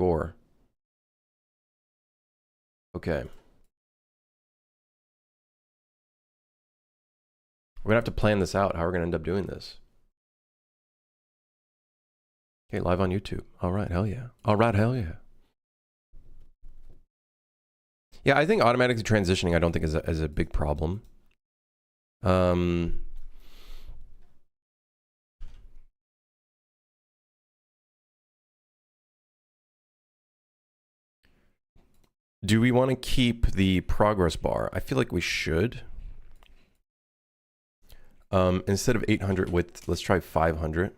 gore. Okay. We're gonna have to plan this out, how we're gonna end up doing this. Okay, live on YouTube. All right, hell yeah. All right, hell yeah. Yeah, I think automatically transitioning I don't think is a big problem. Do we want to keep the progress bar? I feel like we should. Instead of 800 width, let's try 500.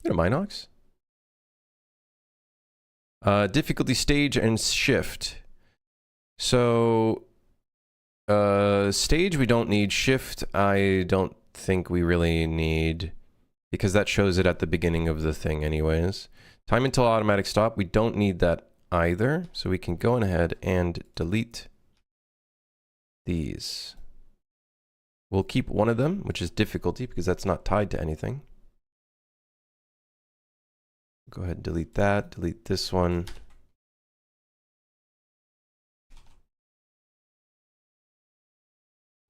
Minox? Difficulty stage and shift. So, stage we don't need. Shift I don't think we really need, because that shows it at the beginning of the thing anyways. Time until automatic stop, we don't need that either. So we can go on ahead and delete these. We'll keep one of them, which is difficulty, because that's not tied to anything. Go ahead and delete that, delete this one.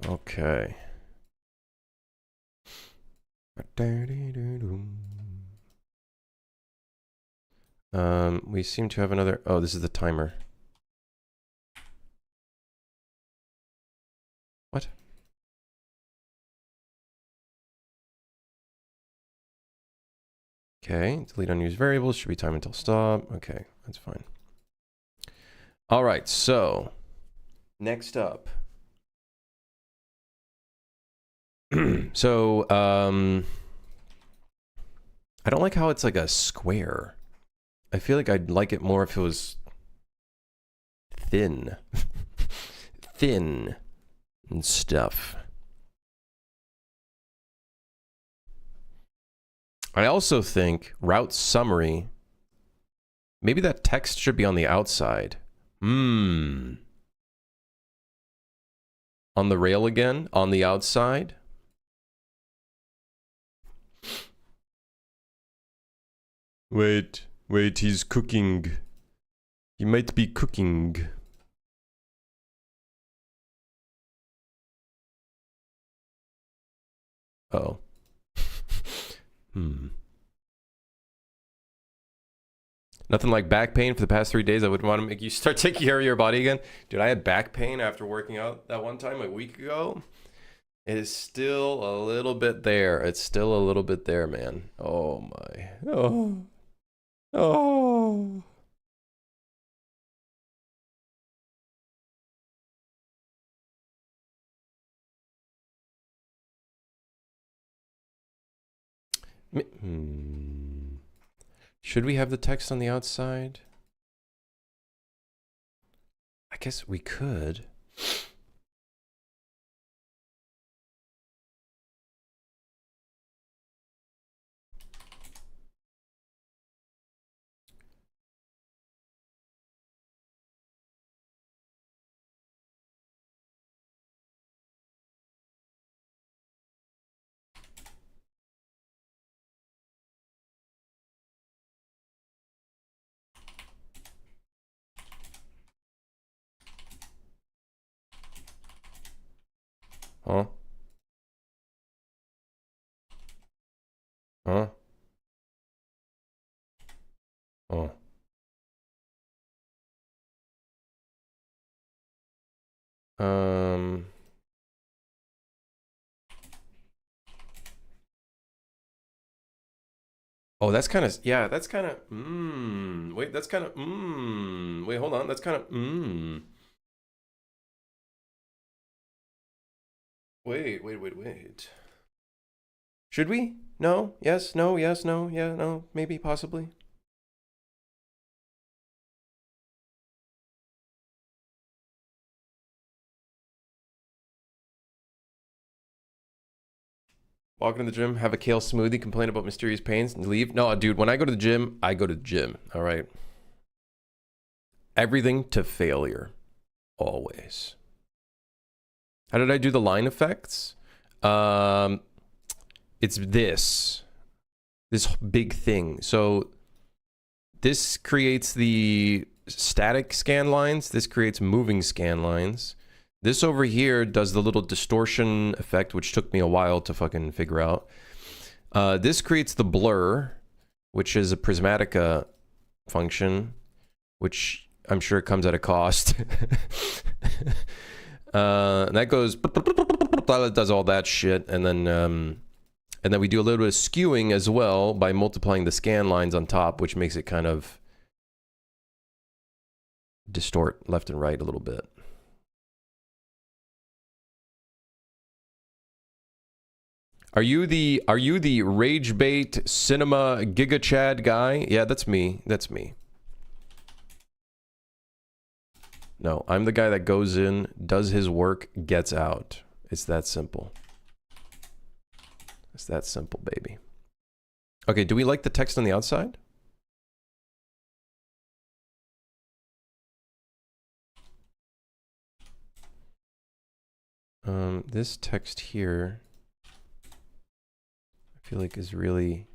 Okay. We seem to have another, oh, this is the timer. What? Okay, delete unused variables, should be time until stop. Okay, that's fine. All right, so next up. So, I don't like how it's like a square. I feel like I'd like it more if it was thin. Thin and stuff. I also think route summary, maybe that text should be on the outside. On the rail again, on the outside. Wait, he's cooking. He might be cooking. Oh. Nothing like back pain for the past 3 days. I wouldn't want to make you start taking care of your body again. Dude, I had back pain after working out that one time a week ago. It is still a little bit there. It's still a little bit there, man. Oh my. Oh. Should we have the text on the outside? I guess we could. Huh? Huh? Oh. Oh, that's kind of, yeah, that's kind of, wait, that's kind of, wait, hold on, that's kind of, wait. Should we? No? Yes? No? Yes? No? Yeah? No? Maybe? Possibly? Walk into the gym, have a kale smoothie, complain about mysterious pains, and leave? No, dude, when I go to the gym, I go to the gym, all right? Everything to failure. Always. How did I do the line effects? It's this big thing. So this creates the static scan lines. This creates moving scan lines. This over here does the little distortion effect, which took me a while to fucking figure out. This creates the blur, which is a Prismatica function, which I'm sure comes at a cost. That goes, that does all that shit, and then we do a little bit of skewing as well by multiplying the scan lines on top, which makes it kind of distort left and right a little bit. Are you the rage bait cinema Giga Chad guy? Yeah, that's me. That's me. No, I'm the guy that goes in, does his work, gets out. It's that simple. It's that simple, baby. Okay, do we like the text on the outside? This text here, I feel like is really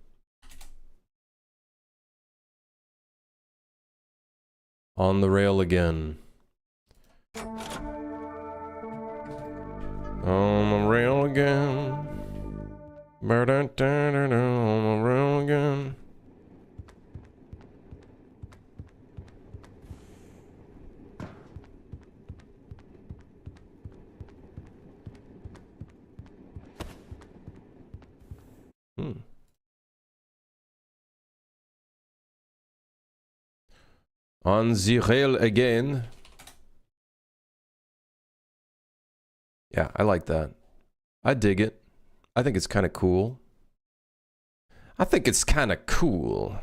on the rail again. On the rail again. On the rail again. On the rail again. Yeah, I like that. I dig it. I think it's kind of cool. I think it's kind of cool.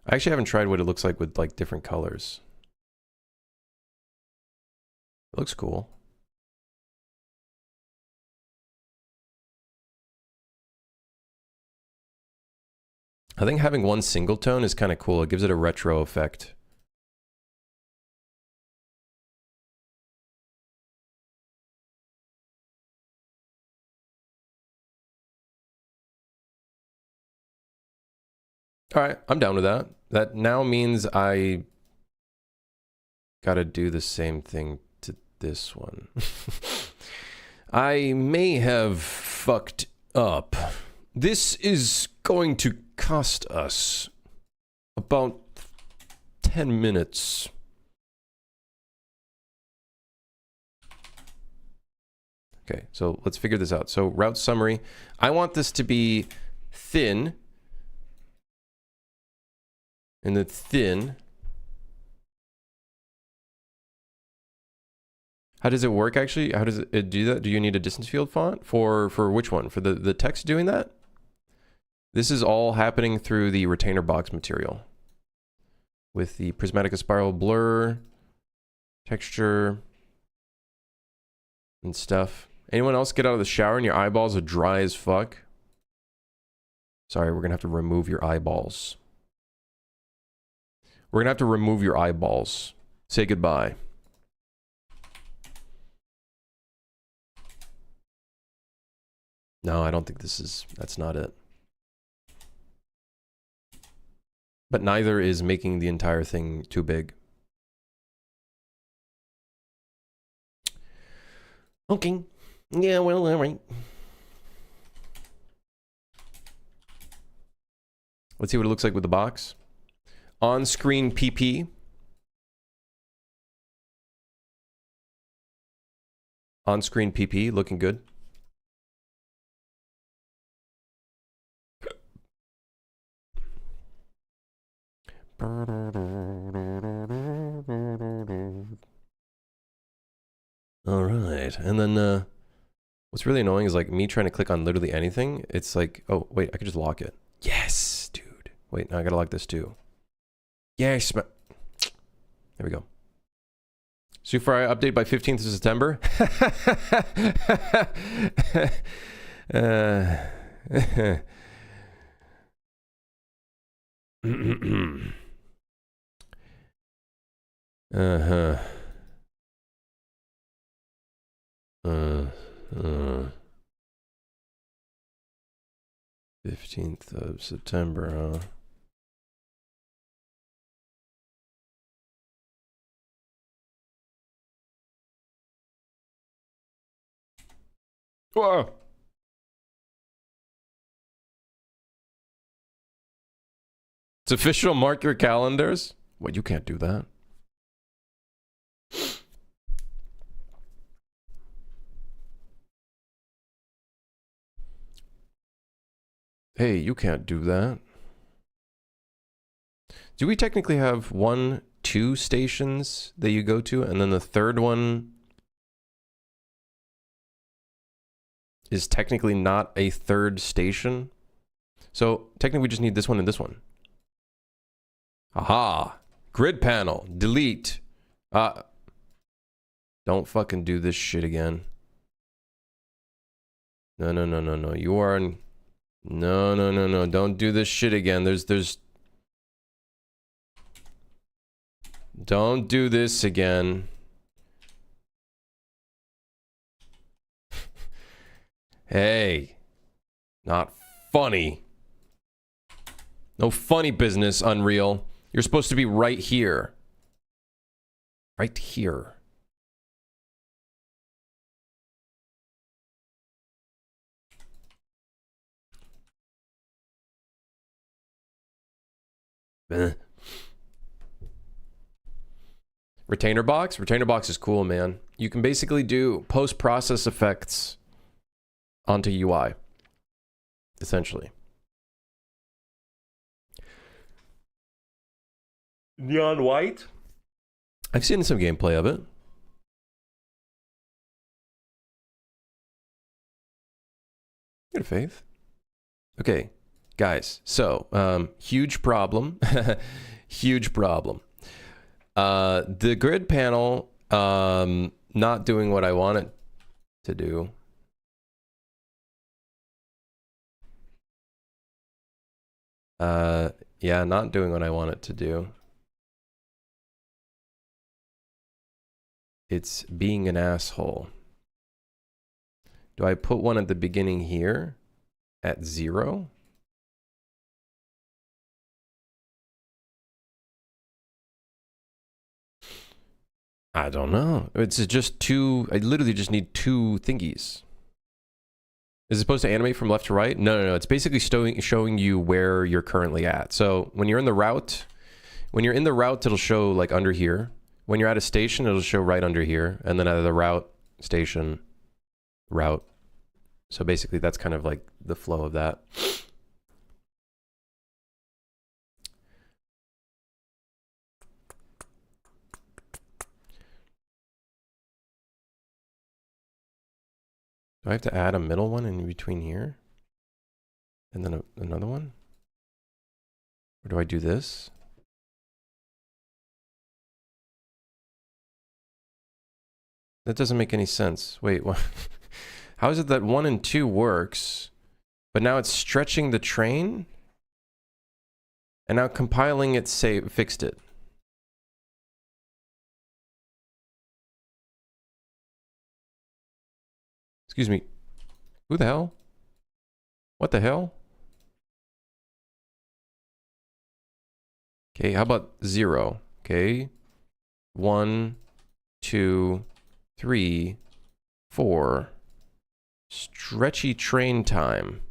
I actually haven't tried what it looks like with like different colors. It looks cool. I think having one single tone is kind of cool. It gives it a retro effect. All right, I'm down with that. That now means I gotta do the same thing to this one. I may have fucked up. This is going to cost us about 10 minutes. Okay, so let's figure this out. So route summary, I want this to be thin. And the thin. How does it work actually? How does it do that? Do you need a distance field font for which one? For the text doing that? This is all happening through the retainer box material with the Prismatica spiral blur, texture, and stuff. Anyone else get out of the shower and your eyeballs are dry as fuck? Sorry, we're gonna have to remove your eyeballs. We're gonna have to remove your eyeballs. Say goodbye. No, I don't think that's not it. But neither is making the entire thing too big. Okay. Yeah, well, all right. Let's see what it looks like with the box. On-screen PP. On-screen PP, looking good. All right, and then what's really annoying is like me trying to click on literally anything. It's like, oh wait, I could just lock it. Yes, dude. Wait, now I gotta lock this too. Yes, There we go. Sufri update by 15th of September. Uh-huh. 15th of September, huh? Whoa. It's official. Mark your calendars. What? You can't do that. Hey, you can't do that. Do we technically have 1, 2 stations that you go to, and then the third one is technically not a third station? So technically we just need this one and this one. Aha! Grid panel. Delete. Don't fucking do this shit again. No. You are in... No. Don't do this shit again. There's... Don't do this again. Hey. Not funny. No funny business, Unreal. You're supposed to be right here. Right here. Retainer box? Retainer box is cool, man. You can basically do post-process effects onto UI. Essentially. Neon white? I've seen some gameplay of it. Good faith. Okay, guys. So, huge problem. Huge problem. The grid panel, not doing what I want it to do. Yeah, not doing what I want it to do. It's being an asshole. Do I put one at the beginning here at 0? I don't know. It's just two. I literally just need 2 thingies. Is it supposed to animate from left to right? No. It's basically showing you where you're currently at. So when you're in the route, it'll show like under here. When you're at a station, it'll show right under here. And then at the route, station, route. So basically that's kind of like the flow of that. Do I have to add a middle one in between here? And then another one? Or do I do this? That doesn't make any sense. Wait, what? How is it that 1 and 2 works, but now it's stretching the train? And now compiling it fixed it. Excuse me. Who the hell? What the hell? Okay, how about 0? Okay. 1, 2, 3, 4. Stretchy train time.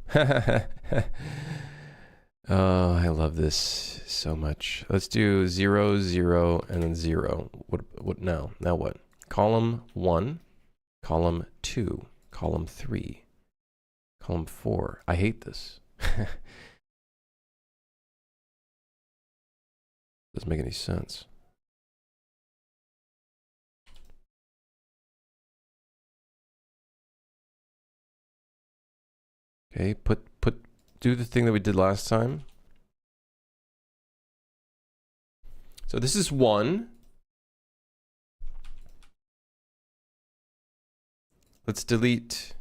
Oh, I love this so much. Let's do 0, 0, and then 0. What now? Now what? Column 1, column 2, column 3, column 4. I hate this. Doesn't make any sense. Okay, do the thing that we did last time. So this is 1. Let's delete.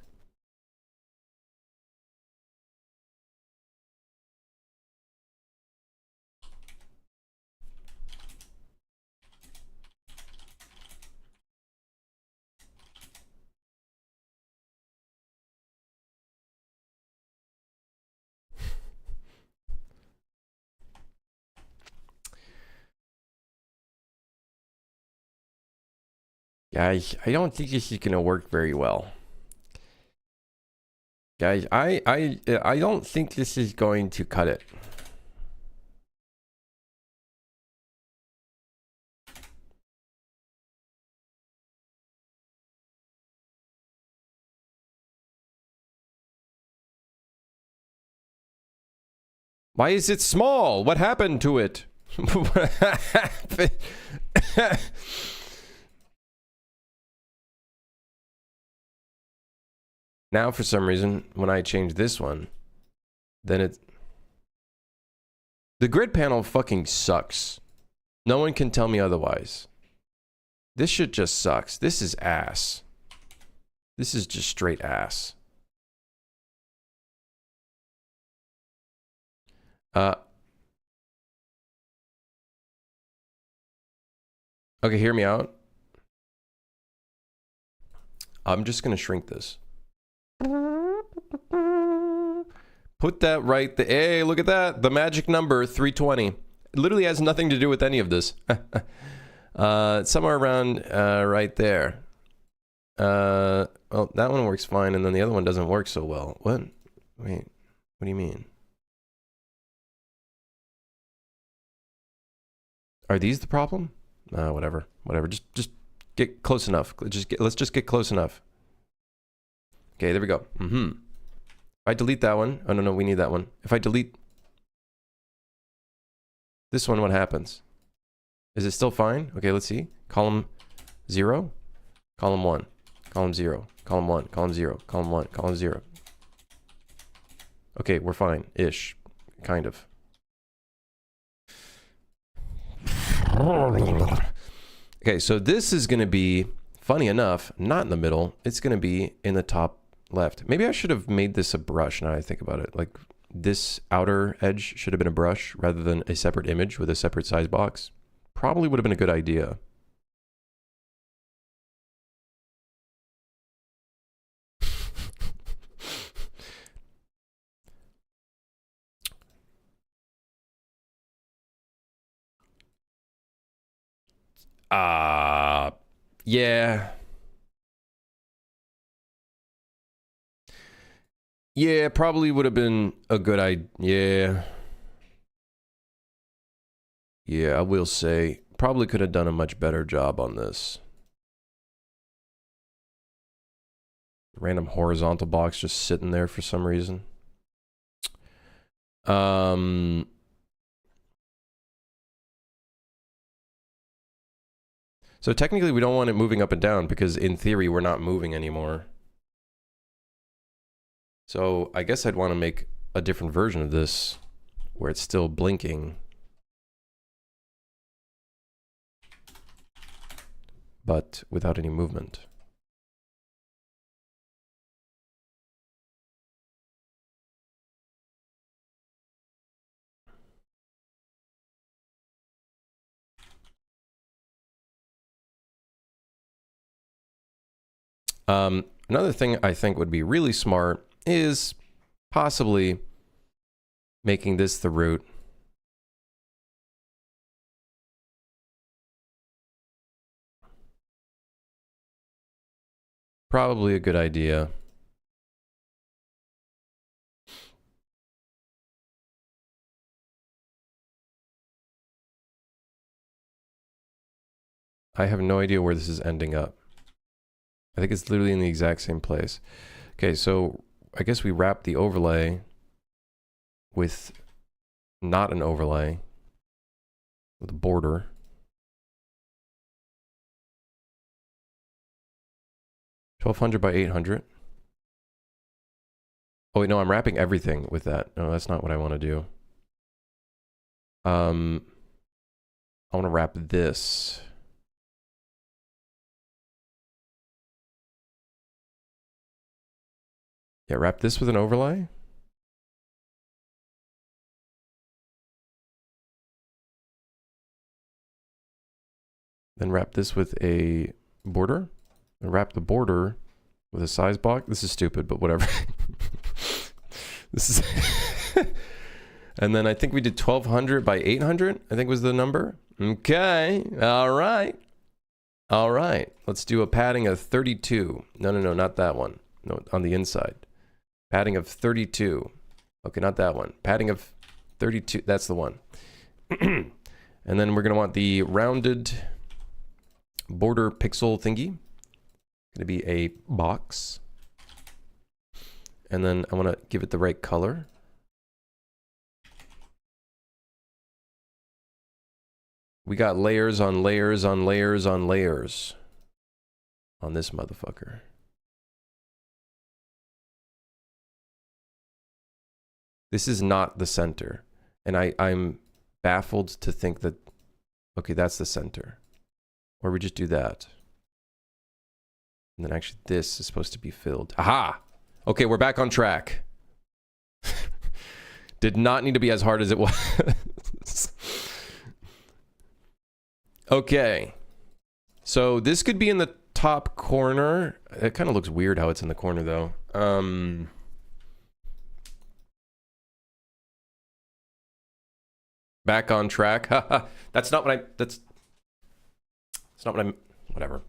Guys, I don't think this is gonna work very well. Guys, I don't think this is going to cut it. Why is it small? What happened to it? What happened? Now, for some reason, when I change this one, then it... The grid panel fucking sucks. No one can tell me otherwise. This shit just sucks. This is ass. This is just straight ass. Okay, hear me out. I'm just gonna shrink this. Put that right there. Hey, look at that. The magic number, 320. It literally has nothing to do with any of this. Somewhere around right there. Well, that one works fine, and then the other one doesn't work so well. What? Wait, what do you mean? Are these the problem? Whatever. Just get close enough. Let's just get close enough. Okay, there we go. If I delete that one, oh no, we need that one. If I delete this one, what happens? Is it still fine? Okay, let's see. Column 0, column 1, column 0, column 1, column 0, column 1, column 0. Okay, we're fine-ish, kind of. Okay, so this is going to be, funny enough, not in the middle. It's going to be in the top left. Maybe I should have made this a brush now I think about it. Like, this outer edge should have been a brush rather than a separate image with a separate size box. Probably would have been a good idea. Yeah. Yeah, probably would have been a good idea. Yeah, I will say, probably could have done a much better job on this. Random horizontal box just sitting there for some reason. So technically we don't want it moving up and down because in theory we're not moving anymore. So I guess I'd want to make a different version of this where it's still blinking, but without any movement. Another thing I think would be really smart is possibly making this the root. Probably a good idea. I have no idea where this is ending up. I think it's literally in the exact same place. Okay, so I guess we wrap the overlay with not an overlay, with a border. $1200 by 800. Oh wait, no, I'm wrapping everything with that. No, that's not what I want to do. I want to wrap this. Yeah, wrap this with an overlay. Then wrap this with a border. And wrap the border with a size block. This is stupid, but whatever. This is... And then I think we did 1200 by 800, I think was the number. Okay, all right. All right, let's do a padding of 32. No, not that one. No, on the inside. Padding of 32. Okay, not that one. Padding of 32, that's the one. And then we're gonna want the rounded border pixel thingy. Gonna be a box. And then I wanna give it the right color. We got layers on layers on layers on layers on this motherfucker. This is not the center. And I'm baffled to think that, okay, that's the center. Or we just do that. And then actually this is supposed to be filled. Aha! Okay, we're back on track. Did not need to be as hard as it was. Okay, so this could be in the top corner. It kind of looks weird how it's in the corner though. Back on track. That's not what I, that's not what I'm, whatever.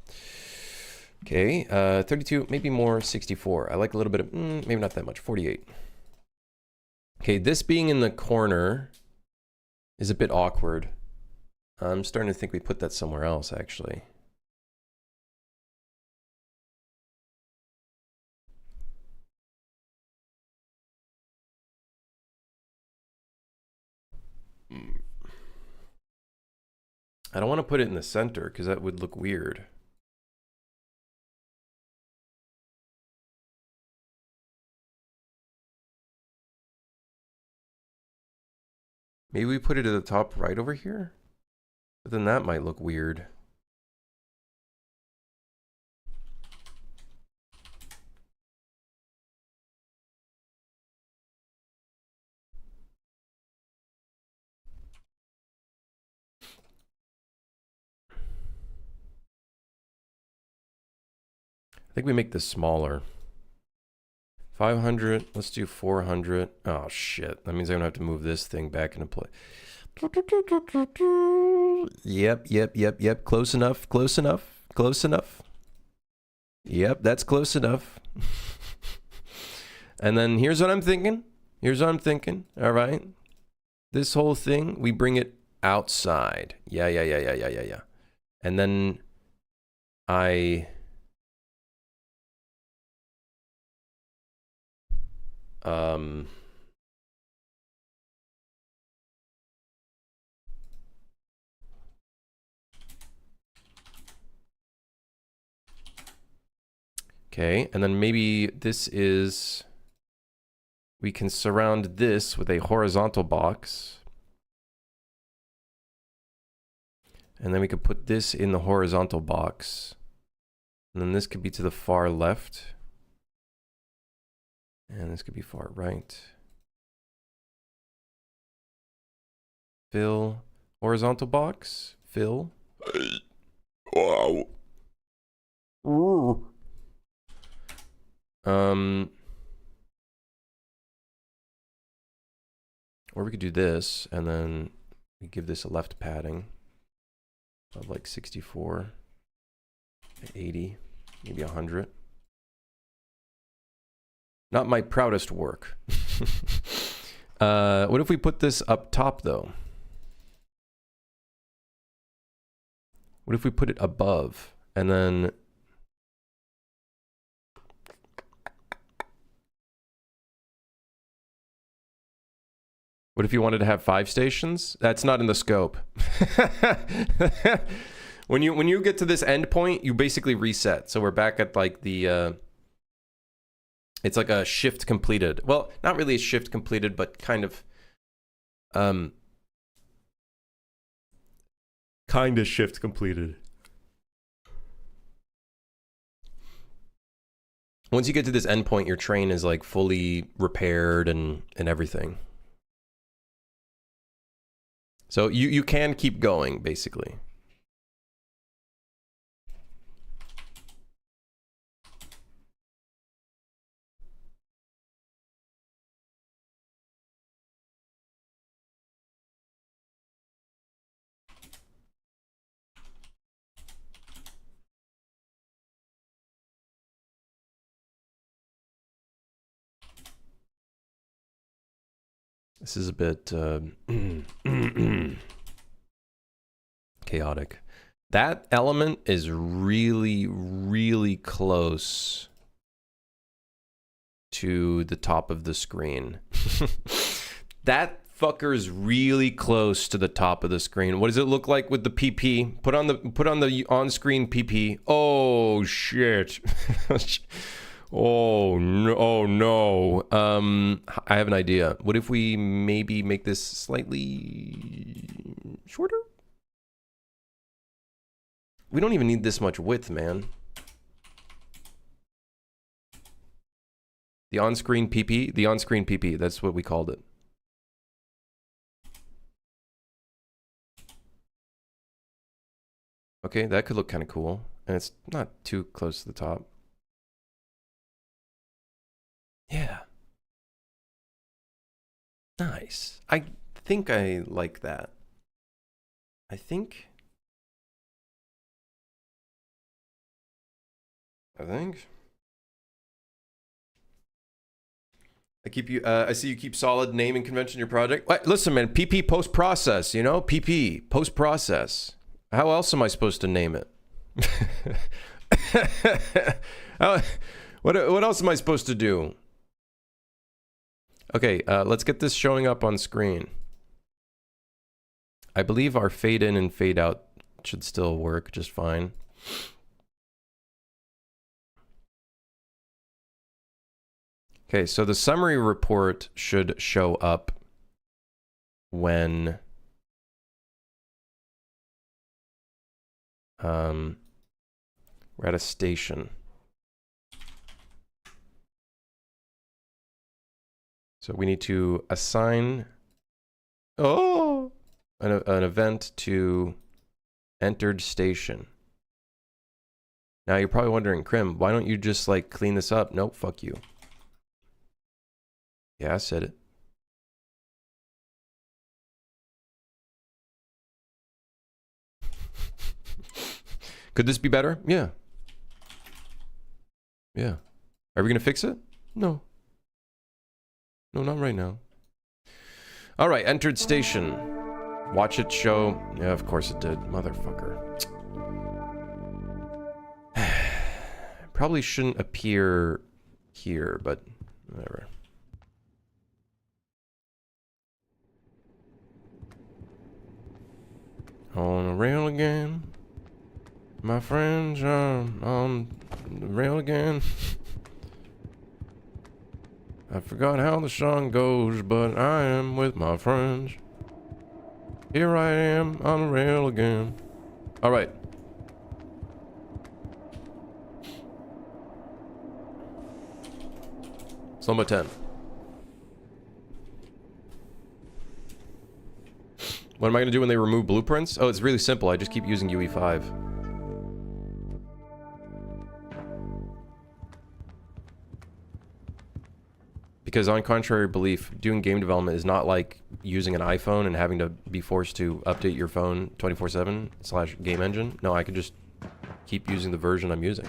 Okay, 32, maybe more 64. I like a little bit of, maybe not that much, 48. Okay, this being in the corner is a bit awkward. I'm starting to think we put that somewhere else, actually. I don't want to put it in the center because that would look weird. Maybe we put it at the top right over here? But then that might look weird. I think we make this smaller. 500, let's do 400. Oh shit, that means I'm gonna have to move this thing back into place. Yep. Close enough, close enough, close enough. Yep, that's close enough. And then here's what I'm thinking. Here's what I'm thinking, all right? This whole thing, we bring it outside. Yeah. And then okay, and then maybe this is, we can surround this with a horizontal box. And then we could put this in the horizontal box. And then this could be to the far left. And this could be far right. Fill, horizontal box, fill. Wow. Ooh. Or we could do this, and then we give this a left padding of like 64, 80, maybe 100. Not my proudest work. What if we put this up top though? What if we put it above and then what if you wanted to have 5 stations? That's not in the scope. When you get to this end point, you basically reset. So we're back at like the it's like a shift completed. Well, not really a shift completed, but kind of shift completed. Once you get to this endpoint, your train is like fully repaired and everything. So you can keep going, basically. This is a bit chaotic. That element is really, really close to the top of the screen. That fucker's really close to the top of the screen. What does it look like with the PP? Put on the on-screen PP. Oh shit. Oh no, oh no. I have an idea. What if we maybe make this slightly shorter? We don't even need this much width, man. The on-screen PP? The on-screen PP, that's what we called it. Okay, that could look kind of cool. And it's not too close to the top. Yeah. Nice. I think I like that. I think. I see you keep solid naming convention in your project. Wait, listen, man, PP post process, you know? PP post process. How else am I supposed to name it? What else am I supposed to do? Okay, let's get this showing up on screen. I believe our fade in and fade out should still work just fine. Okay, so the summary report should show up when we're at a station. So we need to assign an event to entered station. Now you're probably wondering, Krim, why don't you just like clean this up? Nope, fuck you. Yeah, I said it. Could this be better? Yeah. Yeah. Are we gonna fix it? No. No, not right now. All right, entered station. Watch it show. Yeah, of course it did. Motherfucker. Probably shouldn't appear here, but whatever. On the rail again. My friends are on the rail again. I forgot how the song goes, but I am with my friends. Here I am on the rail again. All right. Slow-mo 10. What am I going to do when they remove blueprints? Oh, it's really simple. I just keep using UE5. Because on contrary belief, doing game development is not like using an iPhone and having to be forced to update your phone 24/7/game engine. No, I could just keep using the version I'm using.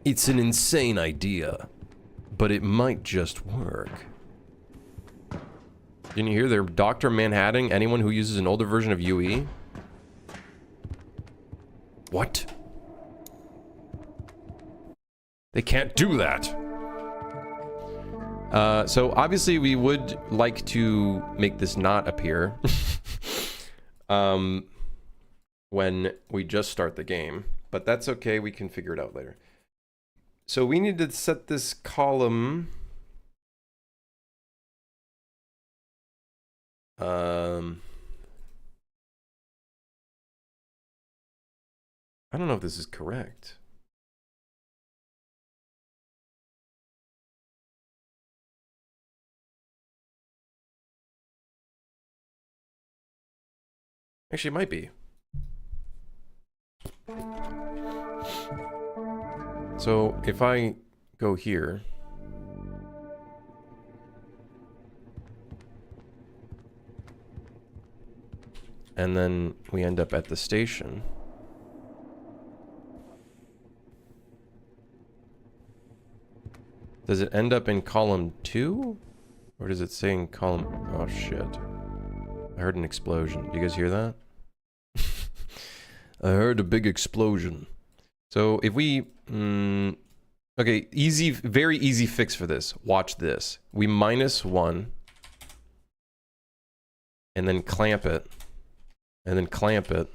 It's an insane idea, but it might just work. Didn't you hear they're Dr. Manhattan anyone who uses an older version of UE? What? They can't do that. So obviously we would like to make this not appear when we just start the game, but that's okay. We can figure it out later. So we need to set this column I don't know if this is correct. Actually, it might be. So if I go here, and then we end up at the station. Does it end up in column 2? Or does it say in column... Oh, shit. I heard an explosion. Do you guys hear that? I heard a big explosion. So if we... okay, easy, very easy fix for this. Watch this. We -1. And then clamp it. And then clamp it.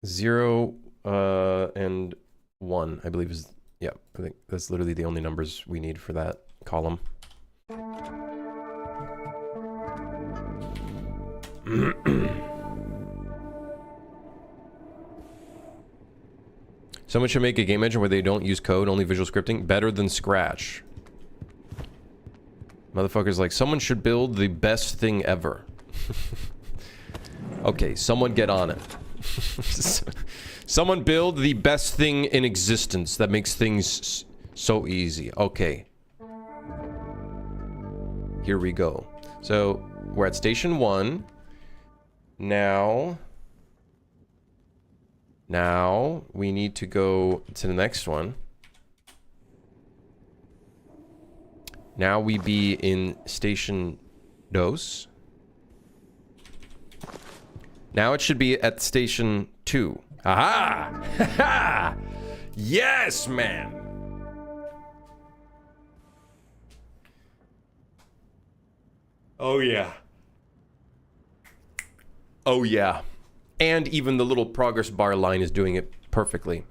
Zero and 1, I believe is... Yeah, I think that's literally the only numbers we need for that column. Someone should make a game engine where they don't use code, only visual scripting. Better than Scratch. Motherfuckers like, someone should build the best thing ever. Okay, someone get on it. Someone build the best thing in existence that makes things so easy. Okay. Here we go. So, we're at station 1. Now, we need to go to the next one. Now we be in station 2. Now it should be at station 2. Aha! Yes, man! Oh, yeah. Oh, yeah. And even the little progress bar line is doing it perfectly.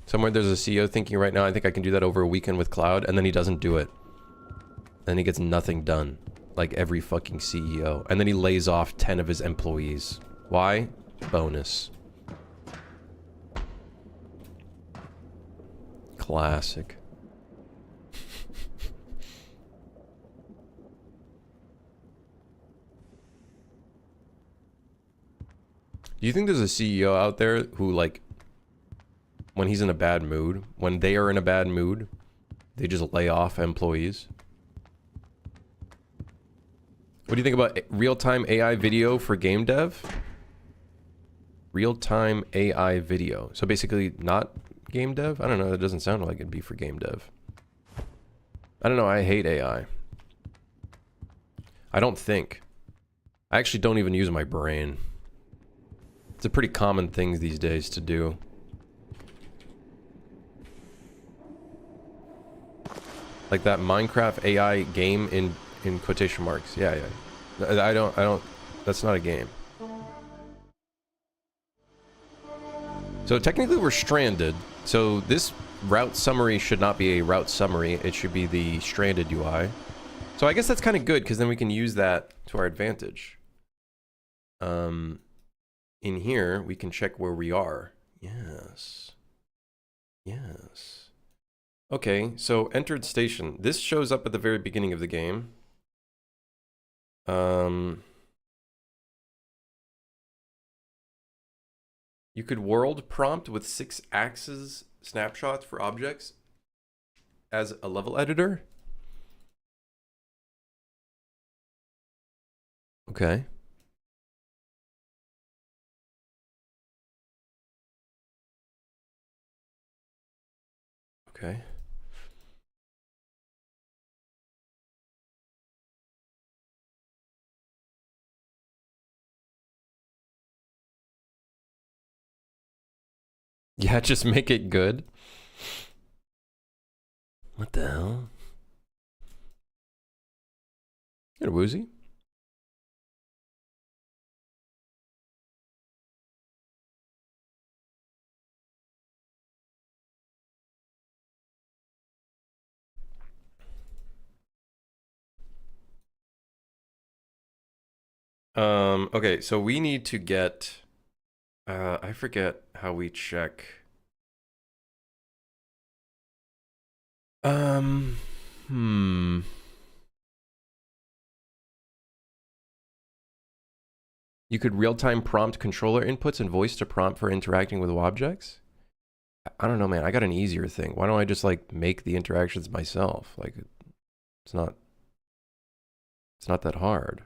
Somewhere there's a CEO thinking right now, I think I can do that over a weekend with Cloud, and then he doesn't do it. Then he gets nothing done. Like every fucking CEO. And then he lays off 10 of his employees. Why? Bonus. Classic. Do you think there's a CEO out there who, like, when he's in a bad mood, when they are in a bad mood, they just lay off employees? What do you think about real-time AI video for game dev? Real-time AI video. So basically not game dev? I don't know, that doesn't sound like it'd be for game dev. I don't know, I hate AI. I don't think. I actually don't even use my brain. It's a pretty common thing these days to do. Like that Minecraft AI game in quotation marks. Yeah, yeah. I don't, that's not a game. So technically we're stranded. So this route summary should not be a route summary. It should be the stranded UI. So I guess that's kind of good because then we can use that to our advantage. In here, we can check where we are. Yes. Yes. Okay, so entered station. This shows up at the very beginning of the game. You could world prompt with 6 axes snapshots for objects as a level editor. Okay. Okay. Yeah, just make it good. What the hell? Get a woozy. Okay, so we need to get I forget how we check. Um hmm. You could real-time prompt controller inputs and voice to prompt for interacting with objects? I don't know, man. I got an easier thing. Why don't I just like make the interactions myself? Like it's not that hard.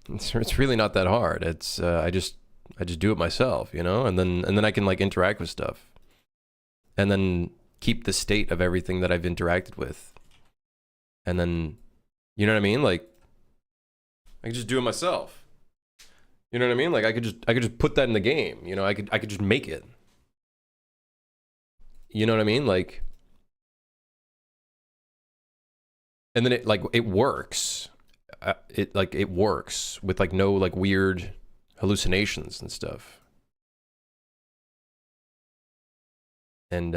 It's really not that hard. It's I just do it myself, you know? And then I can like interact with stuff. And then keep the state of everything that I've interacted with. And then you know what I mean? Like I can just do it myself. You know what I mean? Like I could just put that in the game, you know? I could just make it. You know what I mean? Like, and then it works. It works with like no like weird hallucinations and stuff. And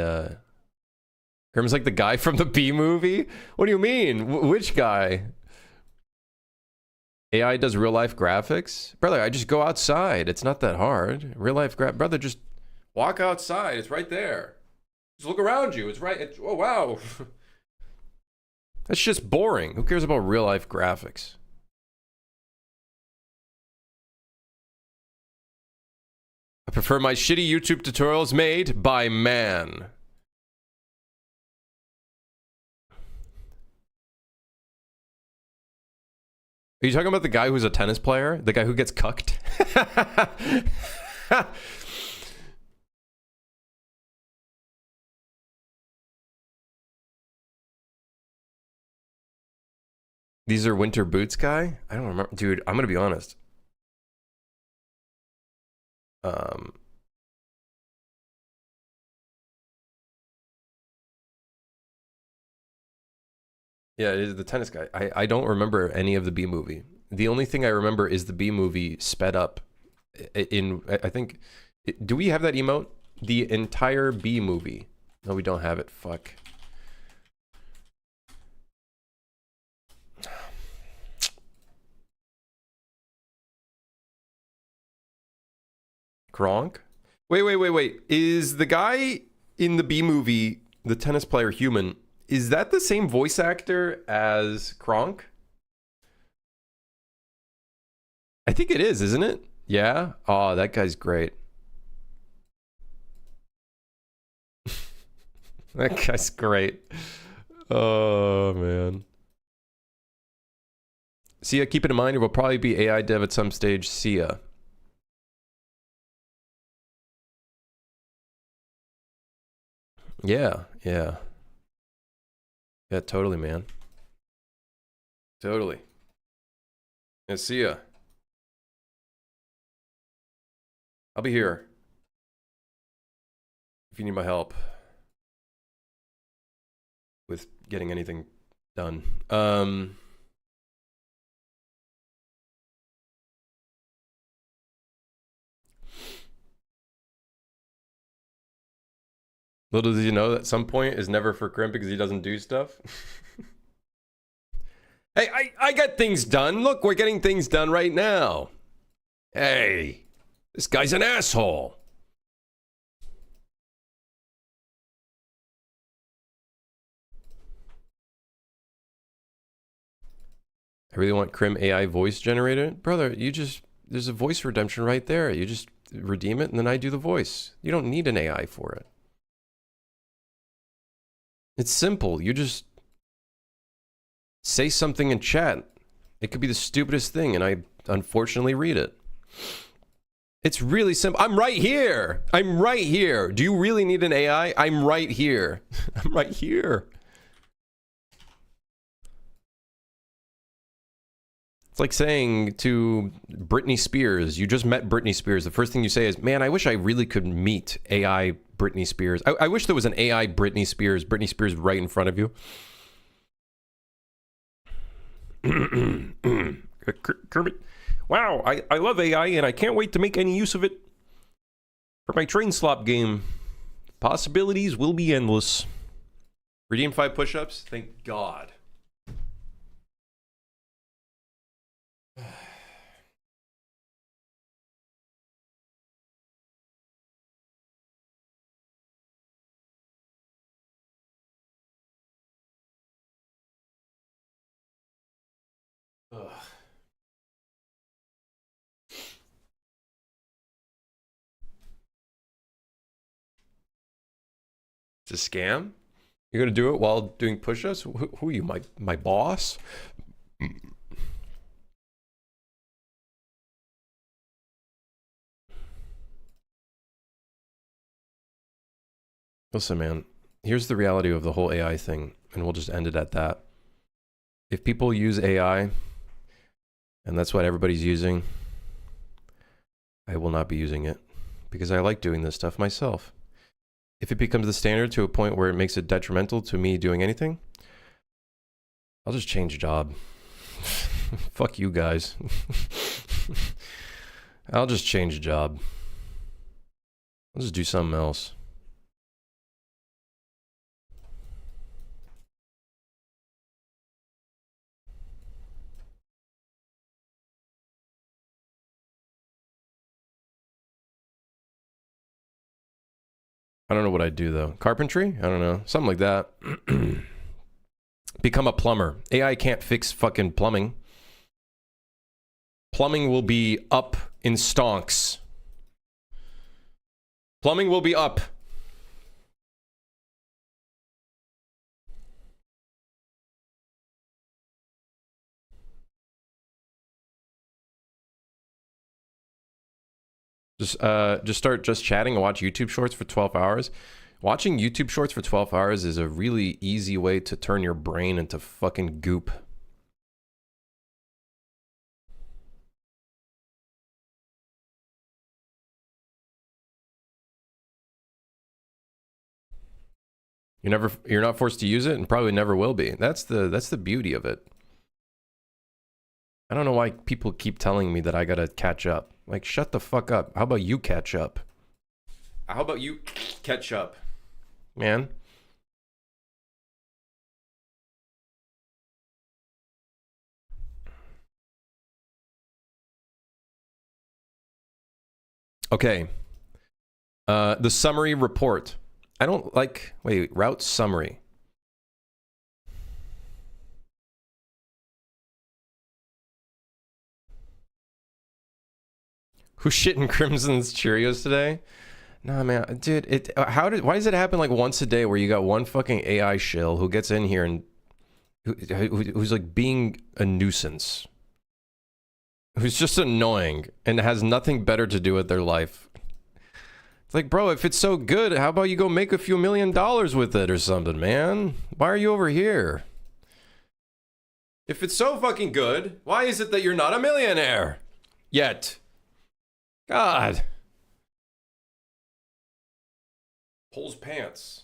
Grim's like the guy from the B movie. What do you mean? Which guy? AI does real life graphics, brother. I just go outside. It's not that hard. Real life brother. Just walk outside. It's right there. Just look around you. It's right. Oh, wow. That's just boring. Who cares about real life graphics? I prefer my shitty YouTube tutorials made by man. Are you talking about the guy who's a tennis player? The guy who gets cucked? These are winter boots guy? I don't remember. Dude, I'm gonna be honest. Yeah, it is the tennis guy. I don't remember any of the B movie. The only thing I remember is the B movie sped up in, I think, do we have that emote? The entire B movie. No, we don't have it. Fuck. Kronk? Wait. Is the guy in the B movie, the tennis player human, is that the same voice actor as Kronk? I think it is, isn't it? Yeah? Oh, that guy's great. That guy's great. Oh, man. See ya, keep it in mind, it will probably be AI dev at some stage. See ya. Yeah. Yeah, totally, man. Totally. Yeah, see ya. I'll be here if you need my help with getting anything done. Little does you know that some point is never for Crimp because he doesn't do stuff. Hey, I got things done. Look, we're getting things done right now. Hey, this guy's an asshole. I really want Crim AI voice generator. Brother, there's a voice redemption right there. You just redeem it and then I do the voice. You don't need an AI for it. It's simple. You just say something in chat. It could be the stupidest thing and I unfortunately read it. It's really simple. I'm right here. I'm right here. Do you really need an AI? I'm right here. I'm right here. It's like saying to Britney Spears, you just met Britney Spears. The first thing you say is, man, I wish I really could meet AI Britney Spears. I wish there was an AI Britney Spears right in front of you. Kermit, wow, I love AI and I can't wait to make any use of it for my train slop game. Possibilities will be endless. Redeem 5 push-ups? Thank God. Ugh. It's a scam? You're gonna do it while doing push-ups? Who are you, my boss? Listen, man, here's the reality of the whole AI thing, and we'll just end it at that. If people use AI, and that's what everybody's using, I will not be using it because I like doing this stuff myself. If it becomes the standard to a point where it makes it detrimental to me doing anything, I'll just change job. Fuck you guys. I'll just change job. I'll just do something else. I don't know what I'd do though. Carpentry? I don't know. Something like that. Become a plumber. AI can't fix fucking plumbing. Plumbing will be up in stonks. Plumbing will be up. Just start just chatting and watch YouTube shorts for 12 hours. Watching YouTube shorts for 12 hours is a really easy way to turn your brain into fucking goop. You're not forced to use it and probably never will be. That's the beauty of it. I don't know why people keep telling me that I gotta catch up. Like, shut the fuck up. How about you catch up? How about you catch up, man? Okay. The summary report. I don't like... Wait, route summary. Who's shitting Crimson's Cheerios today? Nah, man, dude, why does it happen like once a day where you got one fucking AI shill who gets in here and who's like being a nuisance, who's just annoying and has nothing better to do with their life? It's like, bro, if it's so good, how about you go make a few $1 million with it or something, man? Why are you over here? If it's so fucking good, why is it that you're not a millionaire yet? God. Pulls pants.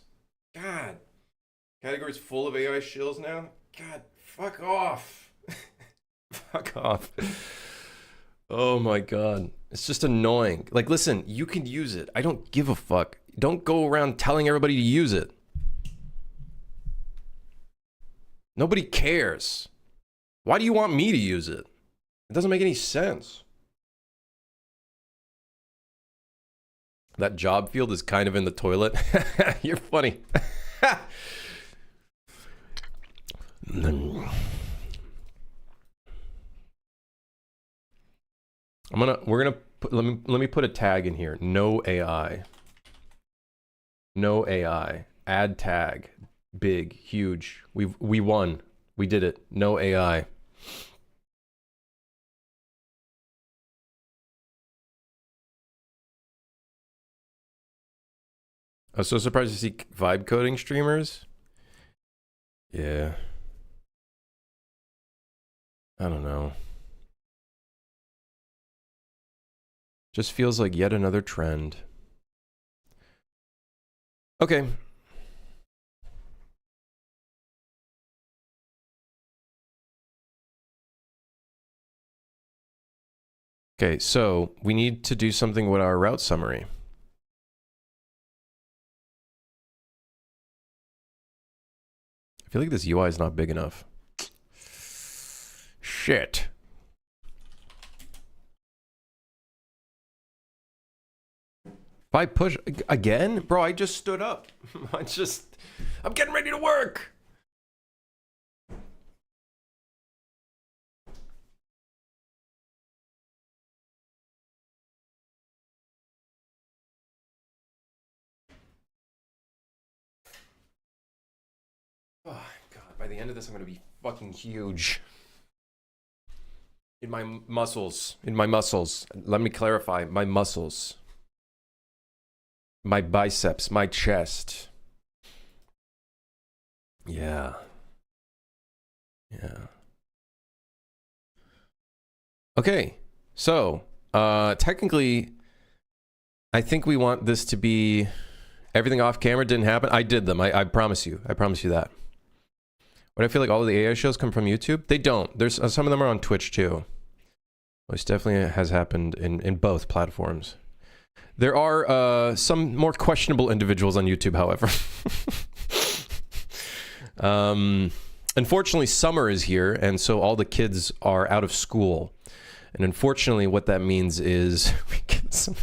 God. Categories full of AI shills now? God, fuck off. Fuck off. Oh my god. It's just annoying. Like, listen, you can use it. I don't give a fuck. Don't go around telling everybody to use it. Nobody cares. Why do you want me to use it? It doesn't make any sense. That job field is kind of in the toilet. You're funny. Let me put a tag in here. No AI. No AI. Add tag. Big, huge. We won. We did it. No AI. I was so surprised to see vibe coding streamers. Yeah. I don't know. Just feels like yet another trend. Okay. Okay, so we need to do something with our route summary. I feel like this UI is not big enough. Shit. If I push again, bro, I just stood up. I'm getting ready to work. by the end of this, I'm gonna be fucking huge. In my muscles. In my muscles. Let me clarify. My muscles. My biceps. My chest. Yeah. Yeah. Okay. So, technically, I think we want this to be... Everything off camera didn't happen. I did them. I promise you. I promise you that. But I feel like all of the AI shows come from YouTube. They don't. There's some of them are on Twitch too. Which definitely has happened in both platforms. There are some more questionable individuals on YouTube, however. Unfortunately, summer is here, and so all the kids are out of school. And unfortunately, what that means is we get some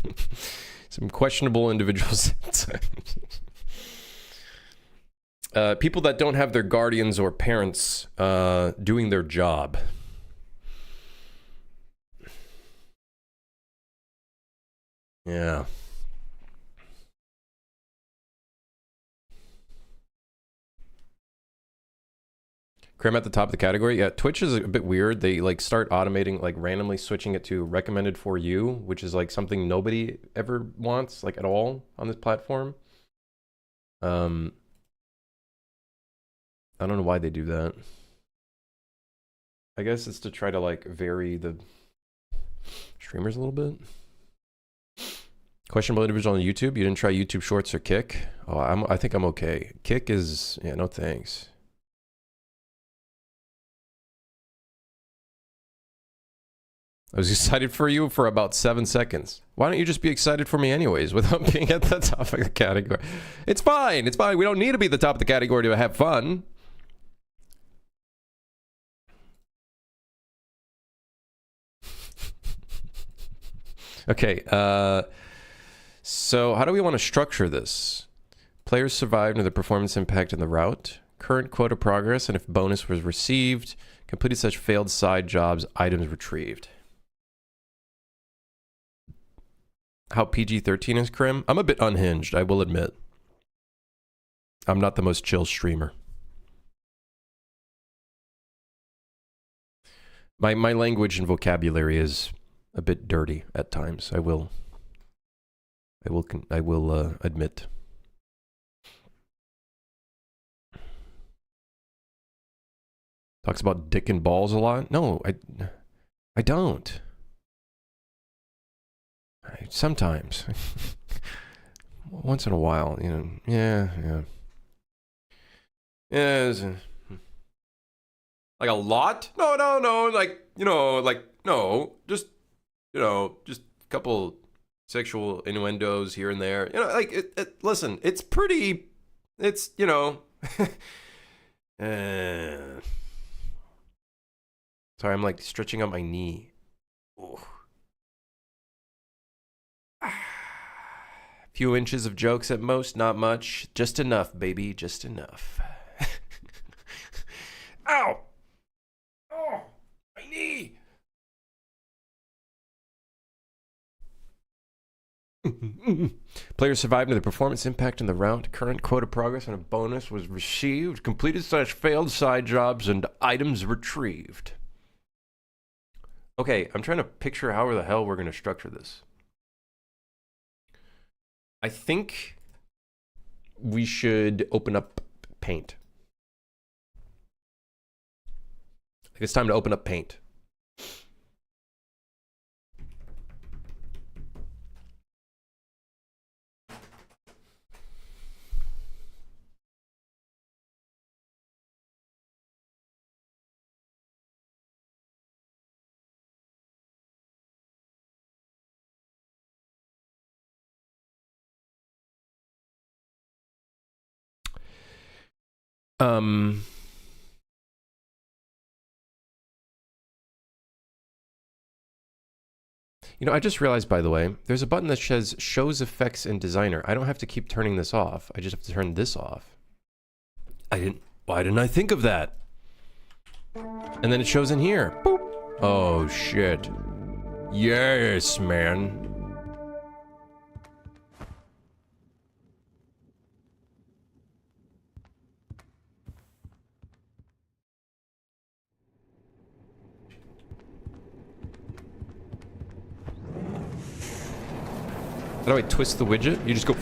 questionable individuals. People that don't have their guardians or parents doing their job. Yeah. Crim at the top of the category. Yeah, Twitch is a bit weird. They like start automating, like randomly switching it to recommended for you, which is like something nobody ever wants, like at all on this platform. I don't know why they do that. I guess it's to try to like vary the streamers a little bit. Questionable individual on YouTube. You didn't try YouTube Shorts or Kick? Oh, I think I'm okay. Kick is, yeah, no thanks. I was excited for you for about 7 seconds. Why don't you just be excited for me anyways without being at the top of the category? It's fine. It's fine. We don't need to be at the top of the category to have fun. Okay. So how do we want to structure this? Players survived and the performance impact in the route. Current quota progress and if bonus was received. Completed such failed side jobs. Items retrieved. How PG-13 is Crim? I'm a bit unhinged, I will admit. I'm not the most chill streamer. My language and vocabulary is a bit dirty at times. I will admit. Talks about dick and balls a lot. No, I don't. Sometimes. Once in a while, you know. Yeah. Yeah. Like a lot? No. Like, you know, like, no. Just, you know, just a couple sexual innuendos here and there. You know, like, listen, it's pretty, it's, you know. Sorry, I'm like stretching out my knee. Ooh. Few inches of jokes at most, not much. Just enough, baby, just enough. Ow! Oh, my knee! Players survived the performance impact in the round. Current quota progress and a bonus was received. Completed / failed side jobs and items retrieved. Okay, I'm trying to picture how the hell we're going to structure this. I think we should open up Paint. I think it's time to open up Paint. You know, I just realized, by the way, there's a button that says shows effects in designer. I don't have to keep turning this off. I just have to turn this off. Why didn't I think of that? And then it shows in here. Boop. Oh, shit. Yes, man. How do I twist the widget? You just go.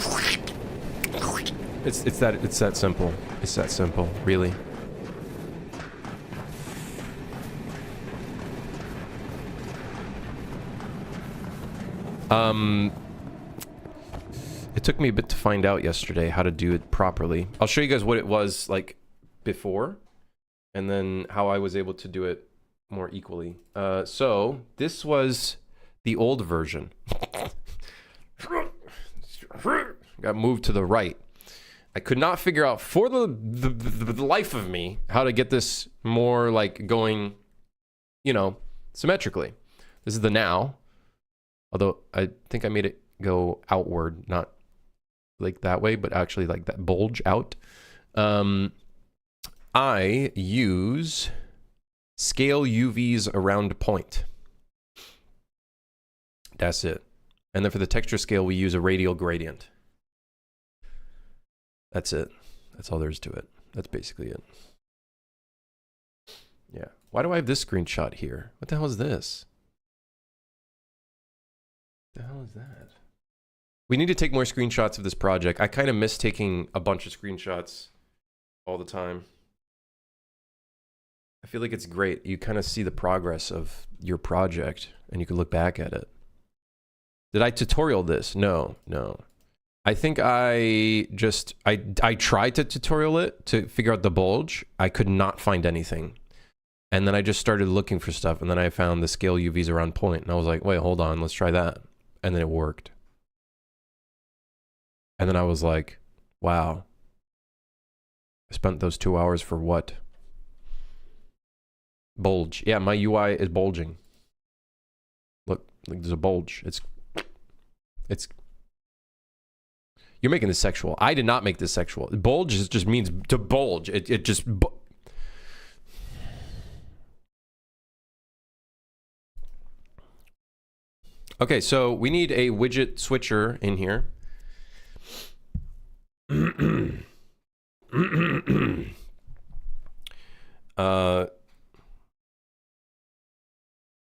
It's that simple. It's that simple, really. It took me a bit to find out yesterday how to do it properly. I'll show you guys what it was like before, and then how I was able to do it more equally. So this was the old version. Got moved to the right. I could not figure out for the life of me how to get this more like going, you know, symmetrically. This is the now. Although I think I made it go outward, not like that way, but actually like that bulge out. I use scale UVs around point. That's it. And then for the texture scale, we use a radial gradient. That's it. That's all there is to it. That's basically it. Yeah. Why do I have this screenshot here? What the hell is this? What the hell is that? We need to take more screenshots of this project. I kind of miss taking a bunch of screenshots all the time. I feel like it's great. You kind of see the progress of your project and you can look back at it. Did I tutorial this? No. I think I tried to tutorial it to figure out the bulge. I could not find anything. And then I just started looking for stuff, and then I found the scale UVs around point, and I was like, wait, hold on, let's try that. And then it worked. And then I was like, wow. I spent those 2 hours for what? Bulge. Yeah, my UI is bulging. Look, there's a bulge. It's You're making this sexual. I did not make this sexual. Bulge just means to bulge. It just... Okay, so we need a widget switcher in here. Krim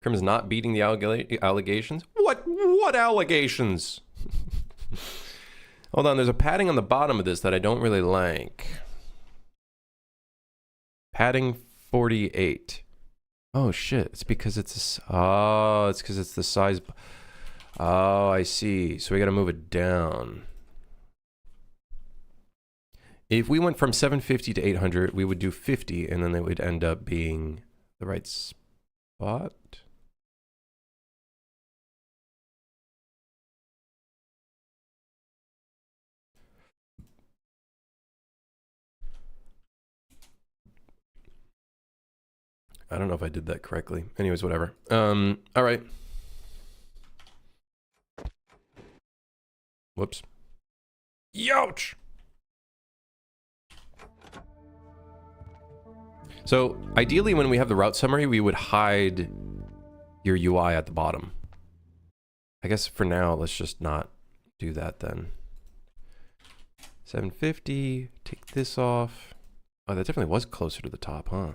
is not beating the allegations. What allegations? Hold on, there's a padding on the bottom of this that I don't really like. Padding 48. Oh shit, it's because it's it's because it's the size. Oh, I see. So we gotta move it down. If we went from 750 to 800, we would do 50, and then they would end up being the right spot. I don't know if I did that correctly. Anyways, whatever. All right. Whoops. Youch! So ideally when we have the route summary, we would hide your UI at the bottom. I guess for now, let's just not do that then. 750, take this off. Oh, that definitely was closer to the top, huh?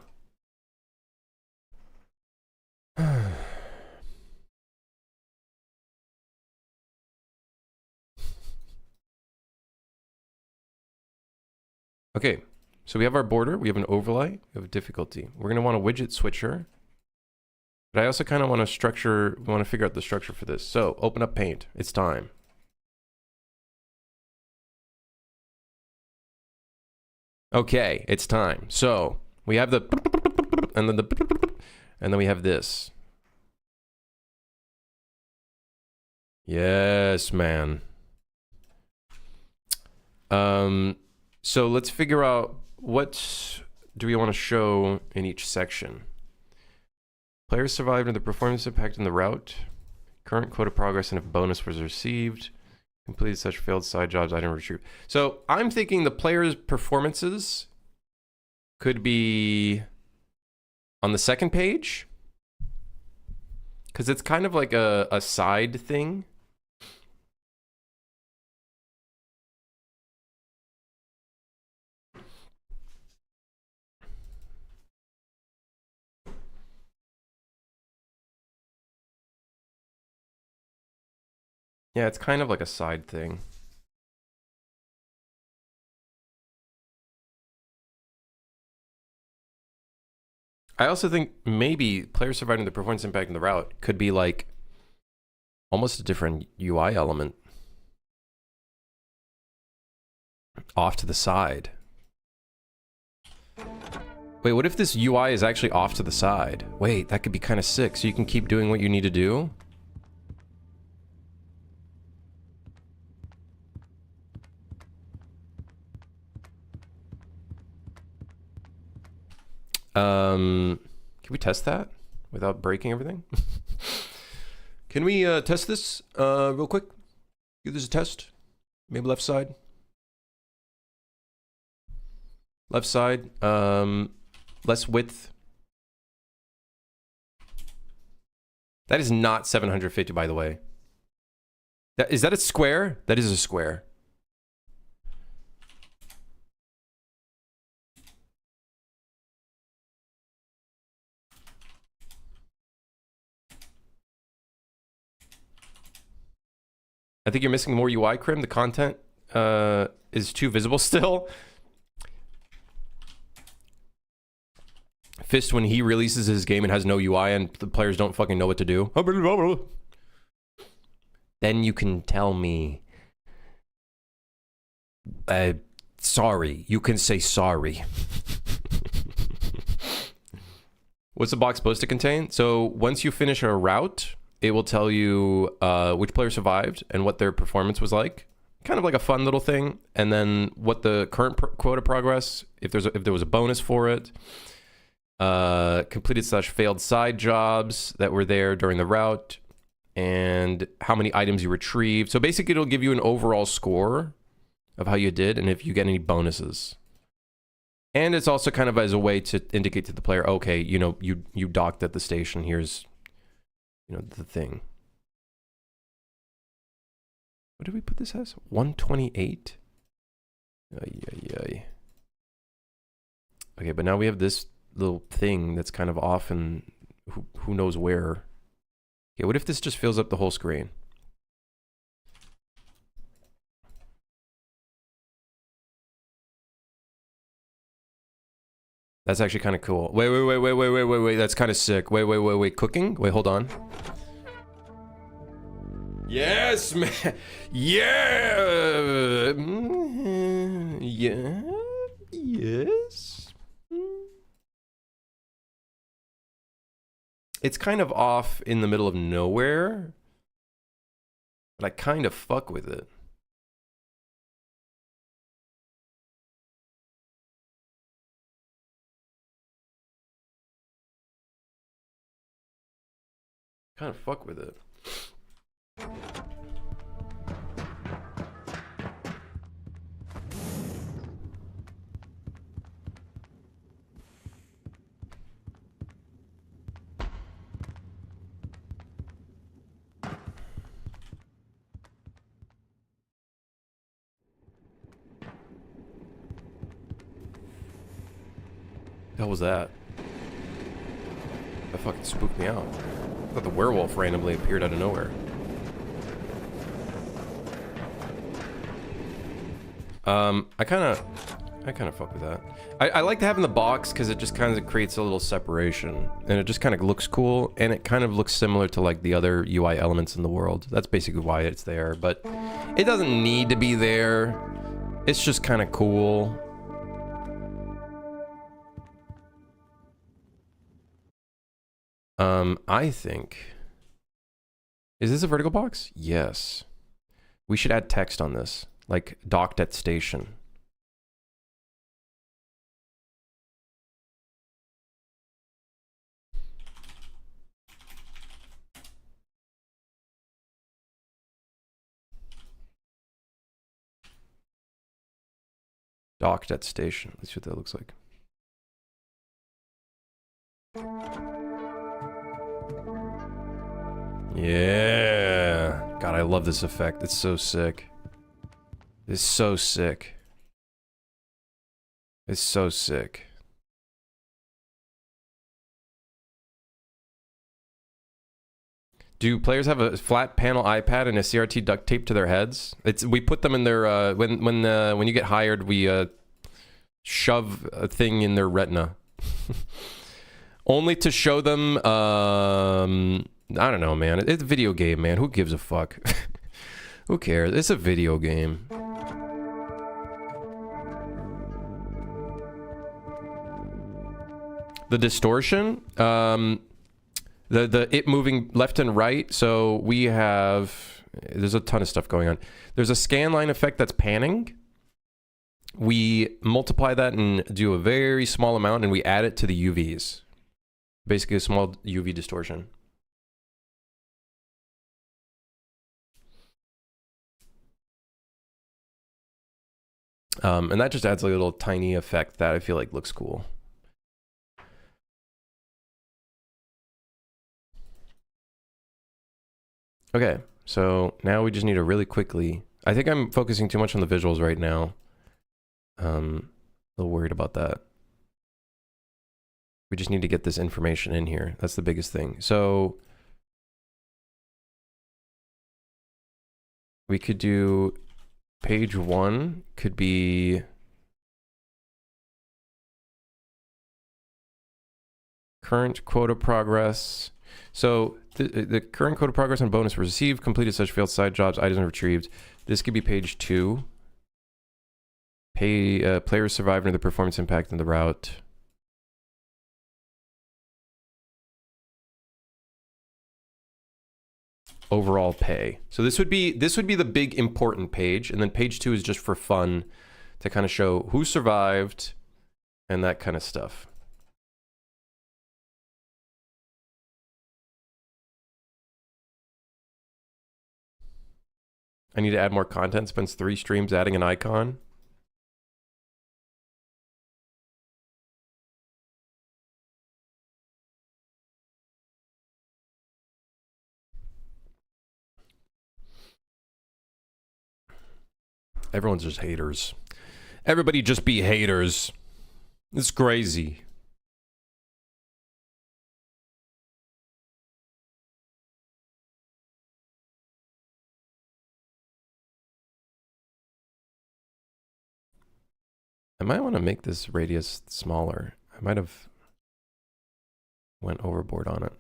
Okay, so we have our border, we have an overlay, we have a difficulty. We're gonna want a widget switcher. But I also kind of want to figure out the structure for this. So open up Paint, it's time. Okay, it's time. So we have the, and then we have this. Yes, man. So let's figure out what do we want to show in each section. Players survived and the performance impact in the route. Current quota progress and if bonus was received. Completed such failed side jobs, item retrieved. So I'm thinking the players' performances could be on the second page. Because it's kind of like a side thing. Yeah, it's kind of like a side thing. I also think maybe players surviving the performance impact in the route could be like almost a different UI element off to the side. Wait, what if this UI is actually off to the side? Wait, that could be kind of sick, so you can keep doing what you need to do? Can we test that without breaking everything? Can we test this real quick? Give this a test. Maybe left side. Left side. Less width. That is not 750, by the way. Is that a square? That is a square. I think you're missing more UI, Crim. The content is too visible still. Fist, when he releases his game and has no UI and the players don't fucking know what to do, then you can tell me, sorry. You can say sorry. What's the box supposed to contain? So once you finish a route, it will tell you which player survived and what their performance was like. Kind of like a fun little thing. And then what the current quota progress, if there was a bonus for it. Completed / failed side jobs that were there during the route, and how many items you retrieved. So basically it'll give you an overall score of how you did and if you get any bonuses. And it's also kind of as a way to indicate to the player, okay, you know, you docked at the station. Here's, you know, the thing. What did we put this as? 128? Okay, but now we have this little thing that's kind of off and who knows where. Okay, what if this just fills up the whole screen? That's actually kind of cool. Wait. That's kind of sick. Wait. Cooking? Wait, hold on. Yes, man. Yeah. Yeah. Yes. It's kind of off in the middle of nowhere, but I kind of fuck with it. Kind of fuck with it. The hell was that? That fucking spooked me out. I thought the werewolf randomly appeared out of nowhere. I kind of fuck with that. I like to have in the box because it just kind of creates a little separation, and it just kind of looks cool, and it kind of looks similar to like the other UI elements in the world. That's basically why it's there, but it doesn't need to be there. It's just kind of cool. I think... Is this a vertical box? Yes. We should add text on this. Like, docked at station. Docked at station. Let's see what that looks like. Yeah. God, I love this effect. It's so sick. It's so sick. It's so sick. Do players have a flat panel iPad and a CRT duct tape to their heads? We put them in their when you get hired, we shove a thing in their retina, only to show them. I don't know, man. It's a video game, man. Who gives a fuck? Who cares? It's a video game. The distortion, it moving left and right. So we have, there's a ton of stuff going on. There's a scan line effect that's panning. We multiply that and do a very small amount, and we add it to the UVs. Basically a small UV distortion. And that just adds a little tiny effect that I feel like looks cool. Okay, so now we just need to really quickly... I think I'm focusing too much on the visuals right now. A little worried about that. We just need to get this information in here. That's the biggest thing. So we could do page 1 could be current quota progress. So the current quota progress and bonus received, completed such failed side jobs, items retrieved. This could be page 2. Players survived under the performance impact in the route. Overall pay. So this would be the big important page, and then page 2 is just for fun to kind of show who survived and that kind of stuff. I need to add more content. Spends 3 streams adding an icon. Everyone's just haters. Everybody just be haters. It's crazy. I might want to make this radius smaller. I might have went overboard on it.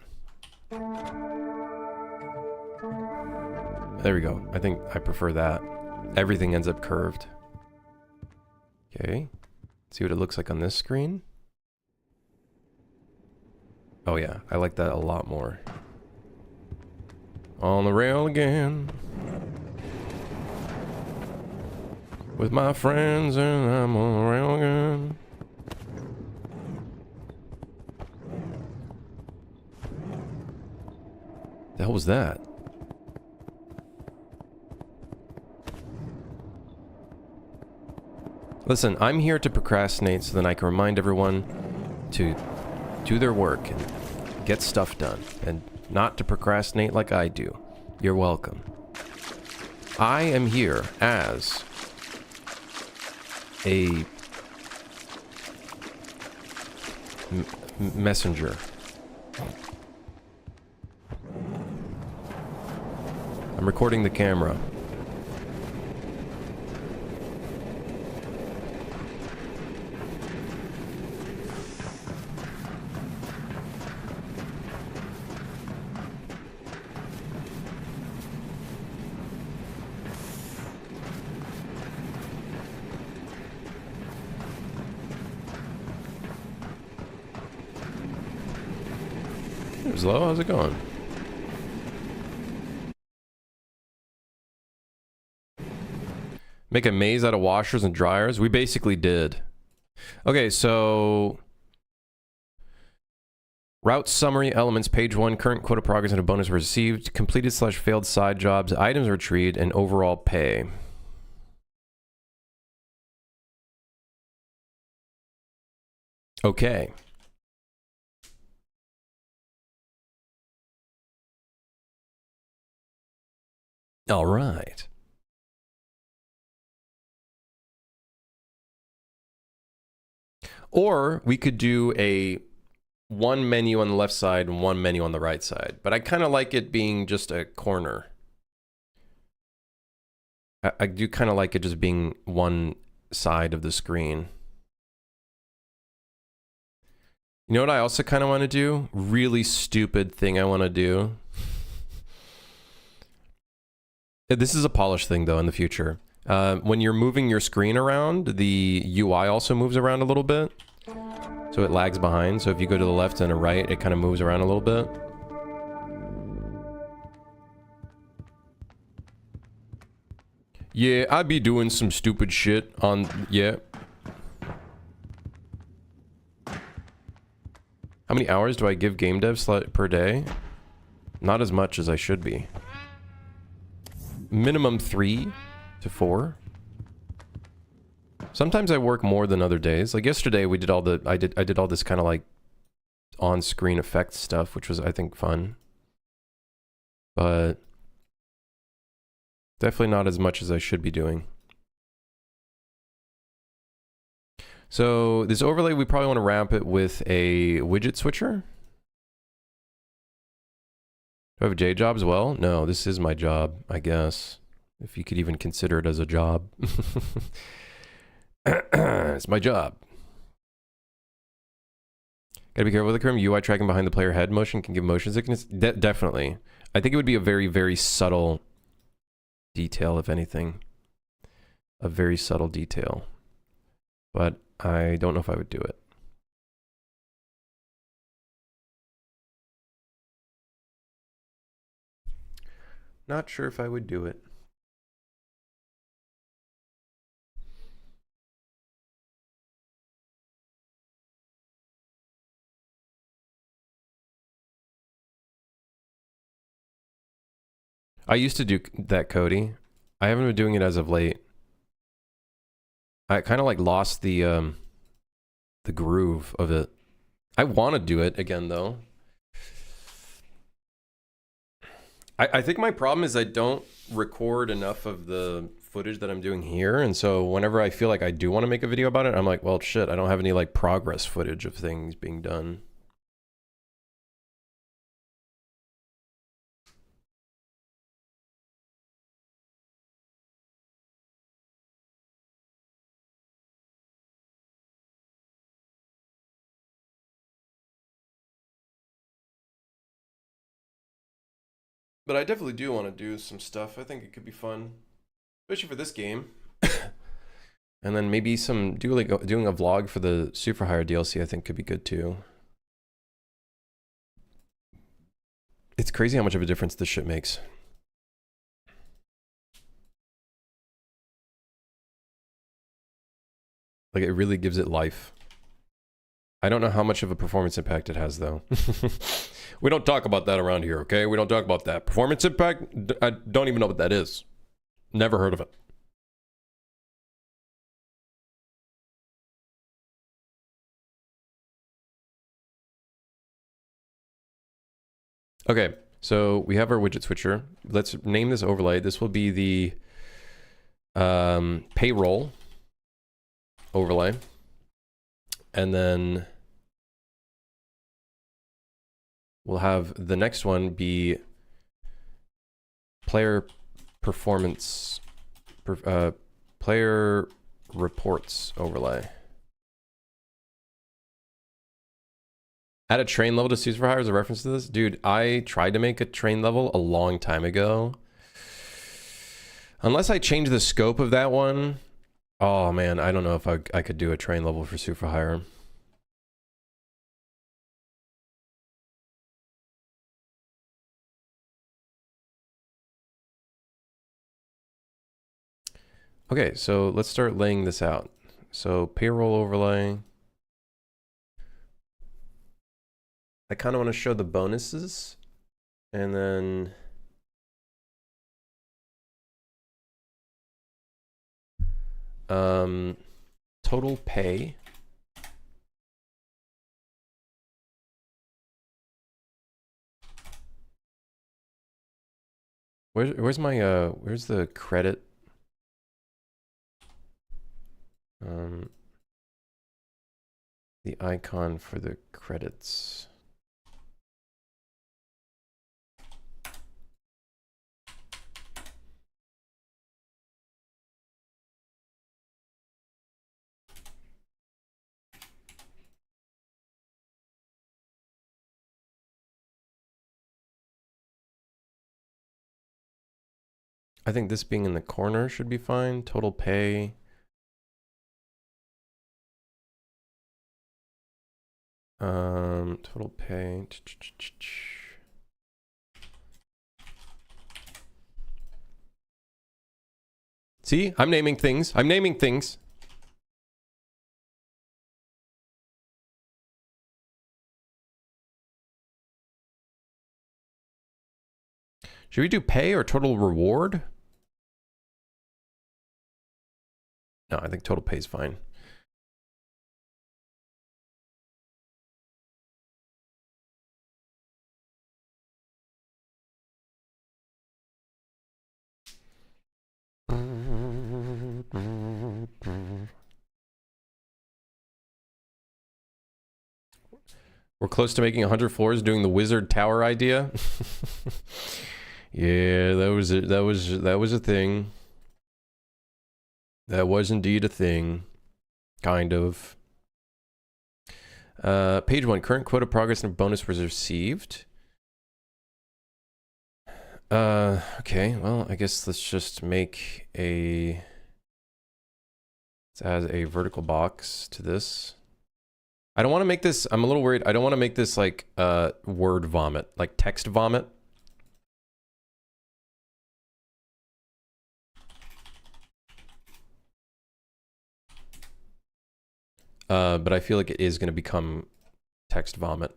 There we go. I think I prefer that. Everything ends up curved. Okay. See what it looks like on this screen. Oh yeah, I like that a lot more. On the rail again. With my friends and I'm on the rail again. The hell was that? Listen, I'm here to procrastinate so then I can remind everyone to do their work and get stuff done, and not to procrastinate like I do. You're welcome. I am here as a messenger. I'm recording the camera. Hello, how's it going? Make a maze out of washers and dryers? We basically did. Okay, so... Route summary elements, page 1, current quota progress and a bonus received, completed / failed side jobs, items retrieved, and overall pay. Okay. All right. Or we could do a one menu on the left side and one menu on the right side. But I kind of like it being just a corner. I do kind of like it just being one side of the screen. You know what I also kind of want to do? Really stupid thing I want to do. This is a polish thing though in the future. When you're moving your screen around, the UI also moves around a little bit. So it lags behind. So if you go to the left and the right, it kind of moves around a little bit. Yeah, I'd be doing some stupid shit on... Yeah. How many hours do I give game devs per day? Not as much as I should be. Minimum 3 to 4. Sometimes I work more than other days. Like yesterday we did all the... I did all this kind of like on-screen effect stuff, which was, I think, fun. But... definitely not as much as I should be doing. So this overlay, we probably want to wrap it with a widget switcher. Do I have a day job as well? No, this is my job, I guess. If you could even consider it as a job. It's my job. Gotta be careful with the current UI tracking behind the player head motion can give motion sickness. Definitely. I think it would be a very, very subtle detail, if anything. A very subtle detail. But I don't know if I would do it. Not sure if I would do it. I used to do that, Cody. I haven't been doing it as of late. I kind of like lost the groove of it. I want to do it again though. I think my problem is I don't record enough of the footage that I'm doing here, and so whenever I feel like I do want to make a video about it, I'm like, well, shit, I don't have any like progress footage of things being done. But I definitely do want to do some stuff. I think it could be fun, especially for this game. And then maybe some doing a vlog for the Super Hire DLC. I think could be good too. It's crazy how much of a difference this shit makes. Like it really gives it life. I don't know how much of a performance impact it has though. We don't talk about that around here, okay? We don't talk about that. Performance impact, I don't even know what that is. Never heard of it. Okay, so we have our widget switcher. Let's name this overlay. This will be the payroll overlay. And then we'll have the next one be player performance, player reports overlay. Add a train level to Super Hire as a reference to this? Dude, I tried to make a train level a long time ago. Unless I change the scope of that one, oh man, I don't know if I could do a train level for Super Hire. Okay, so let's start laying this out. So payroll overlay. I kind of want to show the bonuses and then total pay. Where's my where's the credit? The icon for the credits. I think this being in the corner should be fine. Total pay. Total pay. See, I'm naming things. I'm naming things. Should we do pay or total reward? No, I think total pay is fine. We're close to making 100 floors doing the wizard tower idea. Yeah, that was it. That was a thing. That was indeed a thing. Kind of. Page 1. Current quota progress and bonus was received. Okay. Well, I guess let's just make a... Let's add a vertical box to this. I don't want to make this... I'm a little worried. I don't want to make this like word vomit. Like text vomit. But I feel like it is going to become text vomit.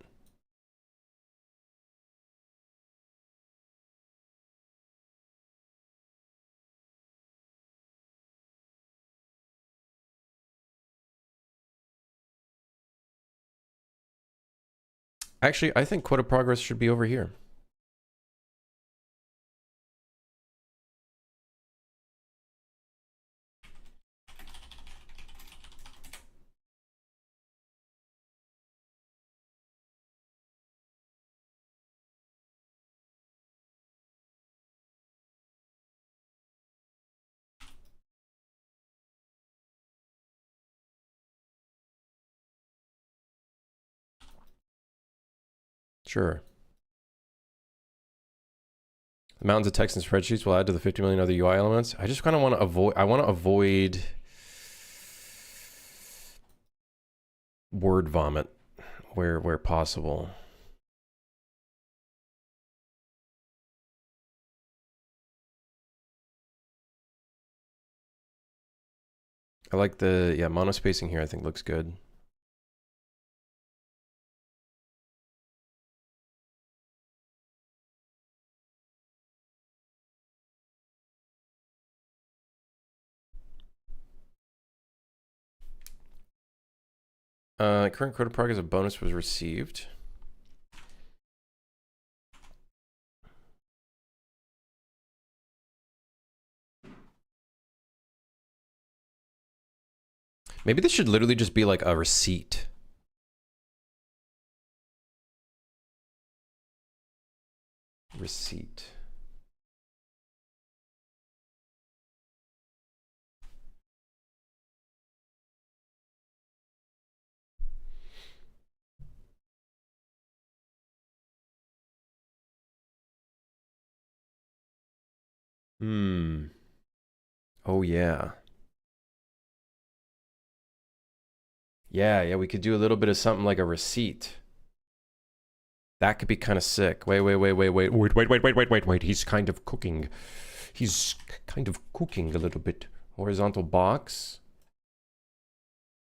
Actually, I think quota progress should be over here. Sure. The mountains of text and spreadsheets will add to the 50 million other UI elements. I just kind of want to avoid... I want to avoid... word vomit where possible. I like the... Yeah, monospacing here I think looks good. Current quota progress of bonus was received. Maybe this should literally just be like a receipt. Receipt. Oh yeah. Yeah, we could do a little bit of something like a receipt. That could be kind of sick. Wait. He's kind of cooking. He's kind of cooking a little bit. Horizontal box.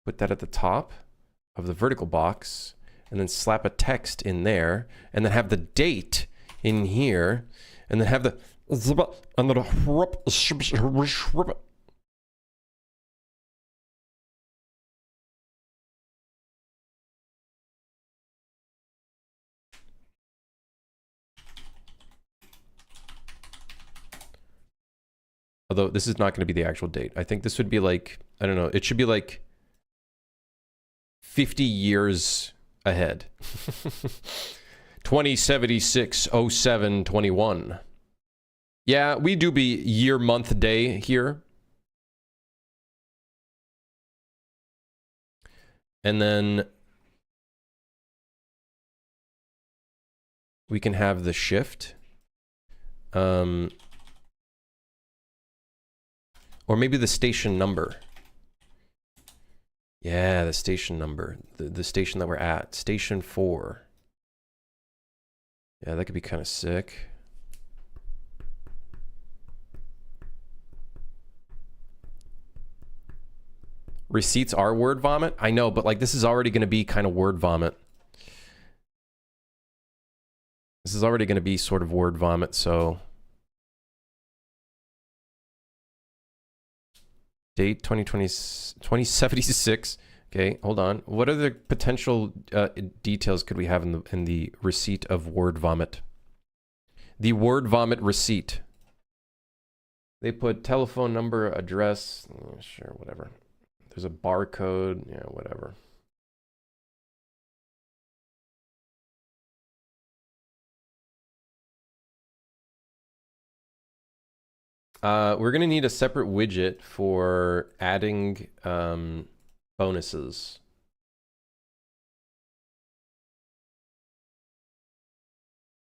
Put that at the top of the vertical box. And then slap a text in there. And then have the date in here. And then have the... Although this is not going to be the actual date. I think this would be like, I don't know, it should be like 50 years ahead. 2076 07 21. Yeah, we do be year, month, day here. And then we can have the shift. Or maybe the station number. Yeah, the station number. The station that we're at. Station 4. Yeah, that could be kind of sick. Receipts are word vomit? I know, but like this is already going to be kind of word vomit. This is already going to be sort of word vomit, so... Date 2076. Okay, hold on. What other potential details could we have in the receipt of word vomit? The word vomit receipt. They put telephone number, address, sure, whatever. There's a barcode, yeah, whatever. We're gonna need a separate widget for adding bonuses.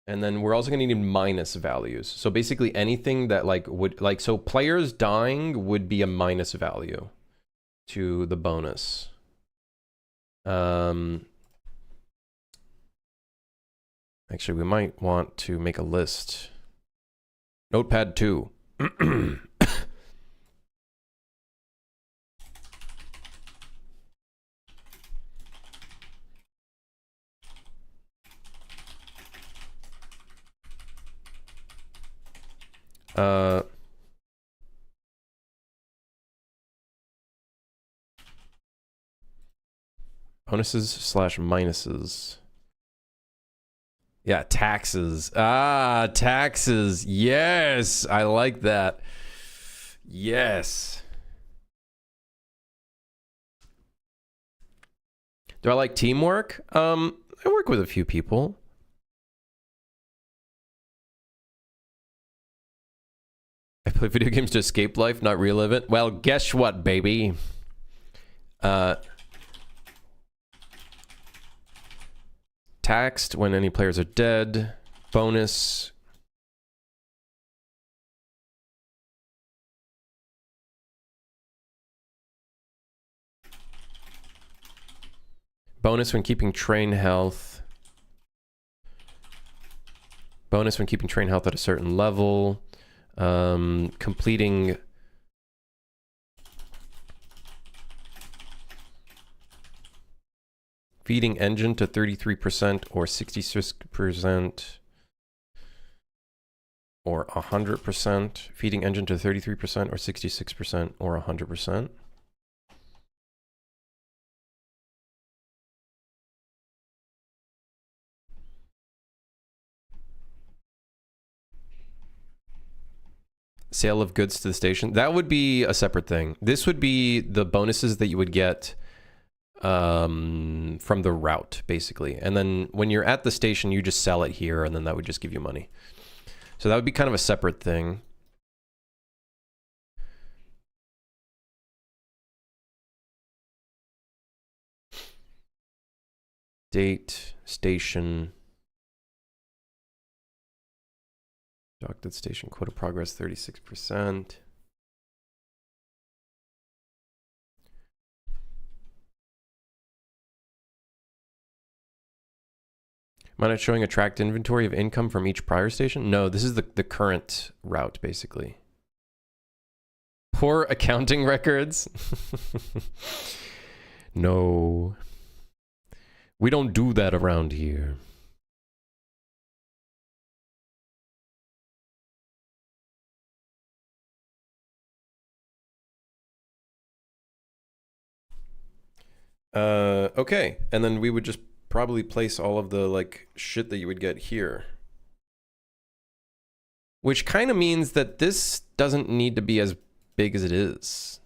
And then we're also gonna need minus values. So basically anything that like would like, so players dying would be a minus value to the bonus. Actually, we might want to make a list. Notepad 2. Bonuses slash minuses. Yeah, taxes. Ah, taxes. Yes, I like that. Yes. Do I like teamwork? I work with a few people. I play video games to escape life, not relive it. Well, guess what, baby? Taxed when any players are dead. Bonus. Bonus when keeping train health. Bonus when keeping train health at a certain level. Completing... Feeding engine to 33% or 66% or 100%. Feeding engine to 33% or 66% or 100%. Sale of goods to the station. That would be a separate thing. This would be the bonuses that you would get from the route, basically. And then when you're at the station, you just sell it here, and then that would just give you money. So that would be kind of a separate thing. Date, station. Docked at station, quota progress 36%. Am I not showing a tracked inventory of income from each prior station? No, this is the current route, basically. Poor accounting records? No. We don't do that around here. Okay, and then we would just probably place all of the like shit that you would get here. Which kind of means that this doesn't need to be as big as it is.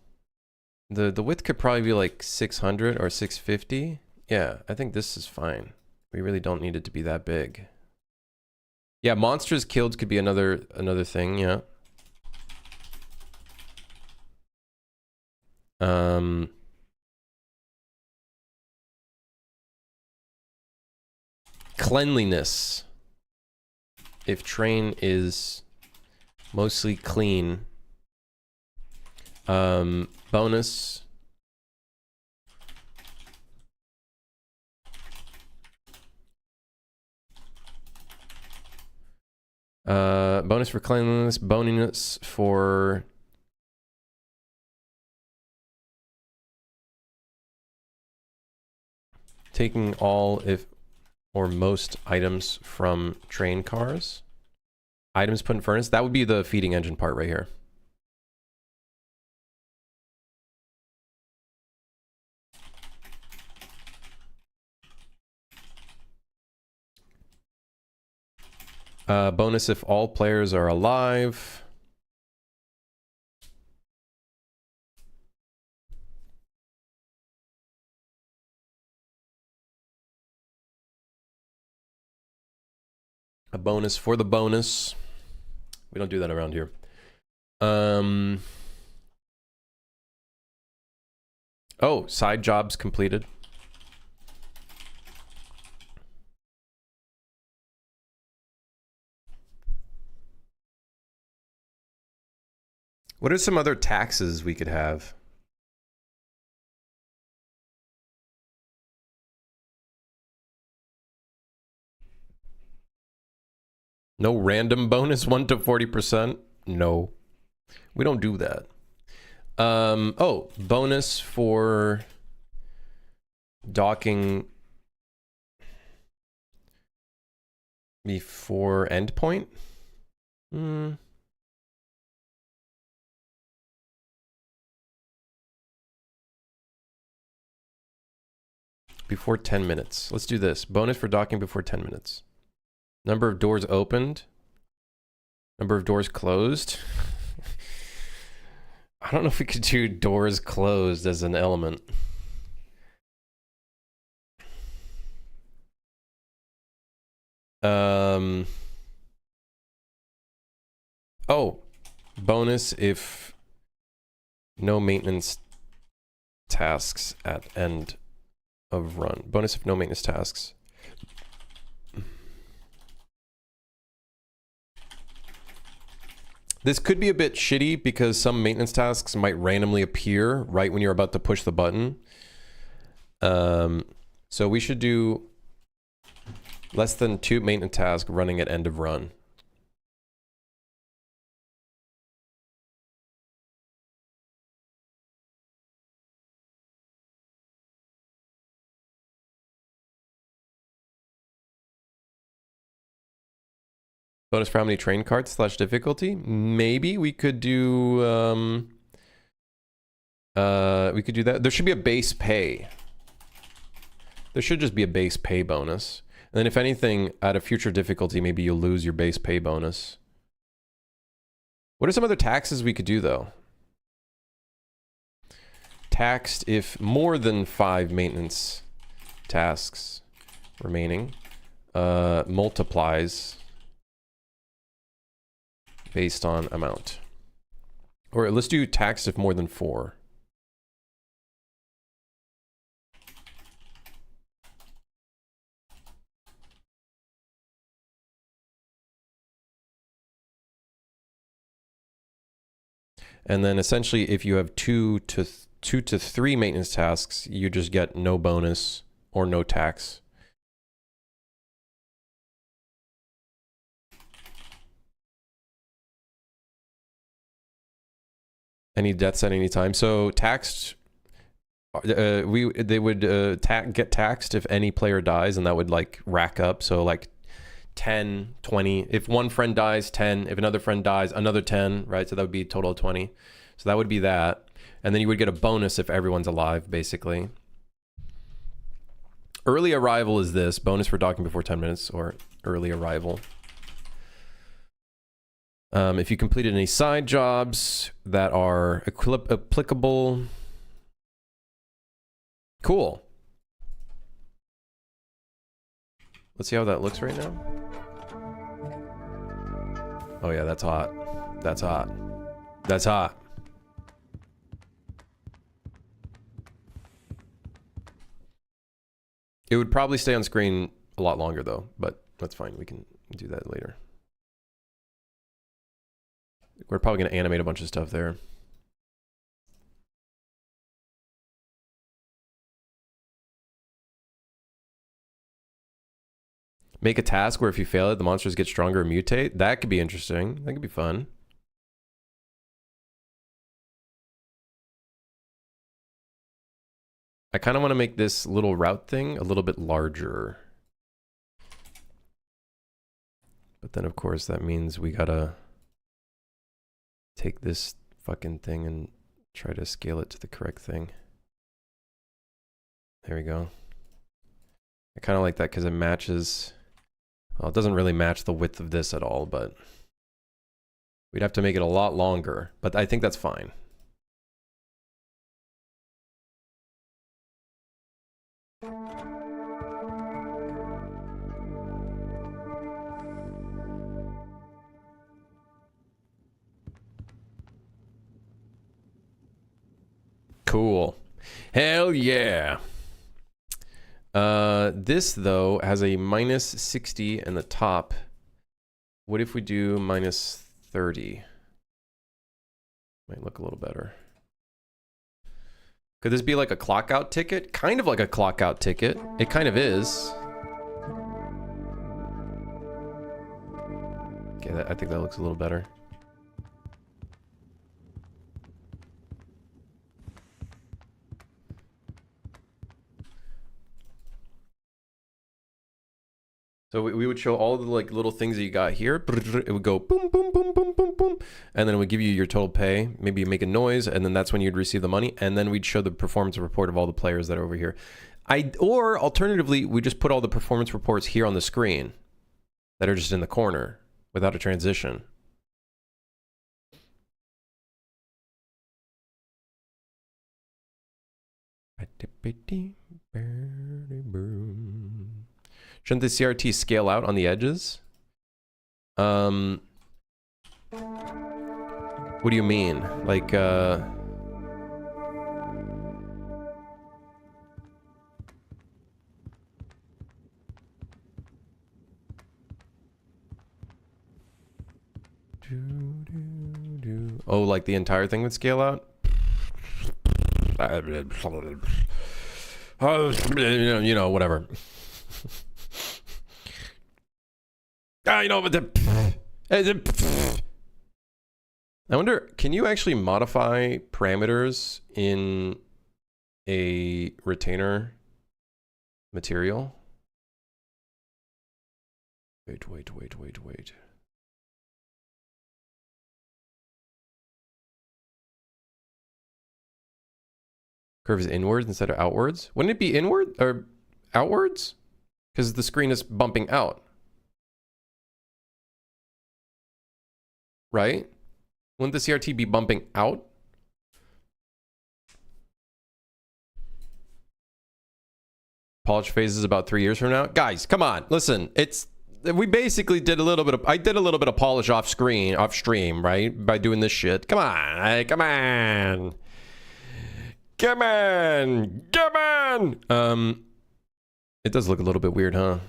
The width could probably be like 600 or 650. Yeah, I think this is fine. We really don't need it to be that big. Yeah, monsters killed could be another thing, yeah. Cleanliness. If train is mostly clean, Bonus. Bonus for cleanliness, bonus for taking all if or most items from train cars. Items put in furnace. That would be the feeding engine part right here. Bonus if all players are alive. A bonus for the bonus. We don't do that around here. Oh, side jobs completed. What are some other taxes we could have? No random bonus, 1 to 40%? No. We don't do that. Oh, bonus for docking before endpoint? Before 10 minutes. Let's do this. Bonus for docking before 10 minutes. Number of doors opened. Number of doors closed. I don't know if we could do doors closed as an element. Oh, bonus if no maintenance tasks at end of run. Bonus if no maintenance tasks. This could be a bit shitty because some maintenance tasks might randomly appear right when you're about to push the button. So we should do less than 2 maintenance tasks running at end of run. Bonus for how many train cards / difficulty? Maybe we could do that. There should be a base pay. There should just be a base pay bonus. And then if anything, at a future difficulty, maybe you'll lose your base pay bonus. What are some other taxes we could do though? Taxed if more than 5 maintenance tasks remaining. Multiplies based on amount. Or let's do taxed if more than 4. And then essentially if you have 2 to 3 maintenance tasks, you just get no bonus or no tax. Any deaths at any time. So taxed, they would get taxed if any player dies, and that would like rack up. So like 10, 20. If one friend dies, 10. If another friend dies, another 10, right? So that would be a total of 20. So that would be that. And then you would get a bonus if everyone's alive, basically. Early arrival is this. Bonus for docking before 10 minutes or early arrival. If you completed any side jobs that are applicable. Cool. Let's see how that looks right now. Oh yeah, that's hot. That's hot. That's hot. It would probably stay on screen a lot longer though, but that's fine. We can do that later. We're probably going to animate a bunch of stuff there. Make a task where if you fail it, the monsters get stronger or mutate. That could be interesting. That could be fun. I kind of want to make this little route thing a little bit larger. But then, of course, that means we gotta take this fucking thing and try to scale it to the correct thing. There we go. I kind of like that because it matches... Well, it doesn't really match the width of this at all, but... We'd have to make it a lot longer, but I think that's fine. Cool. Hell yeah. This, though, has a minus 60 in the top. What if we do minus 30? Might look a little better. Could this be like a clock out ticket? Kind of like a clock out ticket. It kind of is. Okay, I think that looks a little better. So we would show all the like little things that you got here. It would go boom, boom, boom, boom, boom, boom. And then it would give you your total pay. Maybe you make a noise, and then that's when you'd receive the money. And then we'd show the performance report of all the players that are over here. Or alternatively, we just put all the performance reports here on the screen that are just in the corner without a transition. Shouldn't the CRT scale out on the edges? What do you mean? Like, oh, like the entire thing would scale out? You know, whatever. You know, but I wonder, can you actually modify parameters in a retainer material? Wait. Curve is inwards instead of outwards? Wouldn't it be inward or outwards? Because the screen is bumping out. Right? Wouldn't the CRT be bumping out? Polish phase is about 3 years from now. Guys, come on. Listen, we basically did a little bit of, I did a little bit of polish off stream, right? By doing this shit. Come on. Come on. Come on. Come on. It does look a little bit weird, huh?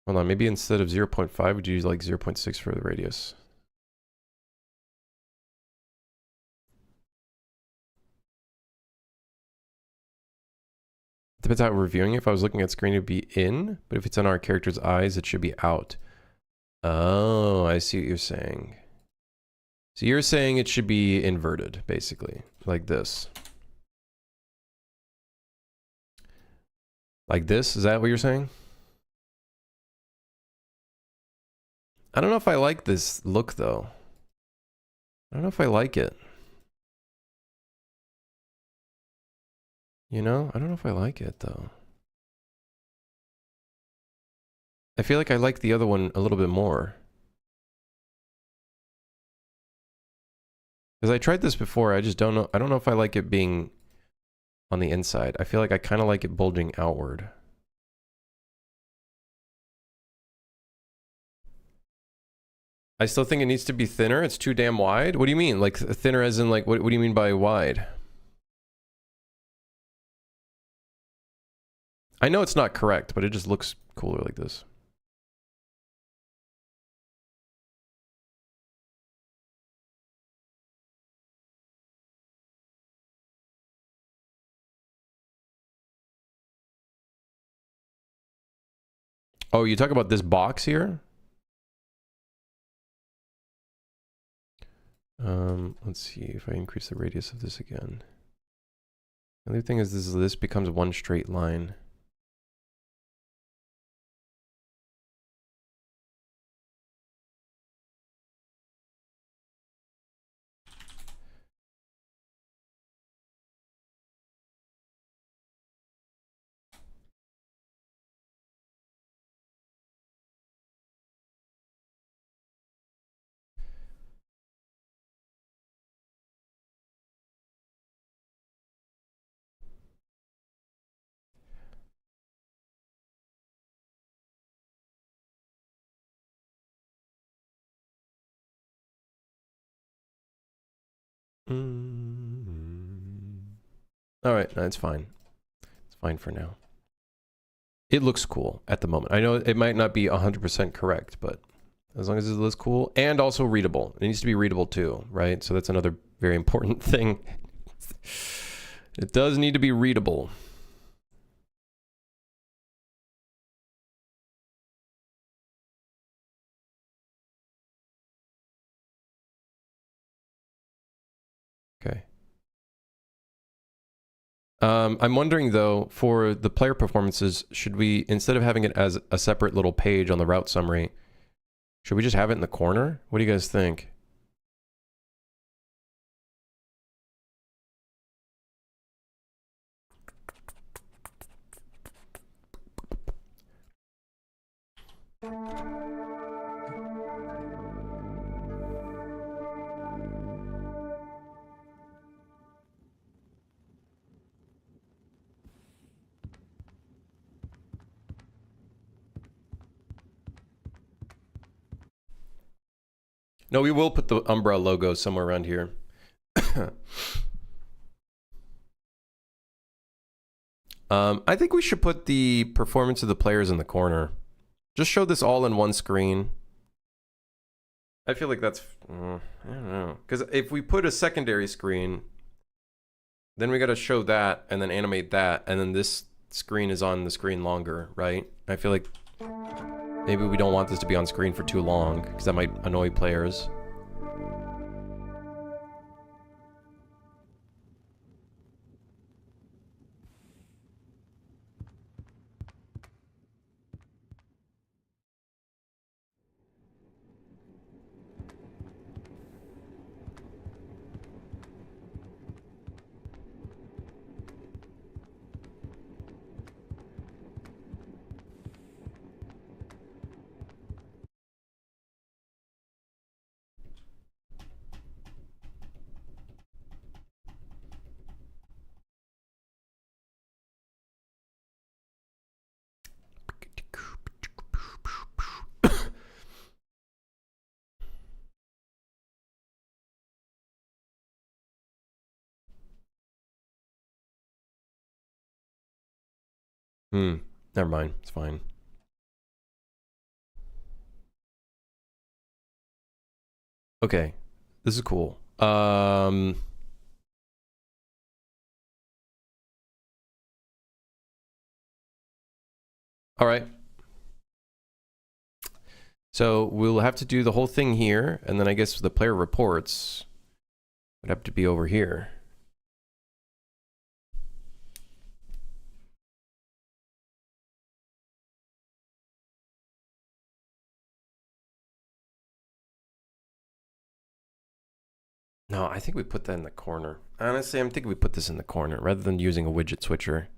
Hold on, maybe instead of 0.5, would you use like 0.6 for the radius? Depends how we're viewing it. If I was looking at screen, it'd be in, but if it's on our character's eyes, it should be out. Oh, I see what you're saying. So you're saying it should be inverted, basically, like this. Like this? Is that what you're saying? I don't know if I like this look, though. I don't know if I like it. You know? I don't know if I like it, though. I feel like I like the other one a little bit more. Because I tried this before, I just don't know. I don't know if I like it being on the inside. I feel like I kind of like it bulging outward. I still think it needs to be thinner. It's too damn wide. What do you mean? Like thinner as in like, what do you mean by wide? I know it's not correct, but it just looks cooler like this. Oh, you talk about this box here? Let's see if I increase the radius of this again. The other thing is this becomes one straight line. All right, that's fine. It's fine for now. It looks cool at the moment. I know it might not be 100% correct, but as long as it looks cool and also readable. It needs to be readable too, right? So that's another very important thing. It does need to be readable. Okay. I'm wondering though, for the player performances, should we, instead of having it as a separate little page on the route summary, should we just have it in the corner? What do you guys think? No, we will put the Umbra logo somewhere around here. I think we should put the performance of the players in the corner. Just show this all in one screen. I feel like that's, I don't know. Because if we put a secondary screen, then we got to show that and then animate that. And then this screen is on the screen longer, right? I feel like maybe we don't want this to be on screen for too long because that might annoy players. Never mind. It's fine. Okay. This is cool. All right. So we'll have to do the whole thing here, and then I guess the player reports would have to be over here. No, I think we put that in the corner. Honestly, I'm thinking we put this in the corner rather than using a widget switcher.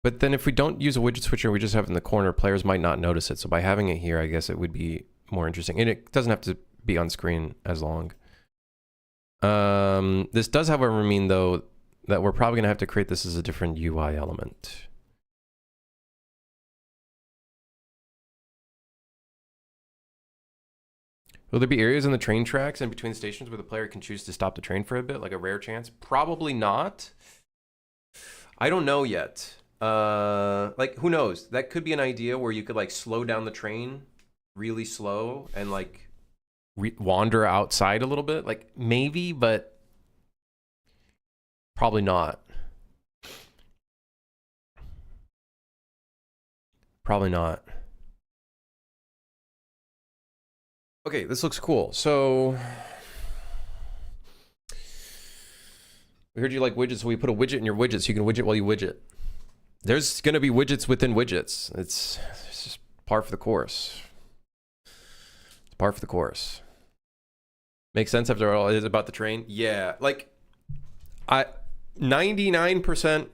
But then if we don't use a widget switcher, we just have it in the corner, players might not notice it. So by having it here, I guess it would be more interesting. And it doesn't have to be on screen as long. This does, however, mean, though, that we're probably going to have to create this as a different UI element. Will there be areas on the train tracks and between stations where the player can choose to stop the train for a bit, like a rare chance? Probably not. I don't know yet. Like, who knows? That could be an idea where you could, like, slow down the train really slow and, like, wander outside a little bit. Like, maybe, but Probably not. Probably not. Okay, this looks cool. So we heard you like widgets, so we put a widget in your widget so you can widget while you widget. There's going to be widgets within widgets. It's just par for the course. It's par for the course. Makes sense after all. It is about the train. Yeah, like 99%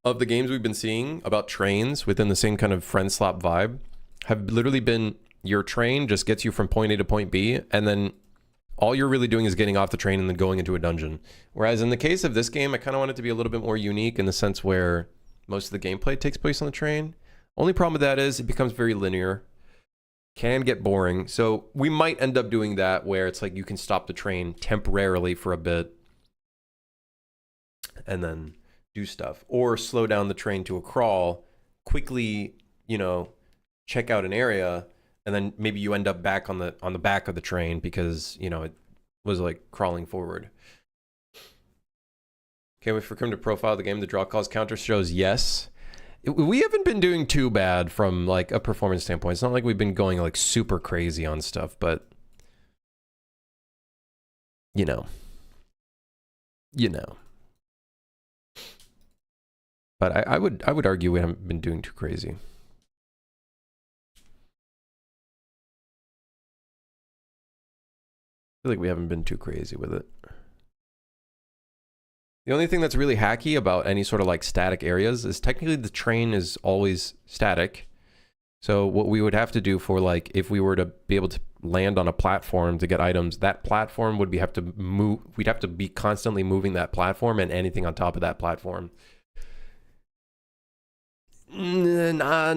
of the games we've been seeing about trains within the same kind of friend slap vibe have literally been your train just gets you from point A to point B, and then all you're really doing is getting off the train and then going into a dungeon. Whereas in the case of this game, I kind of want it to be a little bit more unique in the sense where most of the gameplay takes place on the train. Only problem with that is it becomes very linear. Can get boring. So we might end up doing that where it's like you can stop the train temporarily for a bit and then do stuff. Or slow down the train to a crawl, quickly, you know, check out an area, and then maybe you end up back on the back of the train because, you know, it was like crawling forward. Can't wait for Krim to profile the game. The draw calls counter shows yes. We haven't been doing too bad from like a performance standpoint. It's not like we've been going like super crazy on stuff, but you know. But I would argue we haven't been doing too crazy. I feel like we haven't been too crazy with it. The only thing that's really hacky about any sort of like static areas is technically the train is always static. So what we would have to do for like, if we were to be able to land on a platform to get items, that platform would have to move. We'd have to be constantly moving that platform and anything on top of that platform. Not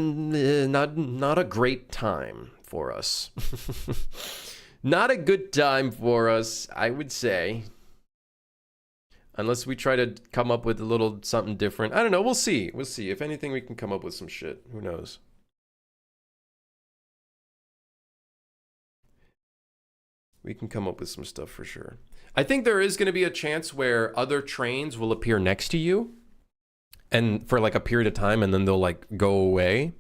a great time for us. Not a good time for us, I would say. Unless we try to come up with a little something different. I don't know. We'll see. We'll see. If anything, we can come up with some shit. Who knows? We can come up with some stuff for sure. I think there is going to be a chance where other trains will appear next to you and for like a period of time, and then they'll like go away.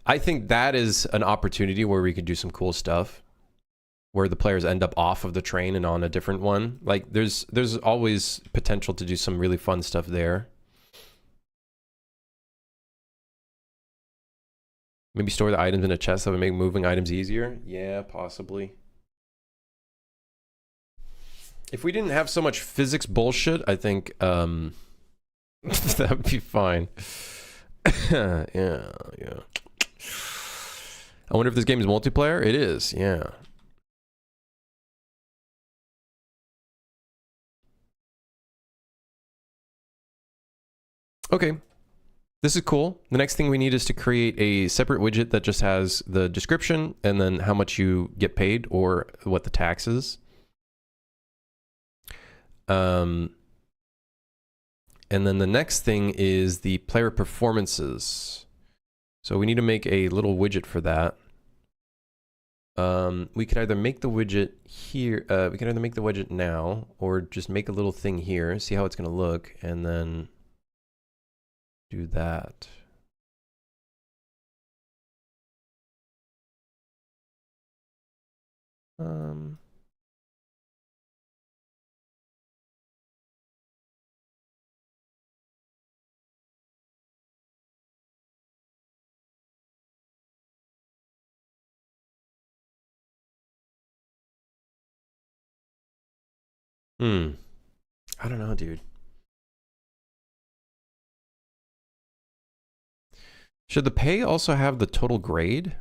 I think that is an opportunity where we could do some cool stuff, where the players end up off of the train and on a different one. Like there's always potential to do some really fun stuff there. Maybe store the items in a chest that would make moving items easier. Yeah, possibly. If we didn't have so much physics bullshit, I think that would be fine. yeah. I wonder if this game is multiplayer. It is, yeah. Okay, this is cool. The next thing we need is to create a separate widget that just has the description and then how much you get paid or what the tax is. And then the next thing is the player performances. So we need to make a little widget for that. We could either make the widget here, we can either make the widget now or just make a little thing here, see how it's going to look, and then do that. I don't know, dude. Should the pay also have the total grade?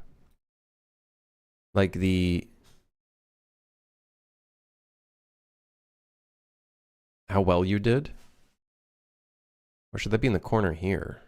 Like the... how well you did? Or should that be in the corner here?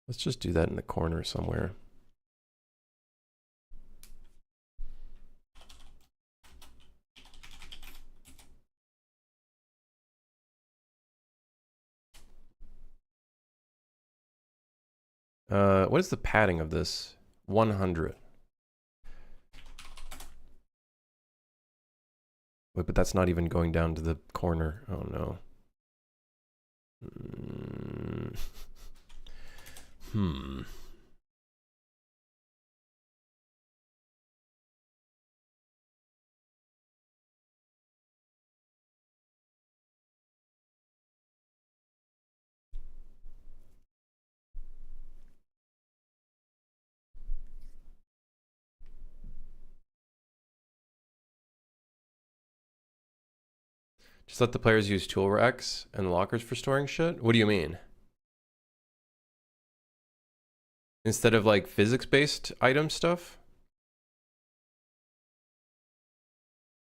Let's just do that in the corner somewhere. What is the padding of this? 100. Wait, but that's not even going down to the corner. Oh no. Just let the players use tool racks and lockers for storing shit? What do you mean? Instead of like physics-based item stuff?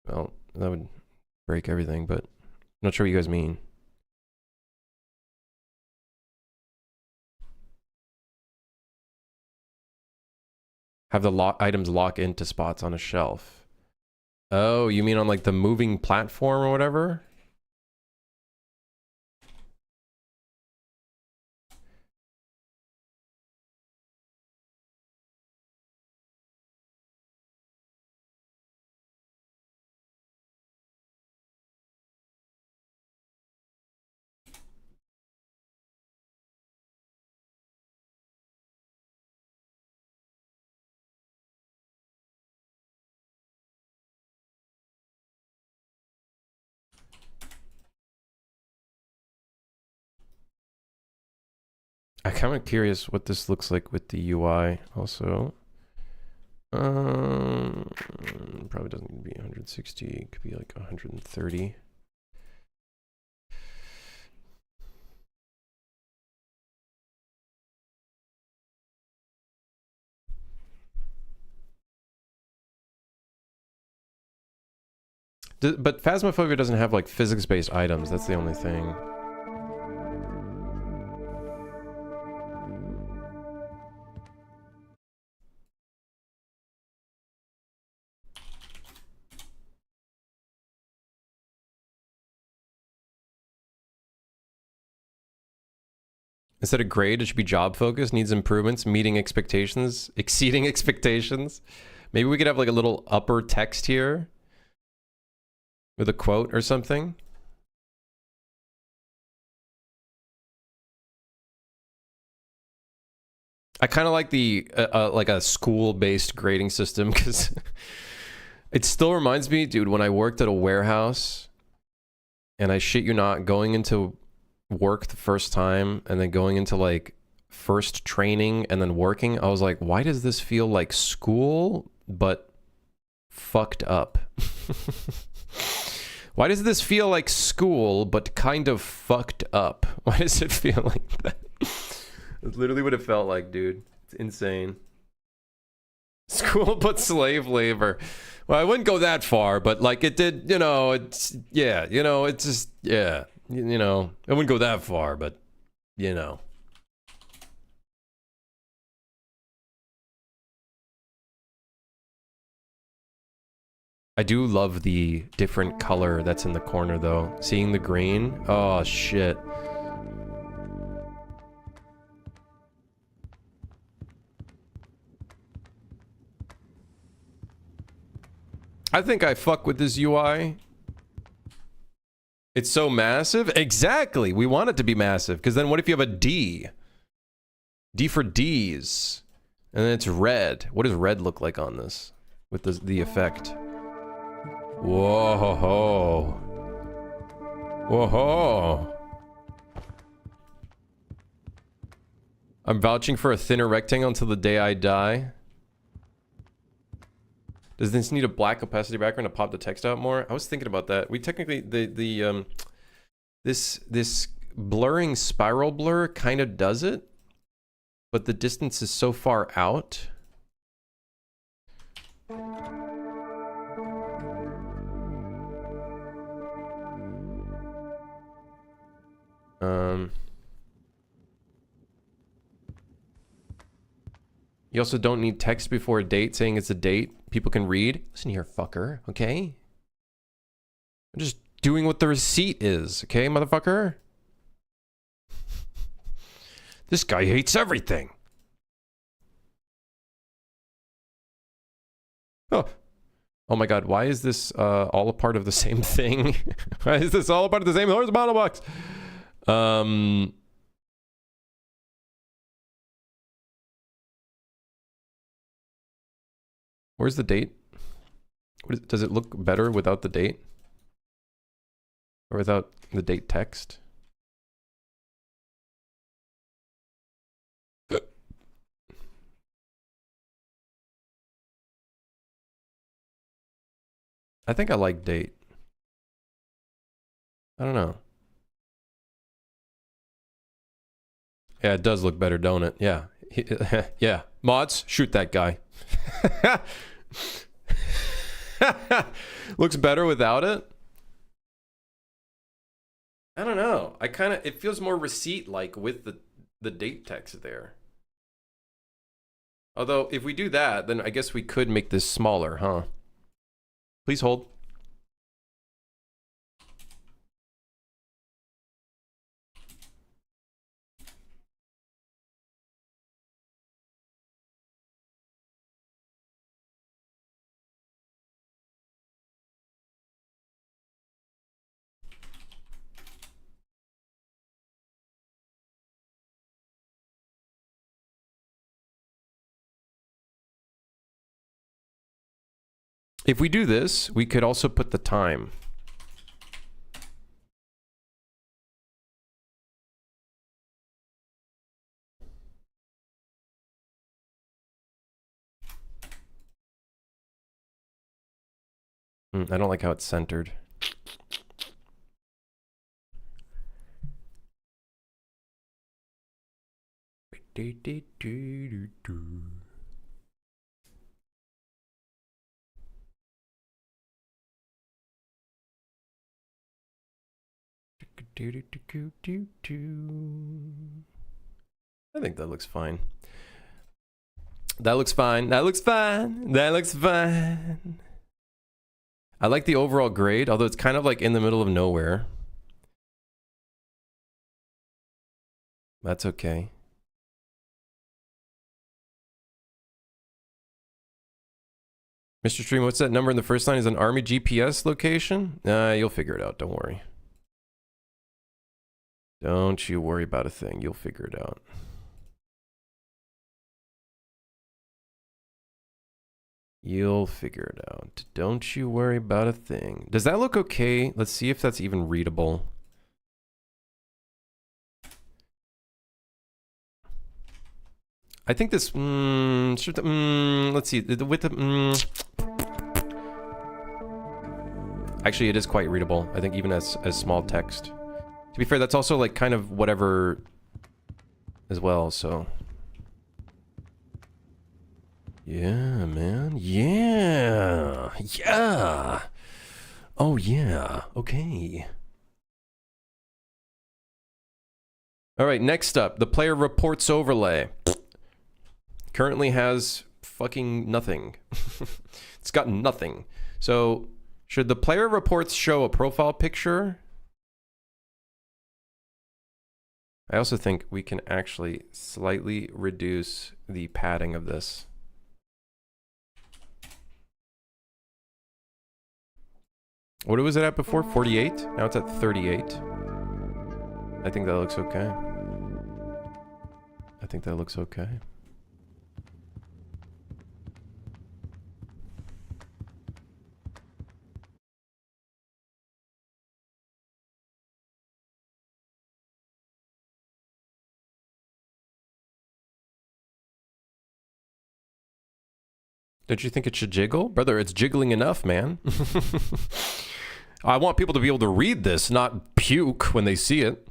Well, that would break everything, but I'm not sure what you guys mean. Have the items lock into spots on a shelf. Oh, you mean on like the moving platform or whatever? I'm kind of curious what this looks like with the UI also. Probably doesn't need to be 160. It could be like 130. But Phasmophobia doesn't have like physics-based items. That's the only thing. Instead of grade, it should be job focused, needs improvements, meeting expectations, exceeding expectations. Maybe we could have like a little upper text here with a quote or something. I kind of like the like a school-based grading system because it still reminds me, dude, when I worked at a warehouse and I shit you not, going into work the first time and then going into like first training and then working, I was like, why does this feel like school but fucked up? Why does this feel like school but kind of fucked up? Why does it feel like that? That's literally what it felt like, dude. It's insane. School but slave labor. Well, I wouldn't go that far, but like it did, you know, it's, yeah, you know, it's just, yeah. You know, I wouldn't go that far, but, you know. I do love the different color that's in the corner, though. Seeing the green? Oh, shit. I think I fuck with this UI. It's so massive. Exactly. We want it to be massive. Because then what if you have a D? D for D's. And then it's red. What does red look like on this? With the effect. Whoa. Whoa. I'm vouching for a thinner rectangle until the day I die. Does this need a black opacity background to pop the text out more? I was thinking about that. We technically this blurring spiral blur kind of does it, but the distance is so far out. You also don't need text before a date saying it's a date. People can read. Listen here, fucker, okay? I'm just doing what the receipt is, okay, motherfucker? This guy hates everything. Oh my god, why is this all a part of the same thing? Why is this all a part of the same? Where's the bottle box? Where's the date? Does it look better without the date? Or without the date text? I think I like date. I don't know. Yeah, it does look better, don't it? Yeah. Yeah. Mods, shoot that guy. Looks better without it? I don't know. It feels more receipt-like with the date text there. Although, if we do that, then I guess we could make this smaller, huh? Please hold. If we do this, we could also put the time. I don't like how it's centered. I think that looks fine. That looks fine. That looks fine. That looks fine. I like the overall grade, although it's kind of like in the middle of nowhere. That's okay. Mr. Stream, what's that number in the first line? Is an army GPS location? You'll figure it out. Don't worry. Don't you worry about a thing. You'll figure it out. You'll figure it out. Don't you worry about a thing. Does that look okay? Let's see if that's even readable. I think this, let's see, with the, actually it is quite readable. I think even as small text. To be fair, that's also like kind of whatever as well, so. Yeah, man. Yeah. Yeah. Oh, yeah. Okay. All right, next up, the player reports overlay. Currently has fucking nothing. It's got nothing. So, should the player reports show a profile picture? I also think we can actually slightly reduce the padding of this. What was it at before? 48? Now it's at 38. I think that looks okay. I think that looks okay. Don't you think it should jiggle? Brother, it's jiggling enough, man. I want people to be able to read this, not puke when they see it.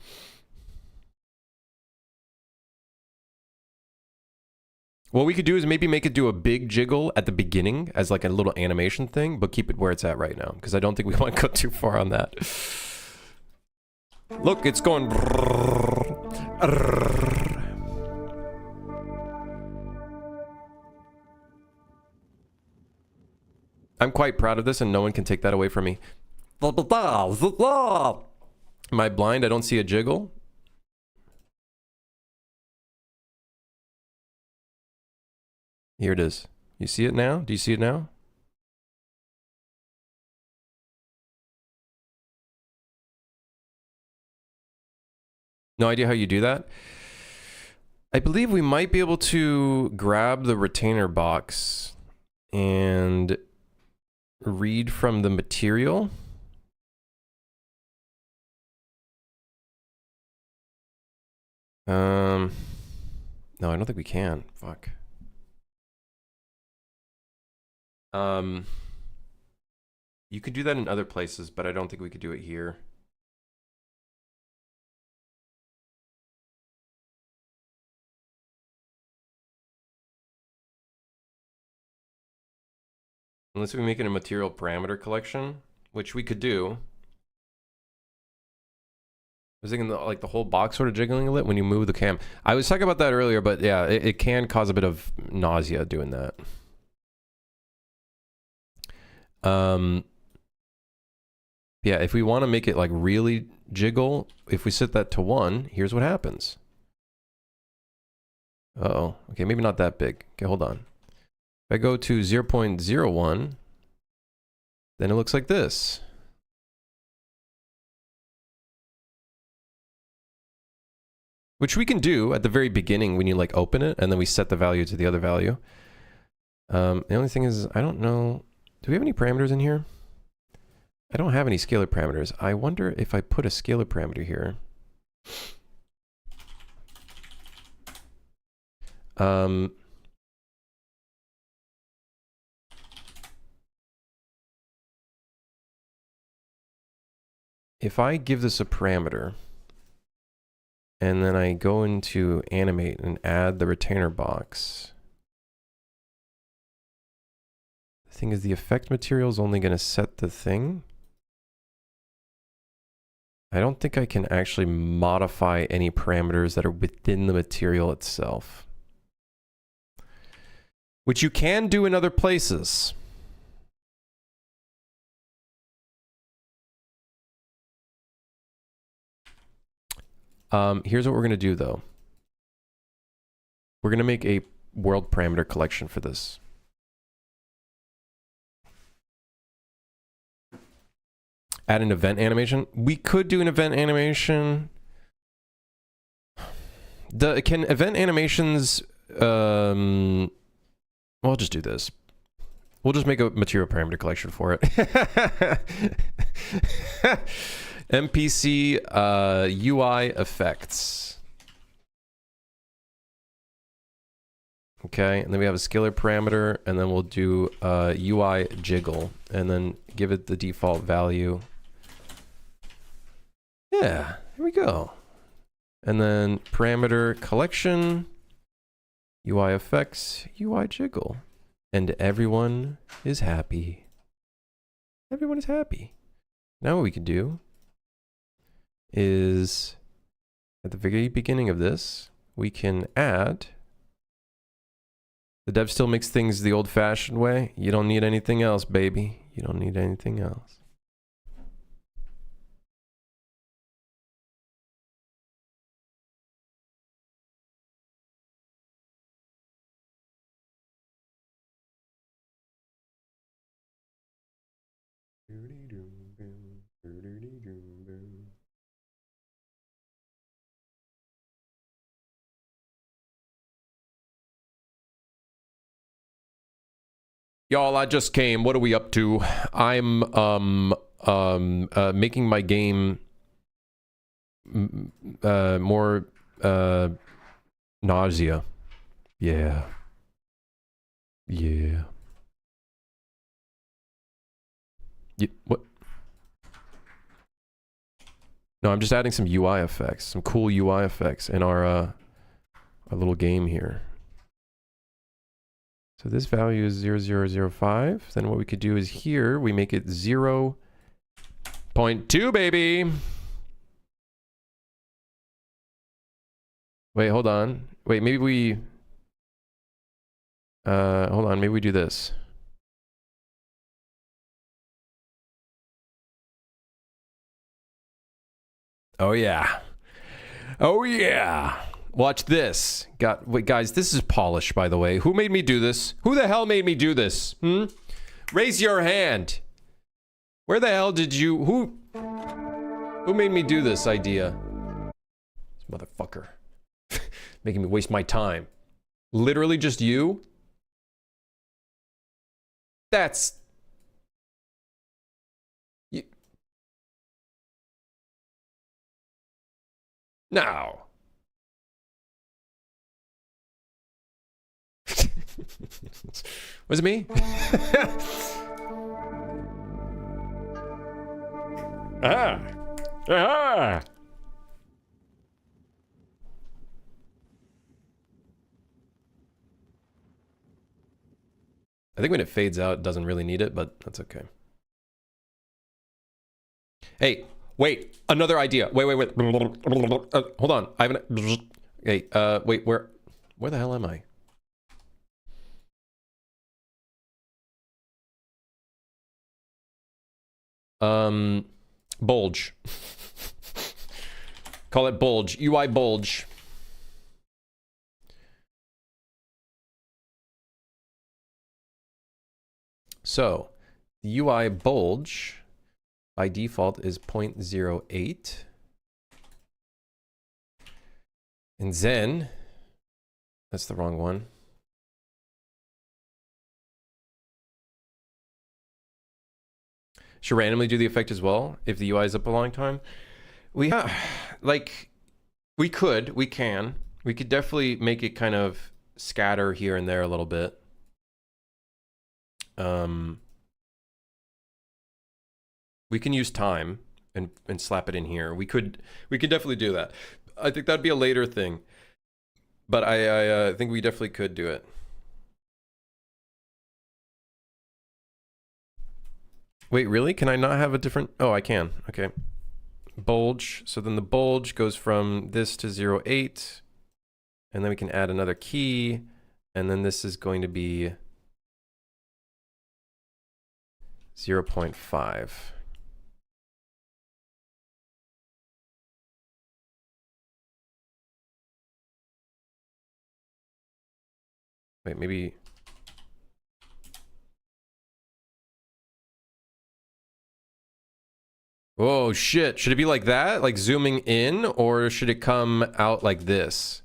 What we could do is maybe make it do a big jiggle at the beginning as like a little animation thing, but keep it where it's at right now, because I don't think we want to go too far on that. Look, it's going... I'm quite proud of this, and no one can take that away from me. Am I blind? I don't see a jiggle. Here it is. You see it now? Do you see it now? No idea how you do that. I believe we might be able to grab the retainer box and read from the material. No, I don't think we can. Fuck. You could do that in other places, but I don't think we could do it here. Unless we make it a material parameter collection, which we could do. I was thinking like the whole box sort of jiggling a little when you move the cam. I was talking about that earlier, but yeah, it can cause a bit of nausea doing that. Yeah, if we want to make it like really jiggle, if we set that to 1, here's what happens. Uh-oh. Okay, maybe not that big. Okay, hold on. If I go to 0.01, then it looks like this. Which we can do at the very beginning when you like open it, and then we set the value to the other value. The only thing is, I don't know. Do we have any parameters in here? I don't have any scalar parameters. I wonder if I put a scalar parameter here. If I give this a parameter, and then I go into animate and add the retainer box. The thing is, the effect material is only going to set the thing. I don't think I can actually modify any parameters that are within the material itself. Which you can do in other places. Here's what we're going to do, though. We're going to make a world parameter collection for this. Add an event animation. We could do an event animation. Can event animations... well, I'll just do this. We'll just make a material parameter collection for it. MPC UI effects. Okay, and then we have a scalar parameter, and then we'll do UI jiggle, and then give it the default value. Yeah, here we go. And then parameter collection, UI effects, UI jiggle. And everyone is happy. Everyone is happy. Now what we can do is, at the very beginning of this, we can add... The dev still makes things the old-fashioned way. You don't need anything else, baby. You don't need anything else. Y'all, I just came. What are we up to? I'm making my game more nausea. Yeah. Yeah. What? No, I'm just adding some UI effects, some cool UI effects in our little game here. So this value is 0005. Then what we could do is here, we make it 0.2, baby. Wait, hold on. Wait, maybe we... hold on, maybe we do this. Oh yeah. Oh yeah. Watch this. Wait, guys, this is polish, by the way. Who made me do this? Who the hell made me do this? Raise your hand. Where the hell did you... Who made me do this idea? This motherfucker. Making me waste my time. Literally just you? That's... You... No. Was it me? Aha! Aha! I think when it fades out, it doesn't really need it, but that's okay. Hey, wait, another idea. Wait. Hold on. I haven't... Hey, wait, where the hell am I? Bulge. Call it bulge. UI bulge. So, the UI bulge by default is 0.08. And then, that's the wrong one. Should randomly do the effect as well if the UI is up a long time. We like we could definitely make it kind of scatter here and there a little bit. We can use time and slap it in here. We could definitely do that. I think that'd be a later thing, but I think we definitely could do it. Wait, really? Can I not have a different... Oh, I can. Okay. Bulge. So then the bulge goes from this to 0.8. And then we can add another key. And then this is going to be 0.5. Wait, maybe... Oh shit, should it be like that? Like zooming in, or should it come out like this?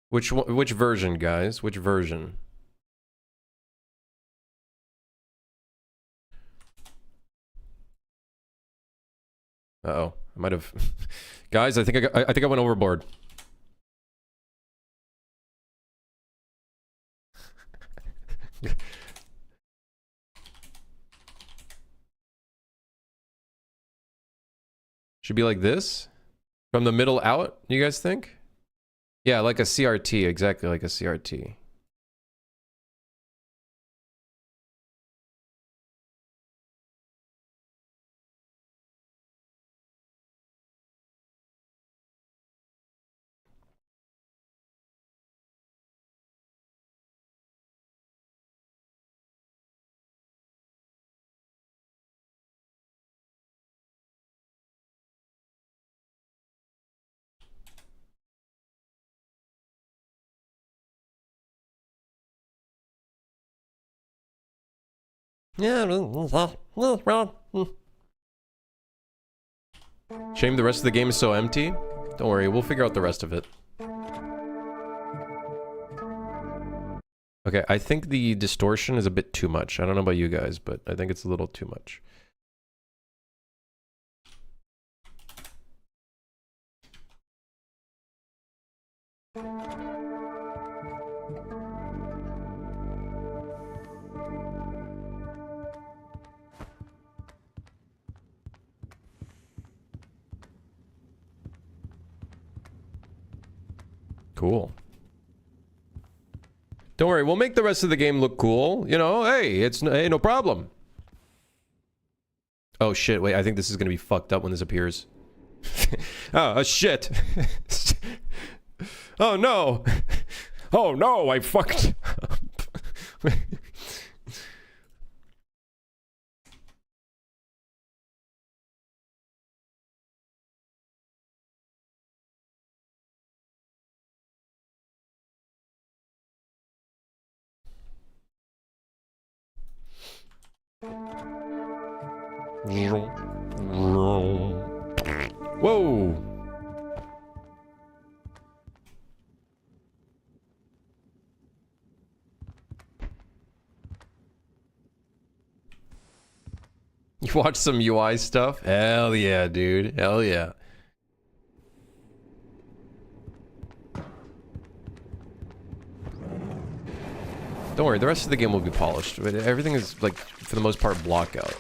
Which version, guys? Which version? Uh-oh, I might have... Guys, I think I went overboard. Should be like this? From the middle out, you guys think? Yeah, like a CRT, exactly like a CRT. Yeah. Shame the rest of the game is so empty. Don't worry, we'll figure out the rest of it. Okay, I think the distortion is a bit too much. I don't know about you guys, but I think it's a little too much. Cool. Don't worry, we'll make the rest of the game look cool. You know, hey, hey, no problem. Oh shit, wait, I think this is gonna be fucked up when this appears. Oh, shit. Oh no. Oh no, I fucked up. Whoa! You watch some UI stuff? Hell yeah, dude. Hell yeah. Don't worry, the rest of the game will be polished. Everything is, like, for the most part, block out.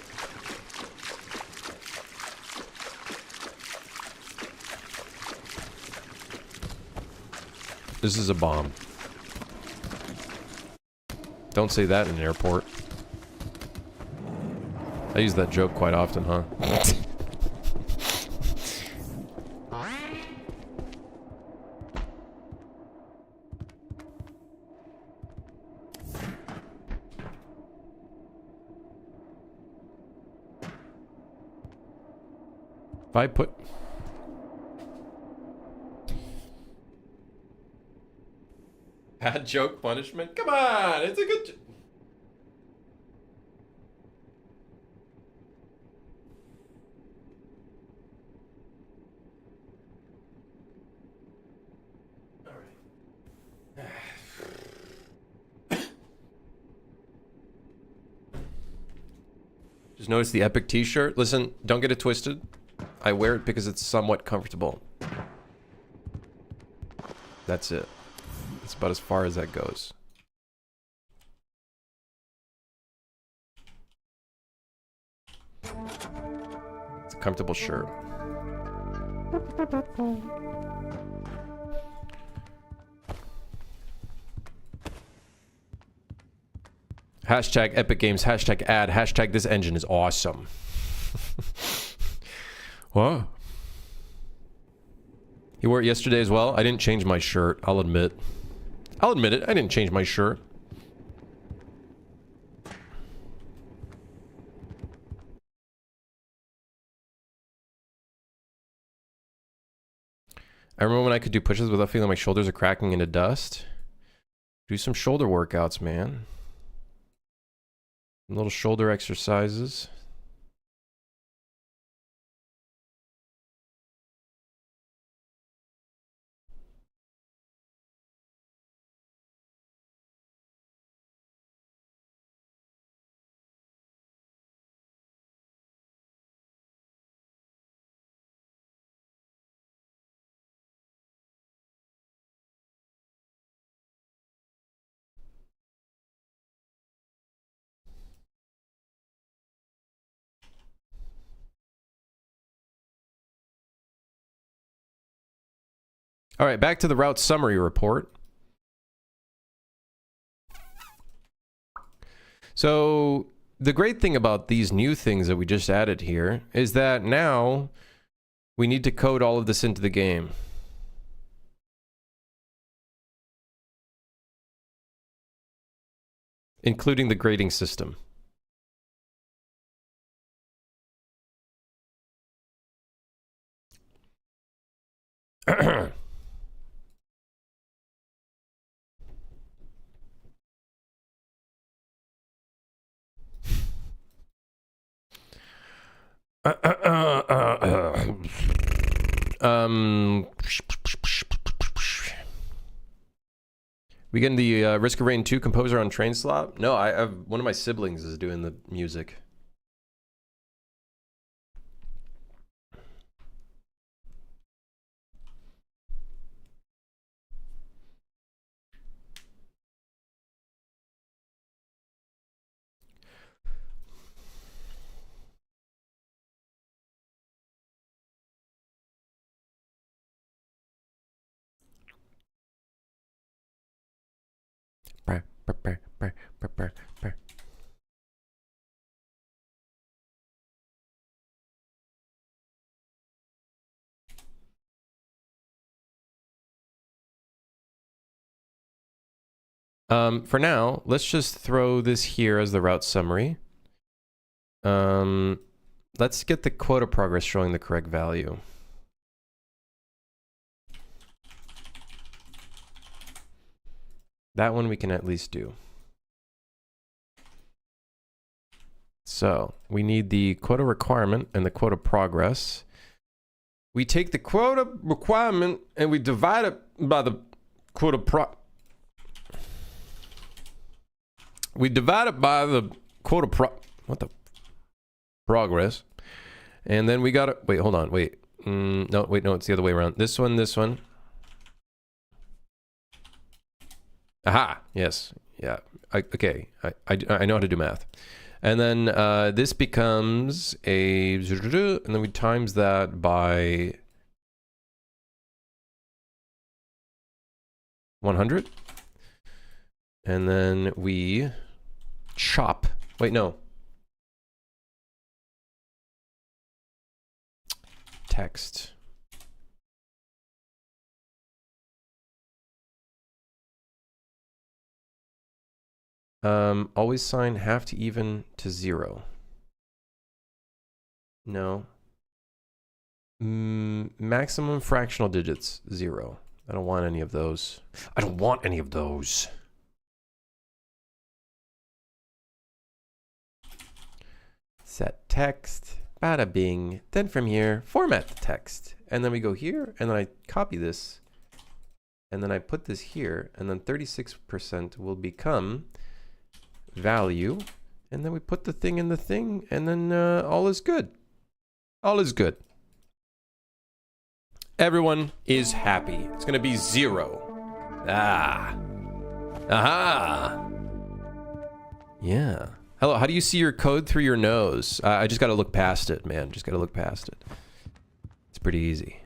This is a bomb. Don't say that in an airport. I use that joke quite often, huh? If I put... Bad joke punishment? Come on! It's a good joke. Just notice the Epic t-shirt. Listen, don't get it twisted. I wear it because it's somewhat comfortable. That's it. That's about as far as that goes. It's a comfortable shirt. Hashtag Epic Games, hashtag ad, hashtag this engine is awesome. What? You wore it yesterday as well? I didn't change my shirt, I'll admit. I'll admit it, I didn't change my shirt. I remember when I could do push-ups without feeling my shoulders are cracking into dust. Do some shoulder workouts, man. Little shoulder exercises. All right, back to the route summary report. So the great thing about these new things that we just added here is that now we need to code all of this into the game. Including the grading system. We getting the Risk of Rain 2 composer on Train Slot? No, I have one of my siblings is doing the music. For now, let's just throw this here as the route summary. Let's get the quota progress showing the correct value. That one we can at least do. So we need the quota requirement and the quota progress. We take the quota requirement and we divide it by the quota we divide it by the quota progress. And then we got to, wait, hold on, wait. No, wait, no, it's the other way around. This one, this one. Aha, yes, yeah. Okay, I know how to do math. And then this becomes a, and then we times that by 100. And then we chop. Wait, no. Text. Always sign half to even to 0. No. Maximum fractional digits, 0. I don't want any of those. I don't want any of those. Set text, bada bing. Then from here, format the text. And then we go here, and then I copy this. And then I put this here, and then 36% will become value. And then we put the thing in the thing, and then all is good. All is good. Everyone is happy. It's gonna be 0. Ah. Aha. Yeah. Hello, how do you see your code through your nose? I just gotta look past it, man. Just gotta look past it. It's pretty easy.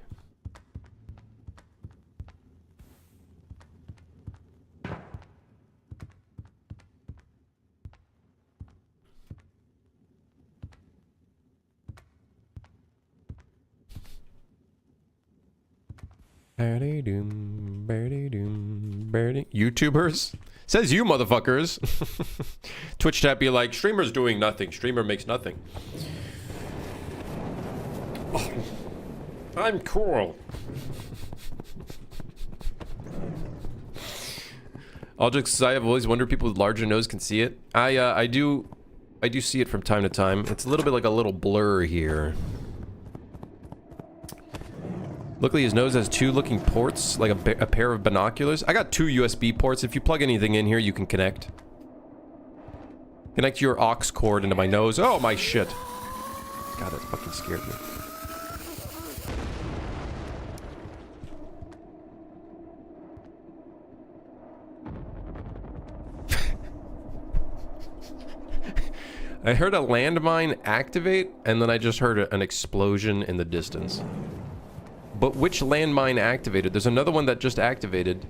YouTubers? Says you, motherfuckers. Twitch chat be like, streamer's doing nothing. Streamer makes nothing. Oh, I'm cool. All jokes aside, I've always wondered people with larger nose can see it. I do see it from time to time. It's a little bit like a little blur here. Luckily, his nose has 2 looking ports, like a pair of binoculars. I got 2 USB ports. If you plug anything in here, you can connect. Connect your aux cord into my nose. Oh, my shit. God, that fucking scared me. I heard a landmine activate, and then I just heard an explosion in the distance. But which landmine activated? There's another one that just activated.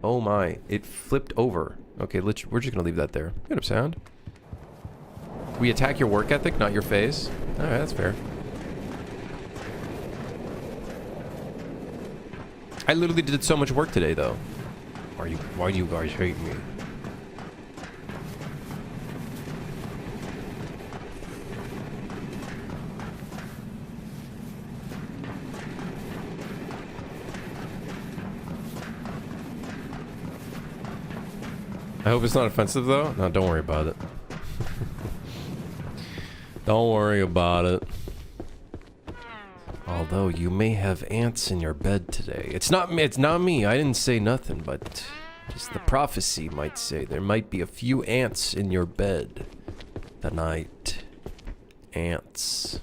Oh my, it flipped over. Okay, we're just gonna leave that there. Good sound. We attack your work ethic, not your face. Alright, that's fair. I literally did so much work today, though. Why do you guys hate me? I hope it's not offensive, though. No, don't worry about it. Don't worry about it. Although you may have ants in your bed today. It's not me. I didn't say nothing, but just the prophecy might say there might be a few ants in your bed tonight. Ants.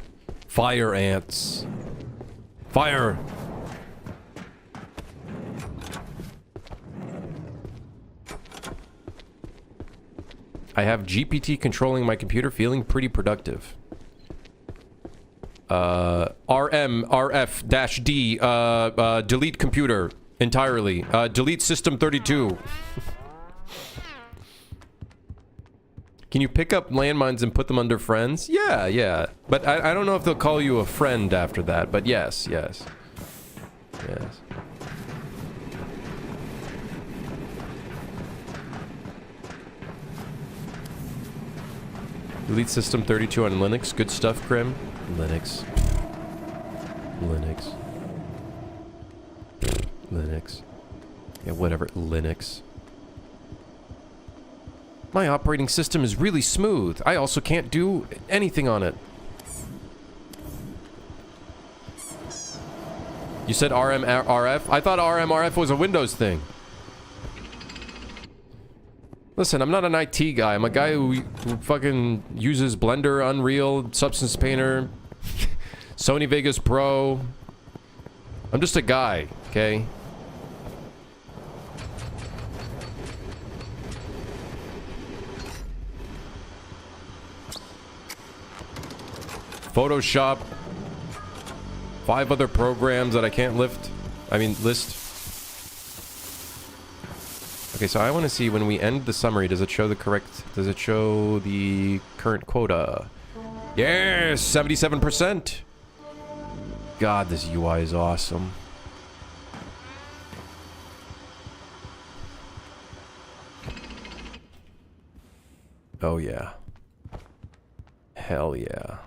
Fire ants. Fire! I have GPT controlling my computer, feeling pretty productive. RF-D, delete computer entirely. Delete system 32. Can you pick up landmines and put them under friends? Yeah, yeah. But I don't know if they'll call you a friend after that, but yes, yes. Yes. Delete system 32 on Linux. Good stuff, Grim. Linux. Linux. Linux. Yeah, whatever. Linux. My operating system is really smooth. I also can't do anything on it. You said RMRF? I thought RMRF was a Windows thing. Listen, I'm not an IT guy. I'm a guy who fucking uses Blender, Unreal, Substance Painter, Sony Vegas Pro. I'm just a guy, okay? Photoshop. 5 other programs that I can't list. Okay, so I want to see when we end the summary, does it show the current quota? Yes, 77%. God, this UI is awesome. Oh yeah. Hell yeah.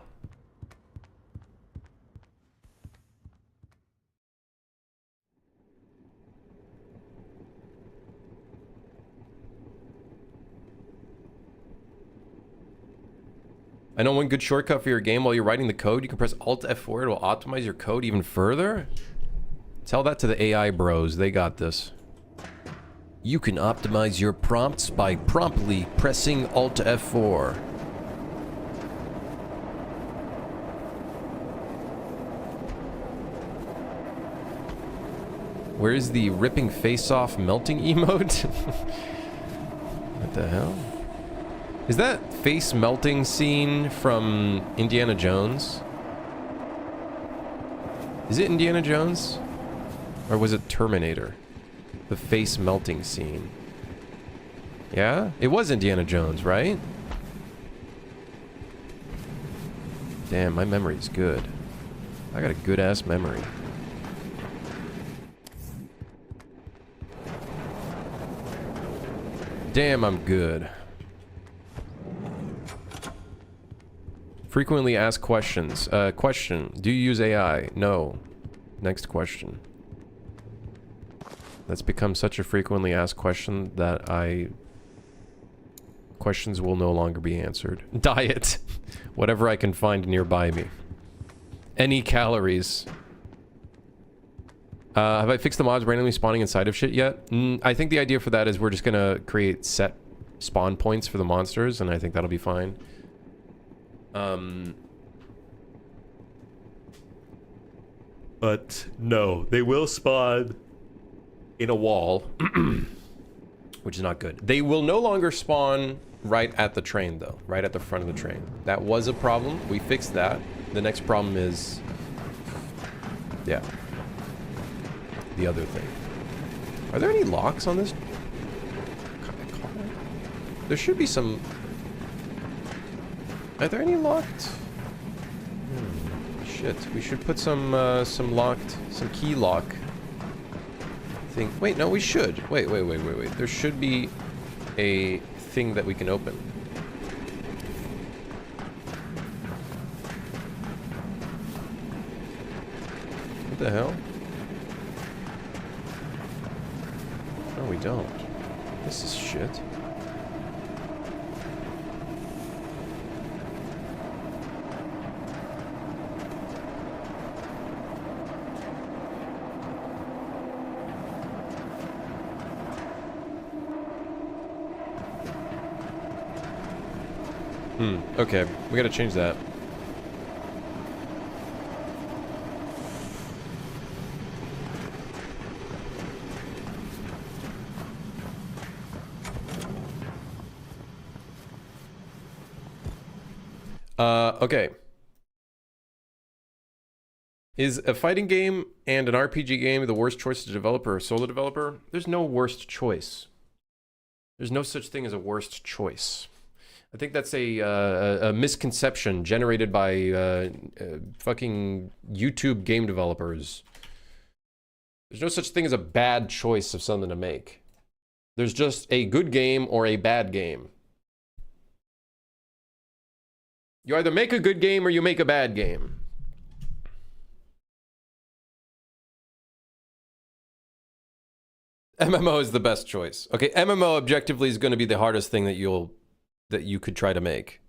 I know one good shortcut for your game while you're writing the code. You can press Alt F4. It will optimize your code even further. Tell that to the AI bros. They got this. You can optimize your prompts by promptly pressing Alt F4. Where's the ripping face off melting emote? What the hell? Is that face melting scene from Indiana Jones? Is it Indiana Jones? Or was it Terminator? The face melting scene. Yeah? It was Indiana Jones, right? Damn, my memory's good. I got a good-ass memory. Damn, I'm good. Frequently asked questions. Question. Do you use AI? No. Next question. That's become such a frequently asked question that questions will no longer be answered. Diet. Whatever I can find nearby me. Any calories. Have I fixed the mods randomly spawning inside of shit yet? I think the idea for that is we're just gonna create set spawn points for the monsters, and I think that'll be fine. But no, they will spawn in a wall, which is not good. They will no longer spawn right at the train, though. Right at the front of the train. That was a problem. We fixed that. The next problem is... yeah. The other thing. Are there any locks on this? There should be some... Are there any locked? Shit, we should put some key lock thing. Wait, no, we should. Wait. There should be a thing that we can open. What the hell? No, we don't. This is shit. Okay, we gotta change that. Okay. Is a fighting game and an RPG game the worst choice as a developer or solo developer? There's no worst choice. There's no such thing as a worst choice. I think that's a misconception generated by fucking YouTube game developers. There's no such thing as a bad choice of something to make. There's just a good game or a bad game. You either make a good game or you make a bad game. MMO is the best choice. Okay, MMO objectively is going to be the hardest thing that you'll that you could try to make.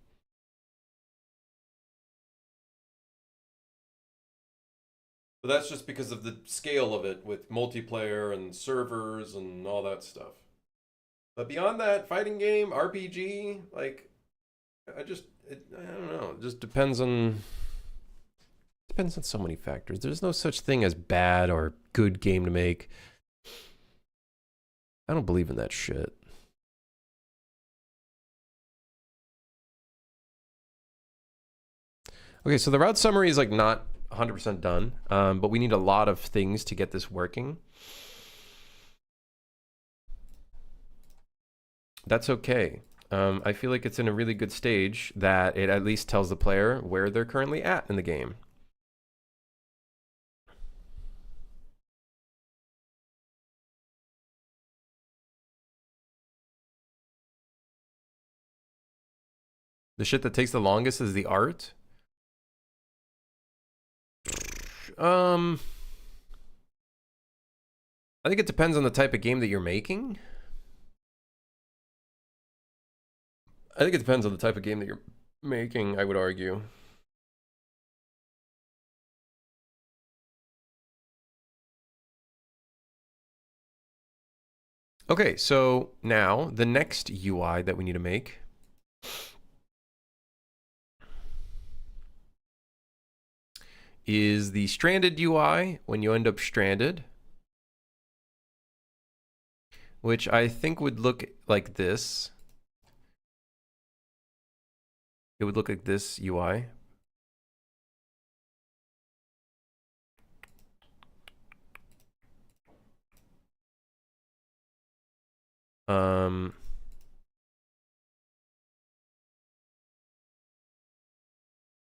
But that's just because of the scale of it with multiplayer and servers and all that stuff. But beyond that, fighting game, RPG, like, I don't know. It just depends on so many factors. There's no such thing as bad or good game to make. I don't believe in that shit. Okay, so the route summary is like not 100% done, but we need a lot of things to get this working. That's okay. I feel like it's in a really good stage that it at least tells the player where they're currently at in the game. The shit that takes the longest is the art. I think it depends on the type of game that you're making. I think it depends on the type of game that you're making, I would argue. Okay, so now the next UI that we need to make is the stranded UI when you end up stranded, which I think would look like this. It would look like this UI.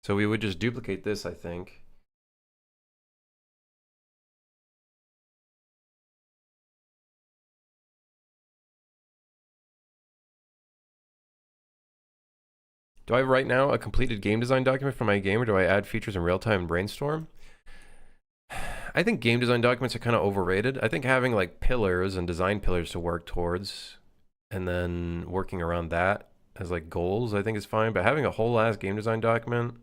So we would just duplicate this, I think. Do I have right now a completed game design document for my game, or do I add features in real time and brainstorm? I think game design documents are kind of overrated. I think having like pillars and design pillars to work towards and then working around that as like goals, I think is fine. But having a whole ass game design document,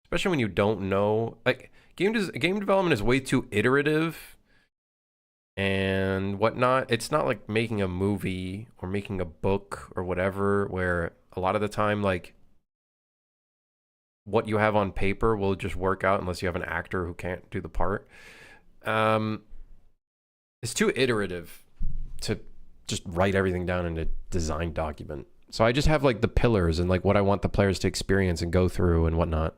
especially when you don't know, like game development is way too iterative and whatnot. It's not like making a movie or making a book or whatever, where a lot of the time, like, what you have on paper will just work out unless you have an actor who can't do the part. It's too iterative to just write everything down in a design document. So I just have like the pillars and like what I want the players to experience and go through and whatnot.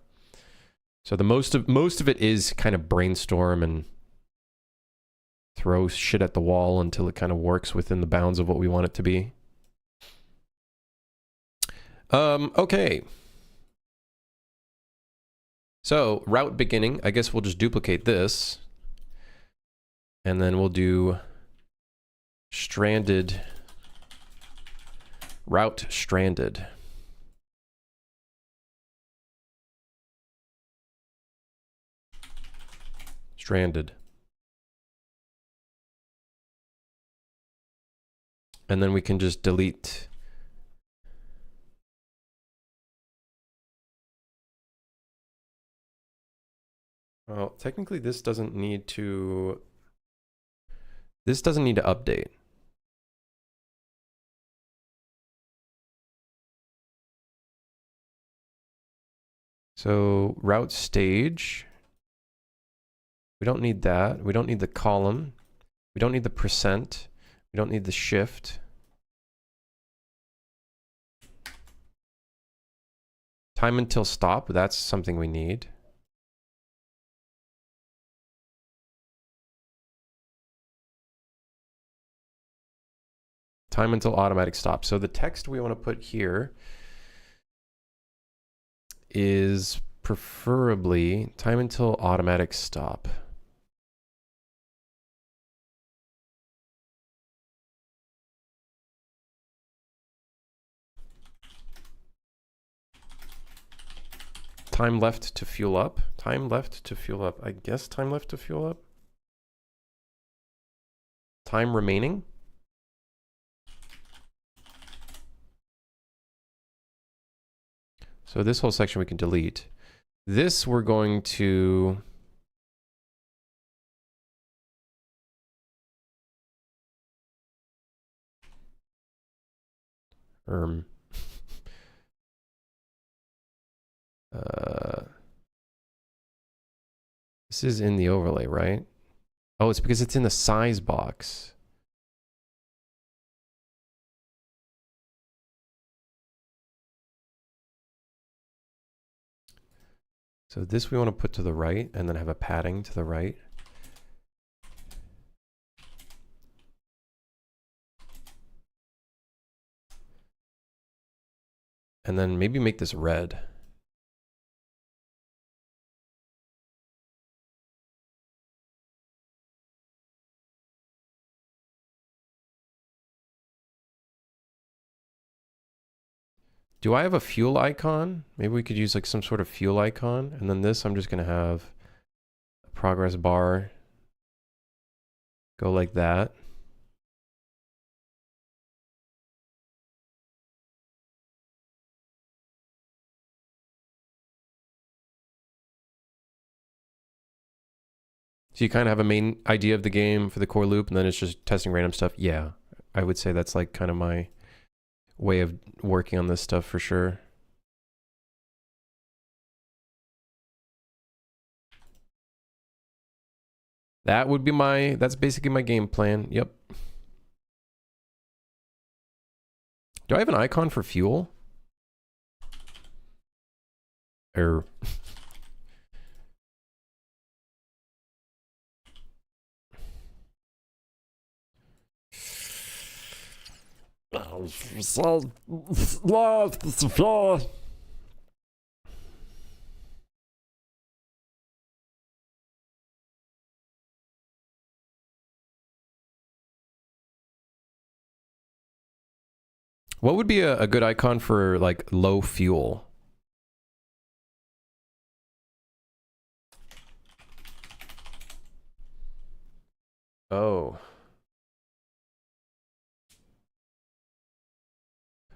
So the most of it is kind of brainstorm and throw shit at the wall until it kind of works within the bounds of what we want it to be. Okay. So route beginning, I guess we'll just duplicate this. And then we'll do stranded, route stranded. Stranded. And then we can just delete. Well, technically this doesn't need to update. So route stage, we don't need that. We don't need the column. We don't need the percent. We don't need the shift. Time until stop, that's something we need. Time until automatic stop. So the text we want to put here is preferably time until automatic stop. Time left to fuel up. Time left to fuel up. I guess time left to fuel up. Time remaining. So this whole section we can delete. This we're going to... this is in the overlay, right? Oh, it's because it's in the size box. So this we want to put to the right and then have a padding to the right. And then maybe make this red. Do I have a fuel icon? Maybe we could use like some sort of fuel icon. And then this, I'm just going to have a progress bar go like that. So you kind of have a main idea of the game for the core loop, and then it's just testing random stuff. Yeah, I would say that's like kind of my way of working on this stuff for sure. That would be that's basically my game plan. Yep. Do I have an icon for fuel? Or... What would be a good icon for like low fuel? Oh.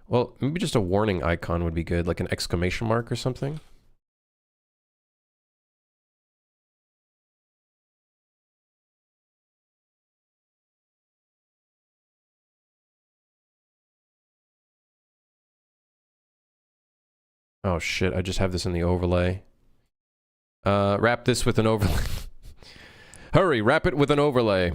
Well, maybe just a warning icon would be good, like an exclamation mark or something. Oh shit, I just have this in the overlay. Wrap this with an overlay. Hurry, wrap it with an overlay.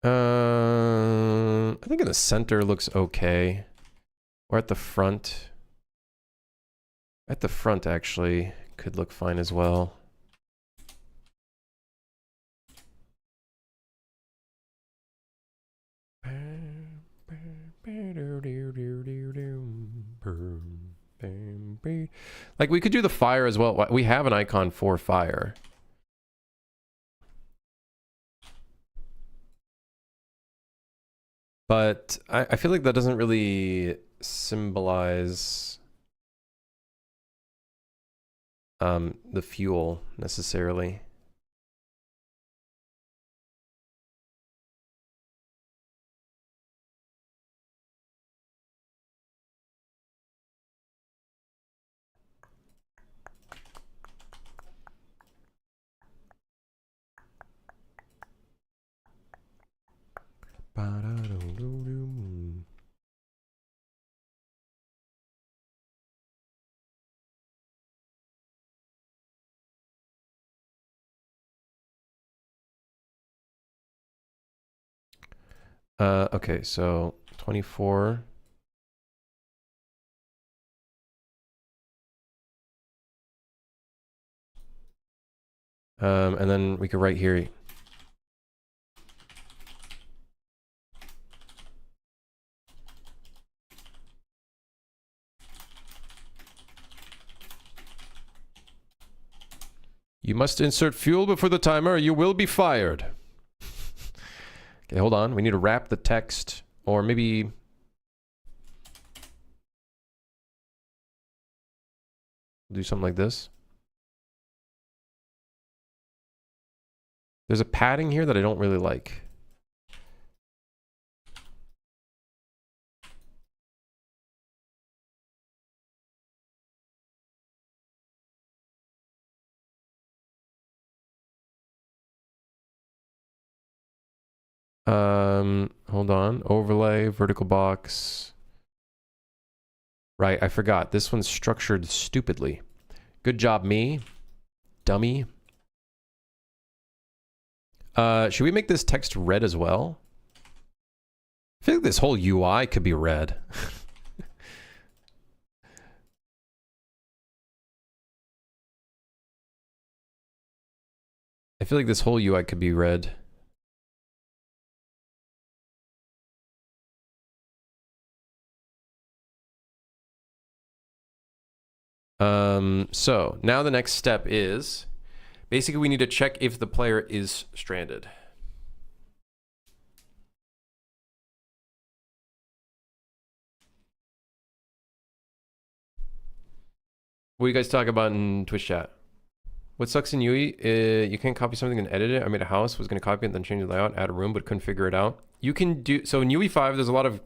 I think in the center looks okay. Or at the front. At the front, actually, could look fine as well. Like, we could do the fire as well. We have an icon for fire. But I feel like that doesn't really symbolize the fuel necessarily. Okay, so 24. And then we could write here. You must insert fuel before the timer or you will be fired. Okay, hold on. We need to wrap the text, or maybe... do something like this. There's a padding here that I don't really like. Hold on. Overlay, vertical box. Right, I forgot. This one's structured stupidly. Good job, me. Dummy. Should we make this text red as well? I feel like this whole UI could be red. I feel like this whole UI could be red. So now the next step is basically we need to check if the player is stranded. What do you guys talk about in Twitch chat? What sucks in UE? You can't copy something and edit it. I made a house, was going to copy it, then change the layout, add a room, but couldn't figure it out. You can do, so in UE 5, there's a lot of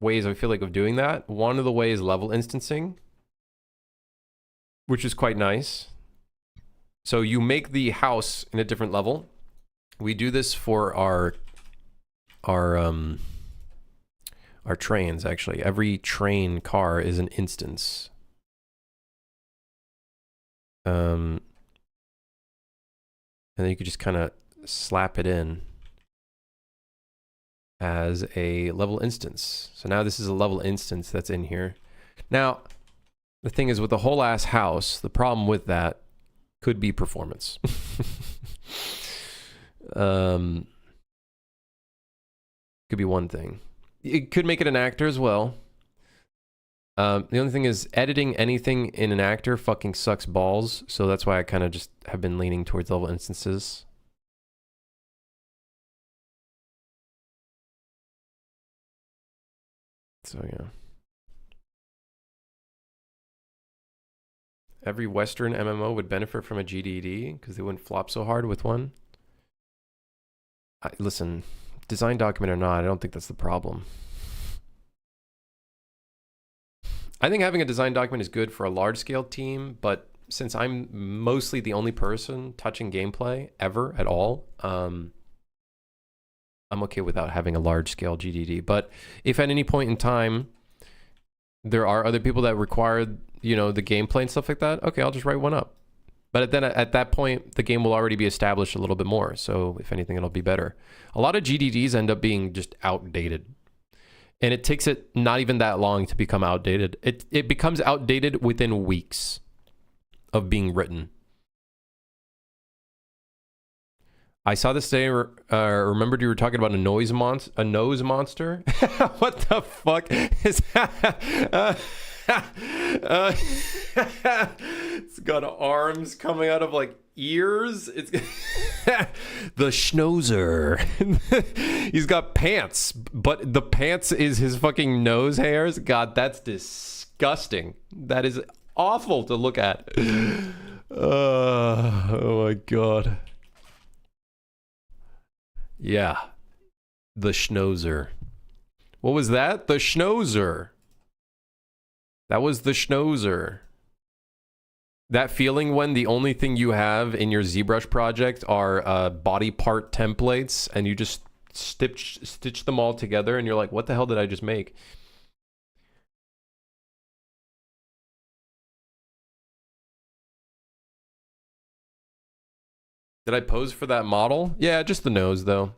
ways I feel like of doing that. One of the ways level instancing, which is quite nice. So you make the house in a different level. We do this for our trains, actually. Every train car is an instance. And then you could just kind of slap it in as a level instance. So now this is a level instance that's in here. Now, the thing is with the whole ass house, the problem with that could be performance. Could be one thing. It could make it an actor as well. The only thing is editing anything in an actor fucking sucks balls. So that's why I kind of just have been leaning towards level instances. So yeah. Every Western MMO would benefit from a GDD because they wouldn't flop so hard with one. Listen, design document or not, I don't think that's the problem. I think having a design document is good for a large-scale team, but since I'm mostly the only person touching gameplay ever at all, I'm okay without having a large-scale GDD. But if at any point in time there are other people that require, you know, the gameplay and stuff like that, okay, I'll just write one up. But then at that point, the game will already be established a little bit more. So if anything, it'll be better. A lot of GDDs end up being just outdated. And it takes it not even that long to become outdated. It becomes outdated within weeks of being written. I saw this today. Remembered you were talking about a nose monster. What the fuck is that? It's got arms coming out of like ears. It's the schnauzer. He's got pants, but the pants is his fucking nose hairs. God, that's disgusting. That is awful to look at. Oh my god. Yeah. The schnauzer. What was that? The schnauzer. That was the schnauzer. That feeling when the only thing you have in your ZBrush project are body part templates and you just stitch them all together and you're like, what the hell did I just make? Did I pose for that model? Yeah, just the nose though.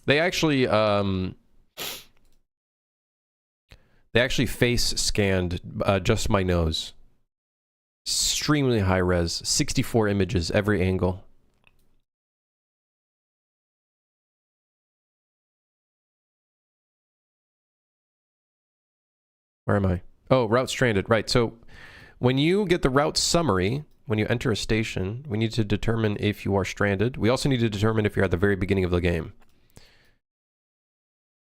They actually face scanned just my nose. Extremely high res, 64 images every angle. Where am I? Oh, route stranded. Right. So when you get the route summary, when you enter a station, we need to determine if you are stranded. We also need to determine if you're at the very beginning of the game.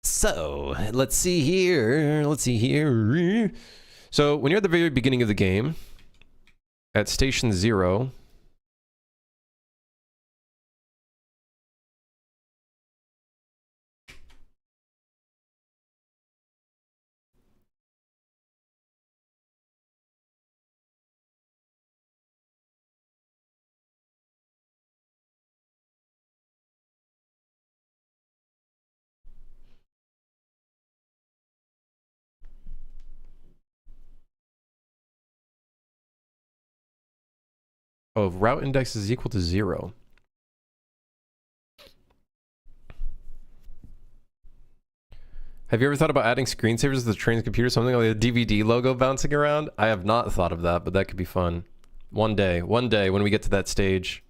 So let's see here. So when you're at the very beginning of the game, at station 0, oh, route index is equal to 0. Have you ever thought about adding screensavers to the train's computer, something like a DVD logo bouncing around? I have not thought of that, but that could be fun. One day when we get to that stage.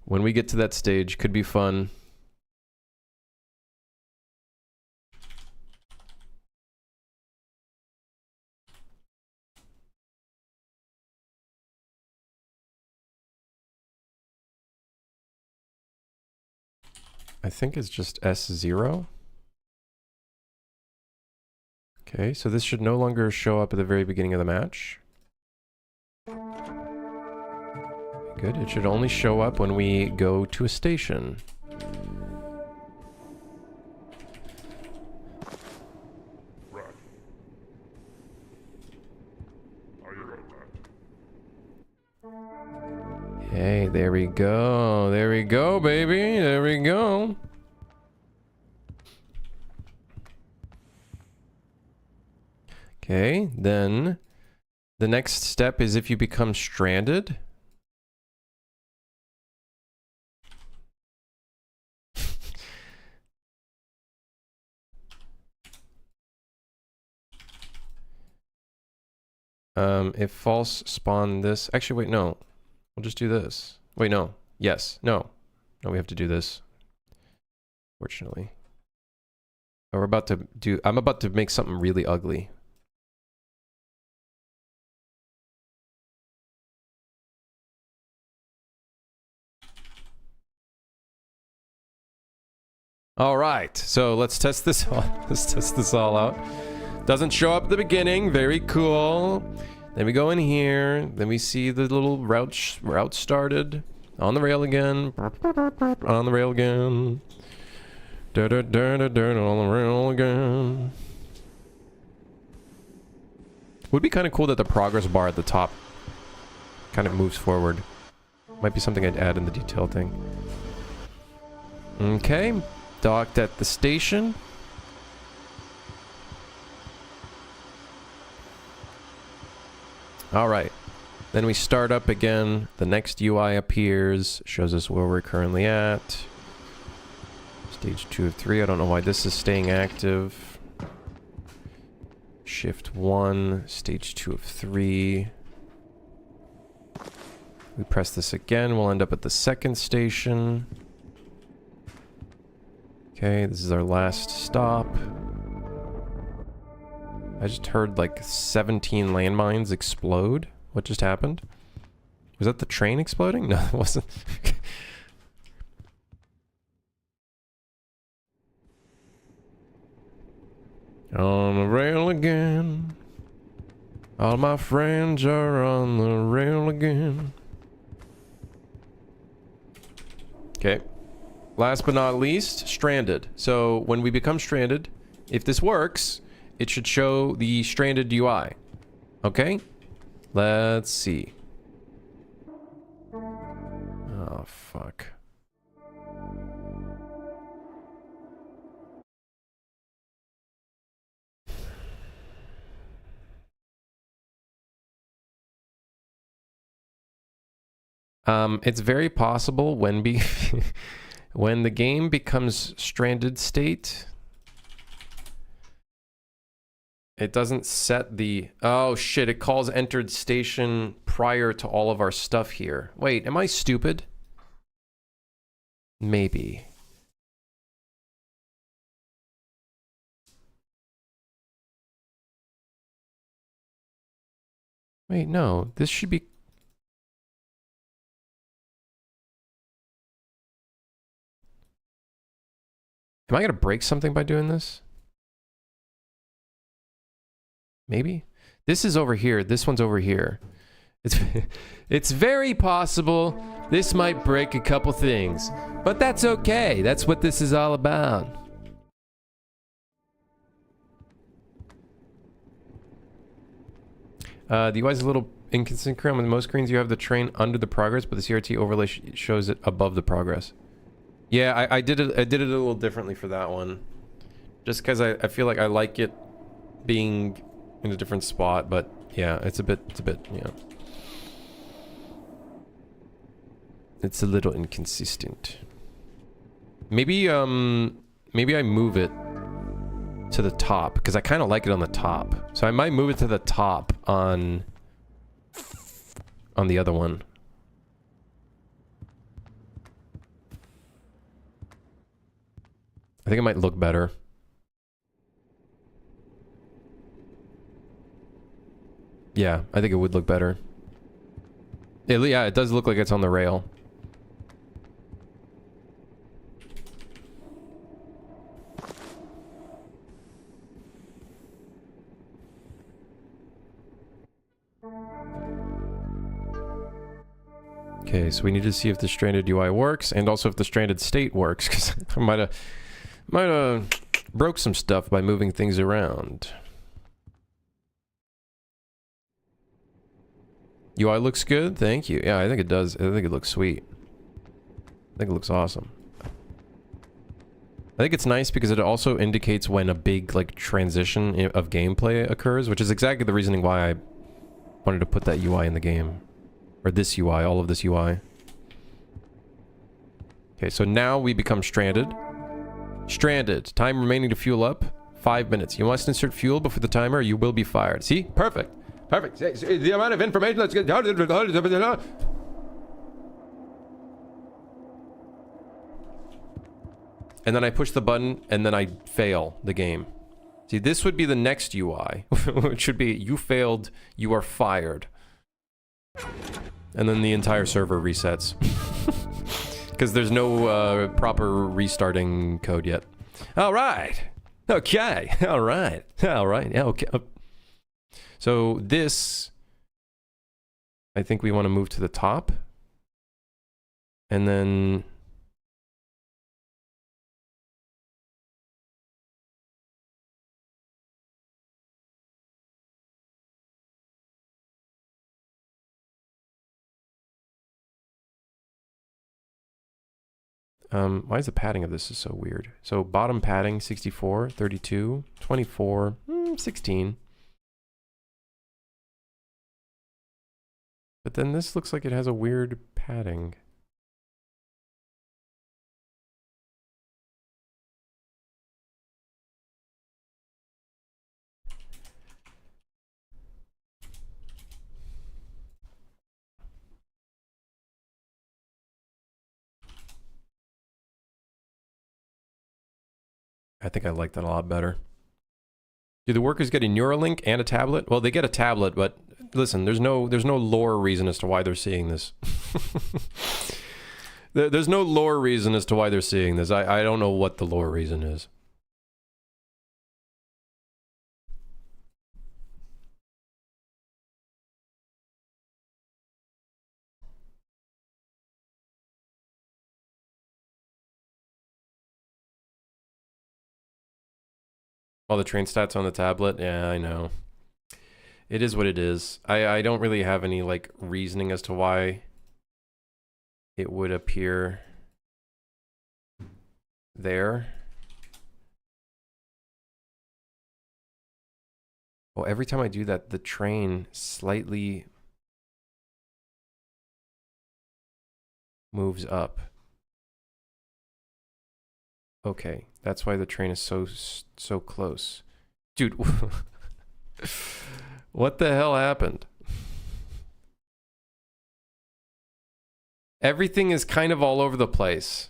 When we get to that stage, could be fun. I think it's just S0. Okay, so this should no longer show up at the very beginning of the match. Good, it should only show up when we go to a station. Hey, there we go. There we go, baby. There we go. Okay, then the next step is if you become stranded. If false spawn this. Actually, wait, no. We'll just do this. Wait, no. Yes. No. No, we have to do this. Fortunately. Oh, we're about to do... I'm about to make something really ugly. All right. So let's test this all. Let's test this all out. Doesn't show up at the beginning. Very cool. Then we go in here. Then we see the little route started. On the rail again. On the rail again. On the rail again. Would be kind of cool that the progress bar at the top kind of moves forward. Might be something I'd add in the detail thing. Okay. Docked at the station. All right, then we start up again. The next UI appears, shows us where we're currently at. Stage 2 of 3, I don't know why this is staying active. Shift 1, stage 2 of 3. We press this again, we'll end up at the second station. Okay, this is our last stop. I just heard like 17 landmines explode. What just happened? Was that the train exploding? No, it wasn't. On the rail again. All my friends are on the rail again. Okay. Last but not least, stranded. So when we become stranded, if this works, it should show the stranded UI. Okay? Let's see. Oh, fuck. It's very possible when when the game becomes stranded state, it doesn't set the... Oh, shit, it calls entered station prior to all of our stuff here. Wait, am I stupid? Maybe. Wait, no. This should be... Am I gonna break something by doing this? Maybe? This is over here. This one's over here. It's, it's very possible this might break a couple things. But that's okay. That's what this is all about. The UI is a little inconsistent. On most screens, you have the train under the progress, but the CRT overlay shows it above the progress. Yeah, I did it. I did it a little differently for that one, just because I feel like I like it being in a different spot. But yeah, it's a bit, yeah. It's a little inconsistent. Maybe maybe I move it to the top because I kind of like it on the top. So I might move it to the top on the other one. I think it might look better. Yeah, I think it would look better. Yeah, it does look like it's on the rail. Okay, so we need to see if the stranded UI works, and also if the stranded state works, because I might have broke some stuff by moving things around. UI looks good, thank you. Yeah, I think it does. I think it looks sweet. I think it looks awesome. I think it's nice because it also indicates when a big, like, transition of gameplay occurs, which is exactly the reasoning why I wanted to put that UI in the game. Or this UI, all of this UI. Okay, so now we become stranded. Stranded. Time remaining to fuel up. 5 minutes. You must insert fuel before the timer or you will be fired. See? Perfect. Perfect. The amount of information that's... And then I push the button and then I fail the game. See, this would be the next UI. Which should be, you failed, you are fired. And then the entire server resets. Because there's no proper restarting code yet. Alright! Okay! Alright! Alright, yeah, okay. So this... I think we want to move to the top. And then... why is the padding of this is so weird? So bottom padding, 64, 32, 24, 16. But then this looks like it has a weird padding. I think I like that a lot better. Do the workers get a Neuralink and a tablet? Well, they get a tablet, but listen, there's no lore reason as to why they're seeing this. There's no lore reason as to why they're seeing this. I don't know what the lore reason is. All the train stats on the tablet? Yeah, I know. It is what it is. I don't really have any, like, reasoning as to why it would appear there. Well, every time I do that, the train slightly moves up. Okay, that's why the train is so close. Dude, what the hell happened? Everything is kind of all over the place.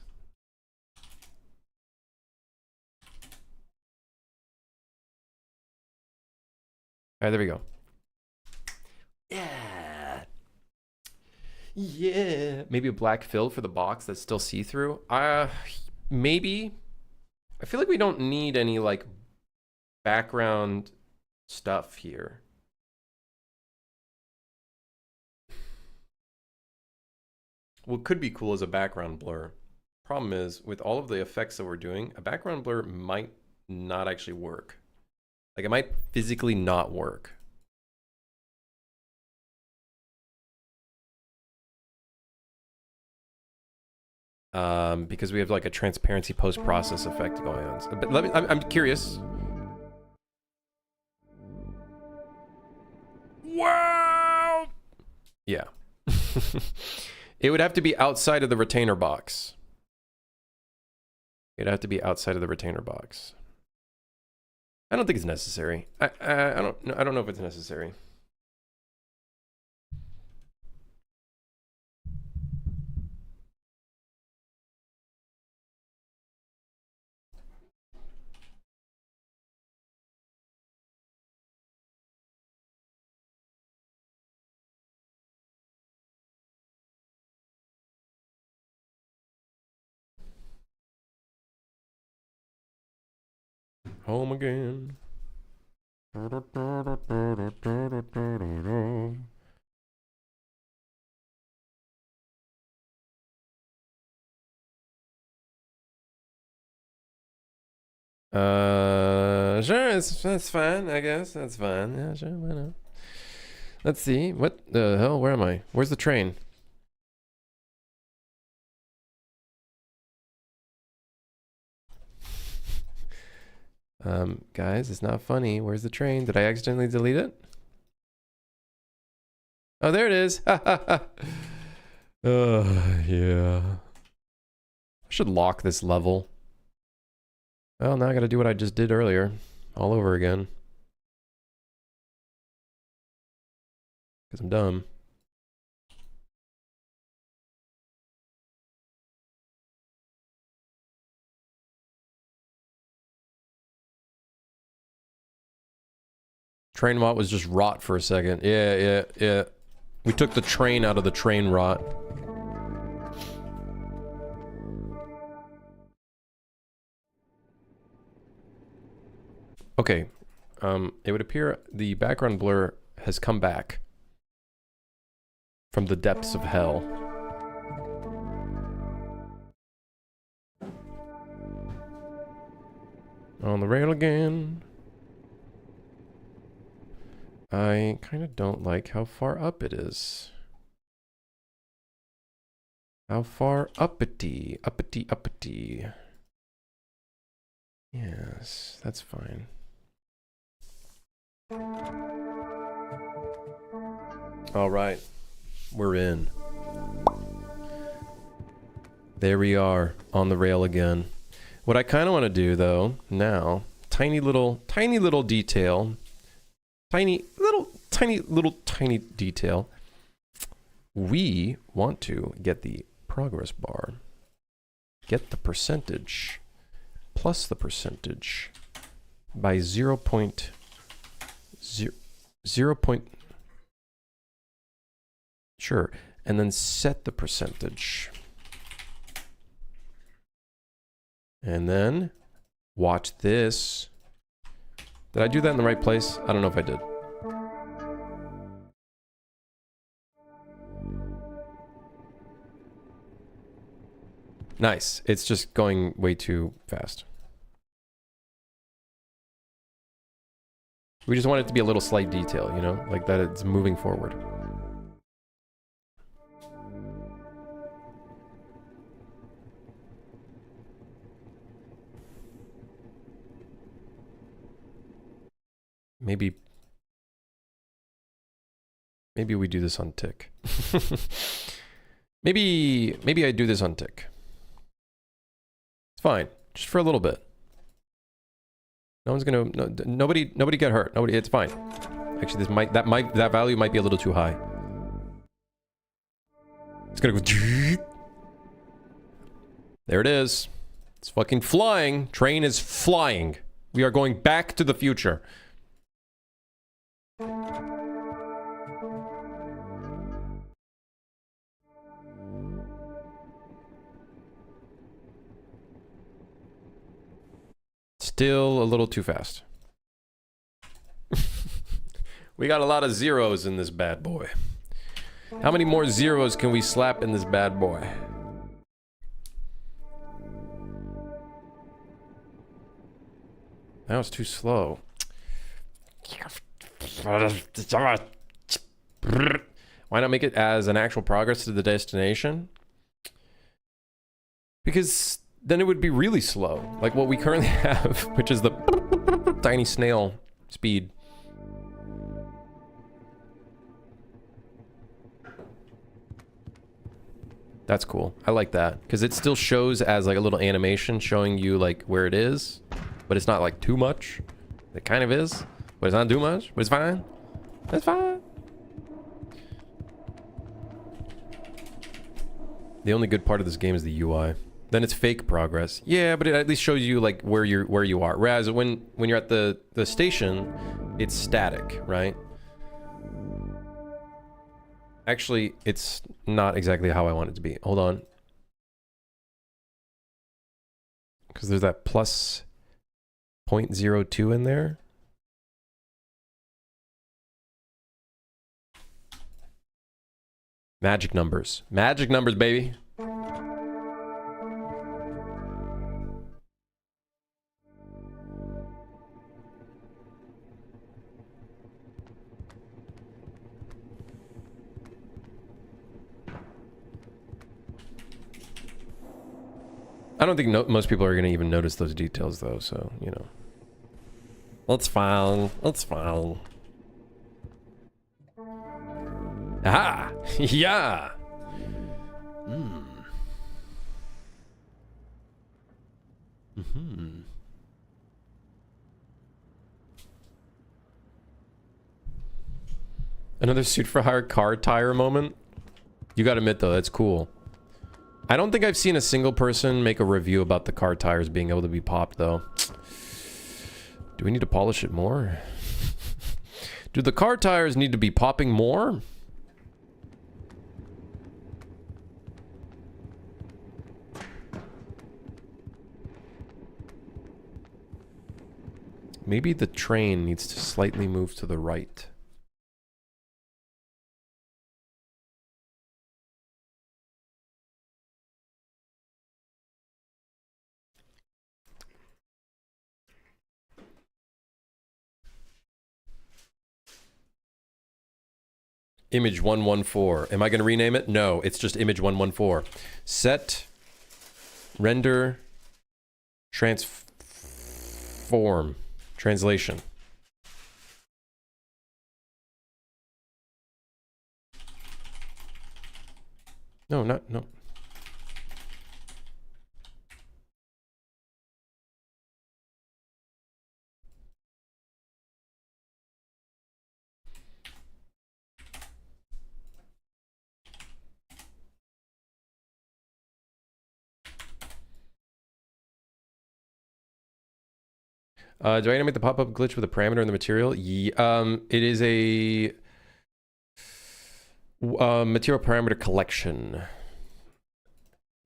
All right, there we go. Yeah. Yeah. Maybe a black fill for the box that's still see-through. Maybe. I feel like we don't need any like background stuff here. What could be cool is a background blur. Problem is, with all of the effects that we're doing, a background blur might not actually work. Like, it might physically not work. Because we have like a transparency post-process effect going on. So, but I'm curious. Wow! Yeah. It would have to be outside of the retainer box. It'd have to be outside of the retainer box. I don't think it's necessary. I don't know if it's necessary. Home again. Sure, that's fine, I guess. That's fine. Yeah, sure, why not? Let's see. What the hell? Where am I? Where's the train? Guys, it's not funny. Where's the train? Did I accidentally delete it? Oh, there it is. Yeah. I should lock this level. Well, now I gotta do what I just did earlier. All over again. Because I'm dumb. Train rot was just rot for a second. Yeah. We took the train out of the train rot. Okay. It would appear the background blur has come back from the depths of hell. On the rail again. I kind of don't like how far up it is. How far uppity, uppity, uppity. Yes, that's fine. All right, we're in. There we are on the rail again. What I kind of want to do though now, tiny little detail. Tiny detail. We want to get the progress bar. Get the percentage plus the percentage by 0.0. Sure. And then set the percentage. And then watch this. Did I do that in the right place? I don't know if I did. Nice. It's just going way too fast. We just want it to be a little slight detail, you know? Like that it's moving forward. Maybe we do this on tick. maybe I do this on tick. It's fine, just for a little bit. No one's gonna. Nobody get hurt. Nobody. It's fine. Actually, that value might be a little too high. It's gonna go. There it is. It's fucking flying. Train is flying. We are going back to the future. still a little too fast. We got a lot of zeros in this bad boy. How many more zeros can we slap in this bad boy? That was too slow. Why not make it as an actual progress to the destination? Because then it would be really slow, like what we currently have, which is the tiny snail speed. That's cool. I like that because it still shows as like a little animation showing you like where it is, but it's not like too much. It kind of is, but it's not too much, but it's fine. That's fine. The only good part of this game is the UI. Then it's fake progress. Yeah, but it at least shows you like where you are. Whereas when you're at the station, it's static, right? Actually, it's not exactly how I want it to be. Hold on. Because there's that plus 0.02 in there. Magic numbers. Magic numbers, baby. I don't think most people are going to even notice those details, though, so, you know. Let's file. Let's file. Aha! Yeah! Hmm. Mm-hmm. Another suit for hire car tire moment? You gotta admit, though, that's cool. I don't think I've seen a single person make a review about the car tires being able to be popped, though. Do we need to polish it more? Do the car tires need to be popping more? Maybe the train needs to slightly move to the right. Image 114. Am I going to rename it? No, it's just image 114. Set render transform translation. No, no. Do I animate the pop-up glitch with a parameter in the material? Yeah, it is a material parameter collection.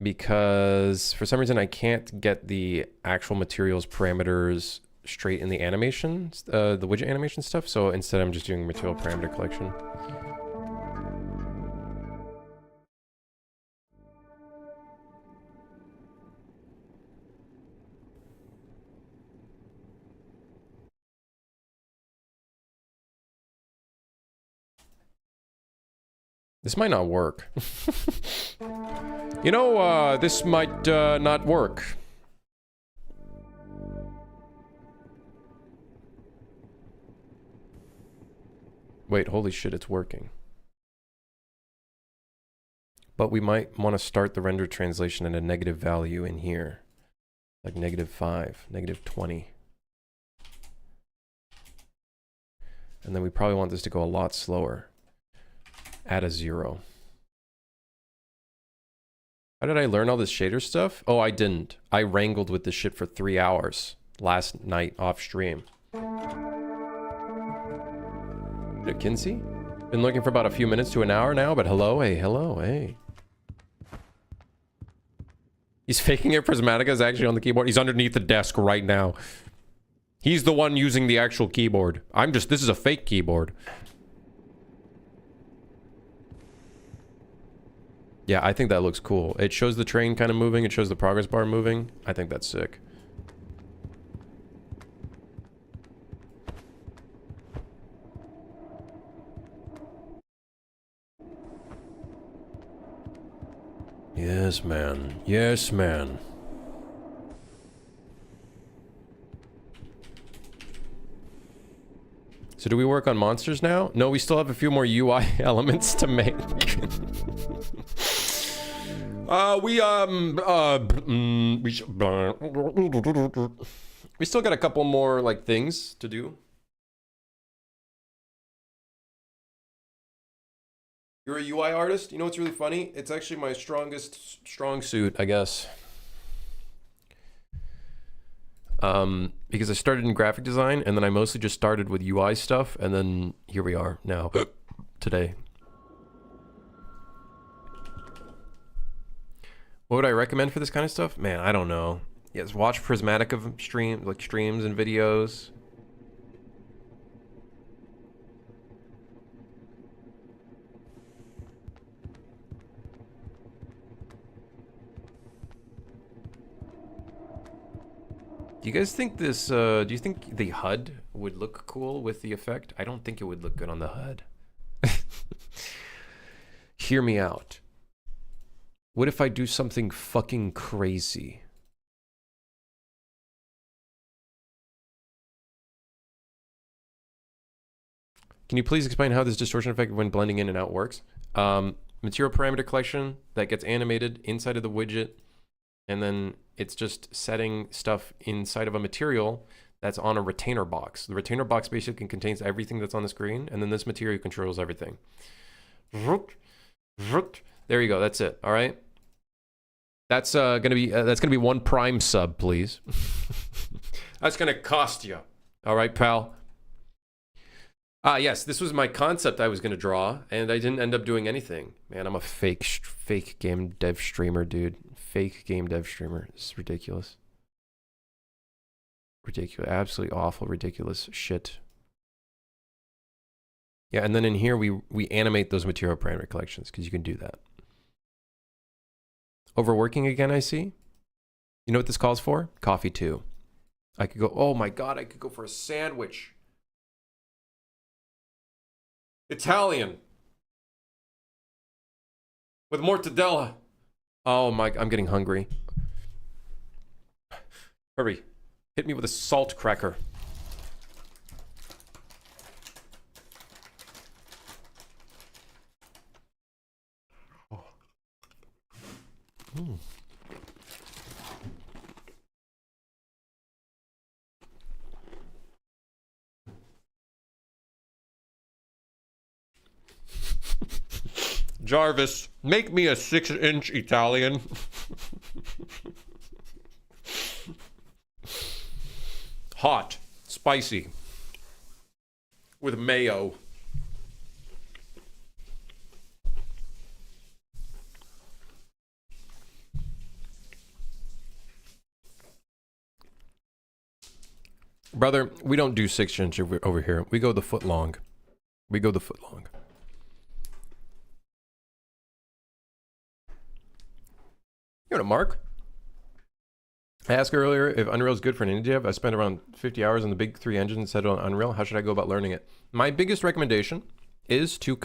Because for some reason I can't get the actual materials parameters straight in the animations, the widget animation stuff. So instead I'm just doing material parameter collection. This might not work. You know, this might not work. Wait, holy shit, it's working. But we might want to start the render translation at a negative value in here. Like -5, -20. And then we probably want this to go a lot slower. Add a 0. How did I learn all this shader stuff? Oh, I didn't. I wrangled with this shit for 3 hours last night off stream. Kinsey? Been looking for about a few minutes to an hour now, but hello, hey. He's faking it. Prismatica is actually on the keyboard. He's underneath the desk right now. He's the one using the actual keyboard. This is a fake keyboard. Yeah, I think that looks cool. It shows the train kind of moving. It shows the progress bar moving. I think that's sick. Yes, man. Yes, man. So do we work on monsters now? No, we still have a few more UI elements to make. We still got a couple more, like, things to do. You're a UI artist? You know what's really funny? It's actually my strong suit, I guess. Because I started in graphic design, and then I mostly just started with UI stuff, and then here we are now, today. What would I recommend for this kind of stuff? Man, I don't know. Yes, watch Prismatic of streams and videos. Do you guys think this, do you think the HUD would look cool with the effect? I don't think it would look good on the HUD. Hear me out. What if I do something fucking crazy? Can you please explain how this distortion effect when blending in and out works? Material parameter collection that gets animated inside of the widget, and then it's just setting stuff inside of a material that's on a retainer box. The retainer box basically contains everything that's on the screen, and then this material controls everything. There you go. That's it. All right. That's gonna be one Prime sub, please. That's gonna cost you. All right, pal. Yes, this was my concept I was gonna draw, and I didn't end up doing anything. Man, I'm a fake game dev streamer, dude. Fake game dev streamer. This is ridiculous. Ridiculous. Absolutely awful, ridiculous shit. Yeah, and then in here we animate those material parameter collections because you can do that. Overworking again, I see. You know what this calls for? Coffee too. I could go, oh my god, I could go for a sandwich. Italian. With mortadella. Oh my, I'm getting hungry. Hurry. Hit me with a salt cracker. Oh. Mm. Jarvis, make me a 6-inch Italian. Hot, spicy, with mayo. Brother, we don't do 6-inch over here. We go the foot long. We go the foot long. You know, Mark? I asked earlier if Unreal is good for an indie dev. I spent around 50 hours on the big 3 engines and settled on Unreal. How should I go about learning it? My biggest recommendation is to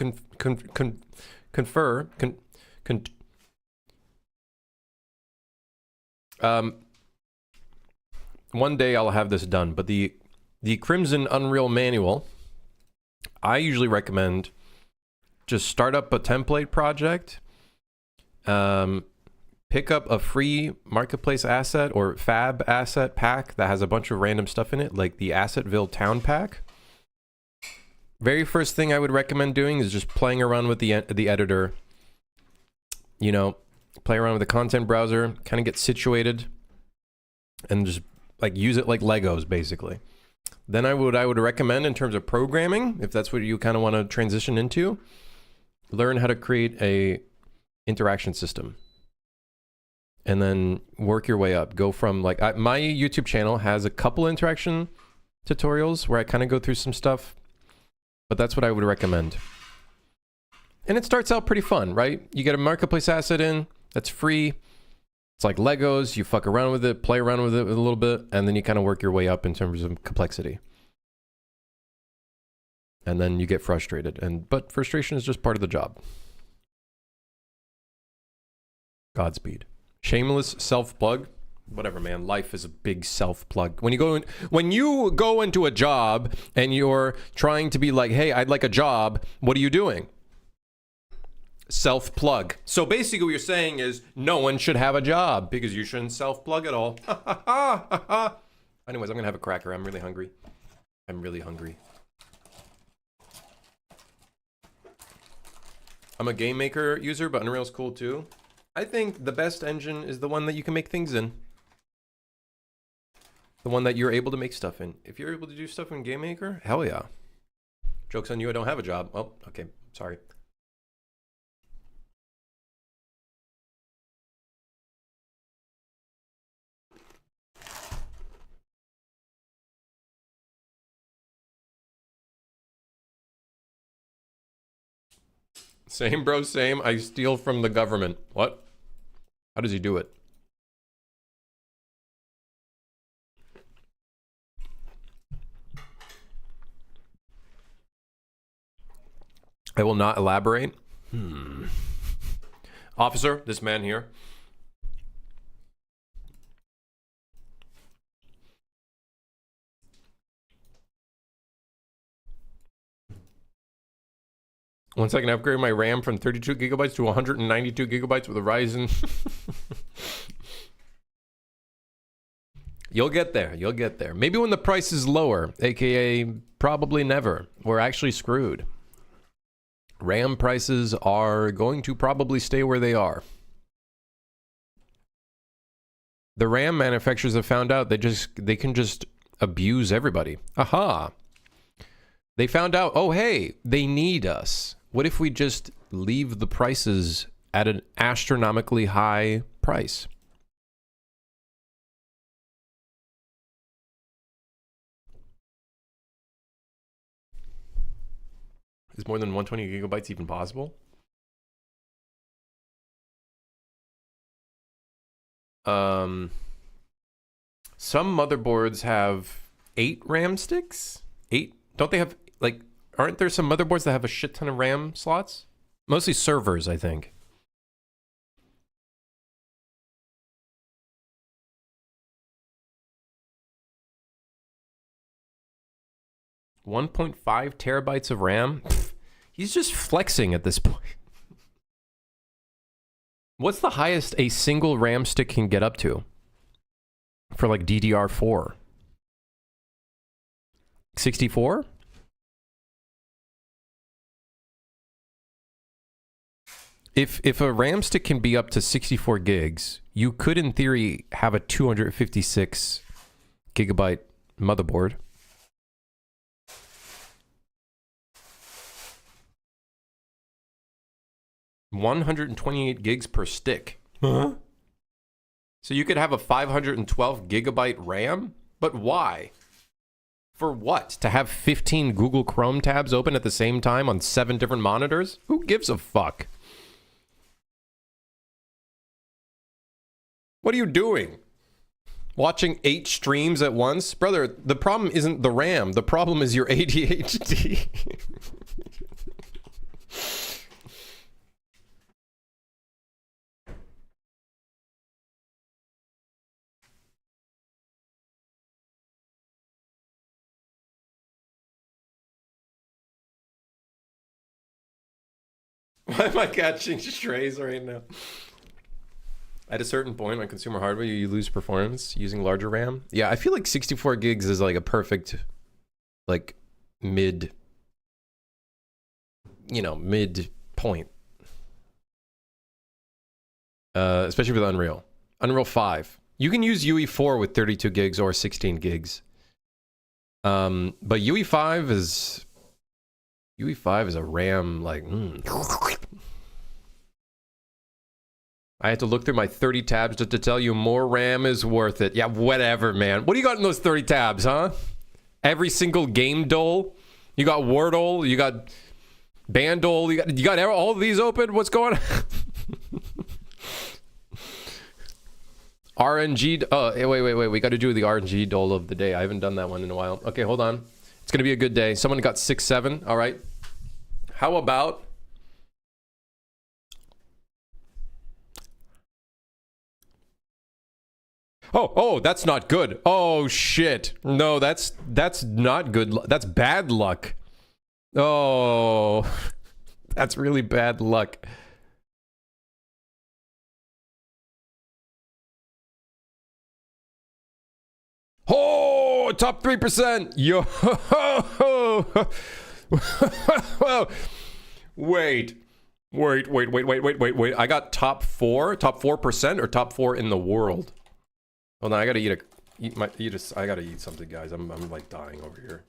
one day I'll have this done, but the Crimson Unreal Manual, I usually recommend just start up a template project, pick up a free marketplace asset or fab asset pack that has a bunch of random stuff in it, like the Assetville Town pack. Very first thing I would recommend doing is just playing around with the editor, you know, play around with the content browser, kind of get situated, and just like use it like Legos, basically. Then I would recommend, in terms of programming, if that's what you kind of want to transition into, learn how to create a interaction system. And then work your way up. Go from like, my YouTube channel has a couple interaction tutorials where I kind of go through some stuff, but that's what I would recommend. And it starts out pretty fun, right? You get a marketplace asset in that's free. It's like Legos. You fuck around with it, play around with it a little bit, and then you kind of work your way up in terms of complexity. And then you get frustrated. But frustration is just part of the job. Godspeed. Shameless self-plug. Whatever, man. Life is a big self-plug. When you go into a job and you're trying to be like, hey, I'd like a job, what are you doing? Self-plug. So basically what you're saying is no one should have a job because you shouldn't self-plug at all. Anyways, I'm gonna have a cracker. I'm really hungry. I'm a game maker user, but Unreal's cool too. I think the best engine is the one that you can make things in. The one that you're able to make stuff in. If you're able to do stuff in Game Maker, hell yeah. Joke's on you, I don't have a job. Oh, okay, sorry. Same, bro, same. I steal from the government. What? How does he do it? I will not elaborate. Officer, this man here. Once I can upgrade my RAM from 32 gigabytes to 192 gigabytes with a Ryzen. You'll get there. You'll get there. Maybe when the price is lower, aka probably never. We're actually screwed. RAM prices are going to probably stay where they are. The RAM manufacturers have found out they can just abuse everybody. Aha. They found out, oh hey, they need us. What if we just leave the prices at an astronomically high price? Is more than 120 gigabytes even possible? Some motherboards have 8 RAM sticks? 8? Don't they have, like, aren't there some motherboards that have a shit ton of RAM slots? Mostly servers, I think. $1.5 terabytes of RAM? Pfft, he's just flexing at this point. What's the highest a single RAM stick can get up to? For like DDR4? 64? If a RAM stick can be up to 64 gigs, you could in theory have a 256 gigabyte motherboard. $128 gigs per stick. Huh? So you could have a 512 gigabyte RAM? But why? For what? To have 15 Google Chrome tabs open at the same time on 7 different monitors? Who gives a fuck? What are you doing? Watching 8 streams at once? Brother, the problem isn't the RAM. The problem is your ADHD. Why am I catching strays right now? At a certain point on consumer hardware, you lose performance using larger RAM. Yeah, I feel like 64 gigs is like a perfect, like, mid point. Especially with Unreal. Unreal 5. You can use UE4 with 32 gigs or 16 gigs. But UE5 is a RAM, like, I had to look through my 30 tabs just to tell you more RAM is worth it. Yeah, whatever, man. What do you got in those 30 tabs, huh? Every single game dole. You got Wordle, you got Bandole, you got all of these open? What's going on? RNG. Oh, wait. We got to do the RNG dole of the day. I haven't done that one in a while. Okay, hold on. It's going to be a good day. Someone got 6-7. All right. How about... Oh, that's not good. Oh, shit. No, that's not good. That's bad luck. Oh, that's really bad luck. Oh, top 3%. Yo. Wait. I got top 4% or top 4 in the world. Hold on, I gotta I gotta eat something, guys. I'm like dying over here.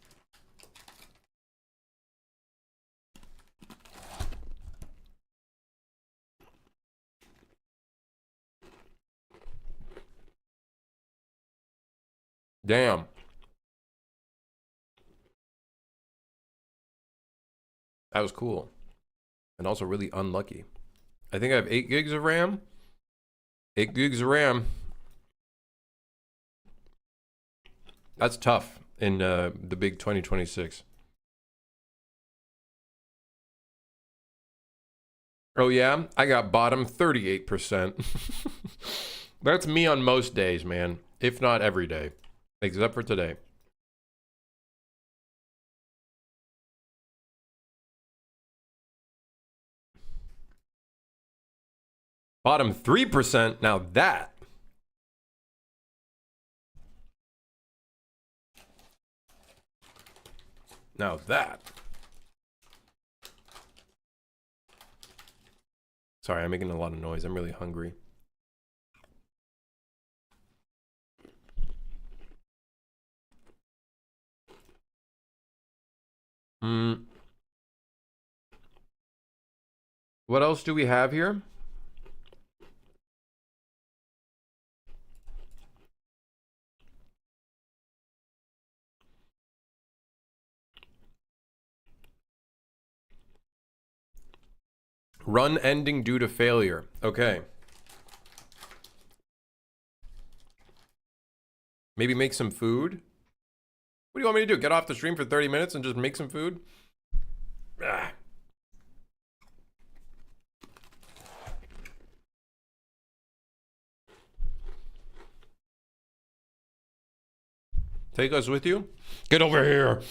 Damn. That was cool. And also really unlucky. I think I have 8 gigs of RAM. 8 gigs of RAM. That's tough in the big 2026. Oh yeah? I got bottom 38%. That's me on most days, man. If not every day. Except for today. Bottom 3%? Now that. Now that. Sorry, I'm making a lot of noise. I'm really hungry. What else do we have here? Run ending due to failure. Okay. Maybe make some food. What do you want me to do? Get off the stream for 30 minutes and just make some food? Ah. Take us with you? Get over here.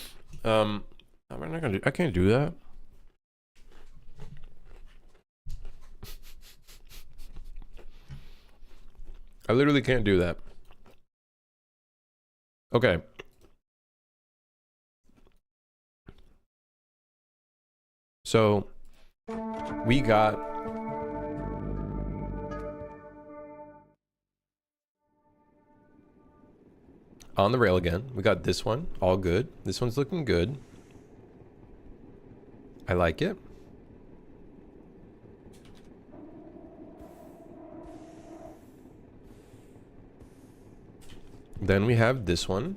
I'm not gonna I can't do that. I literally can't do that. Okay. So we got on the rail again. We got this one, all good. This one's looking good. I like it. Then we have this one.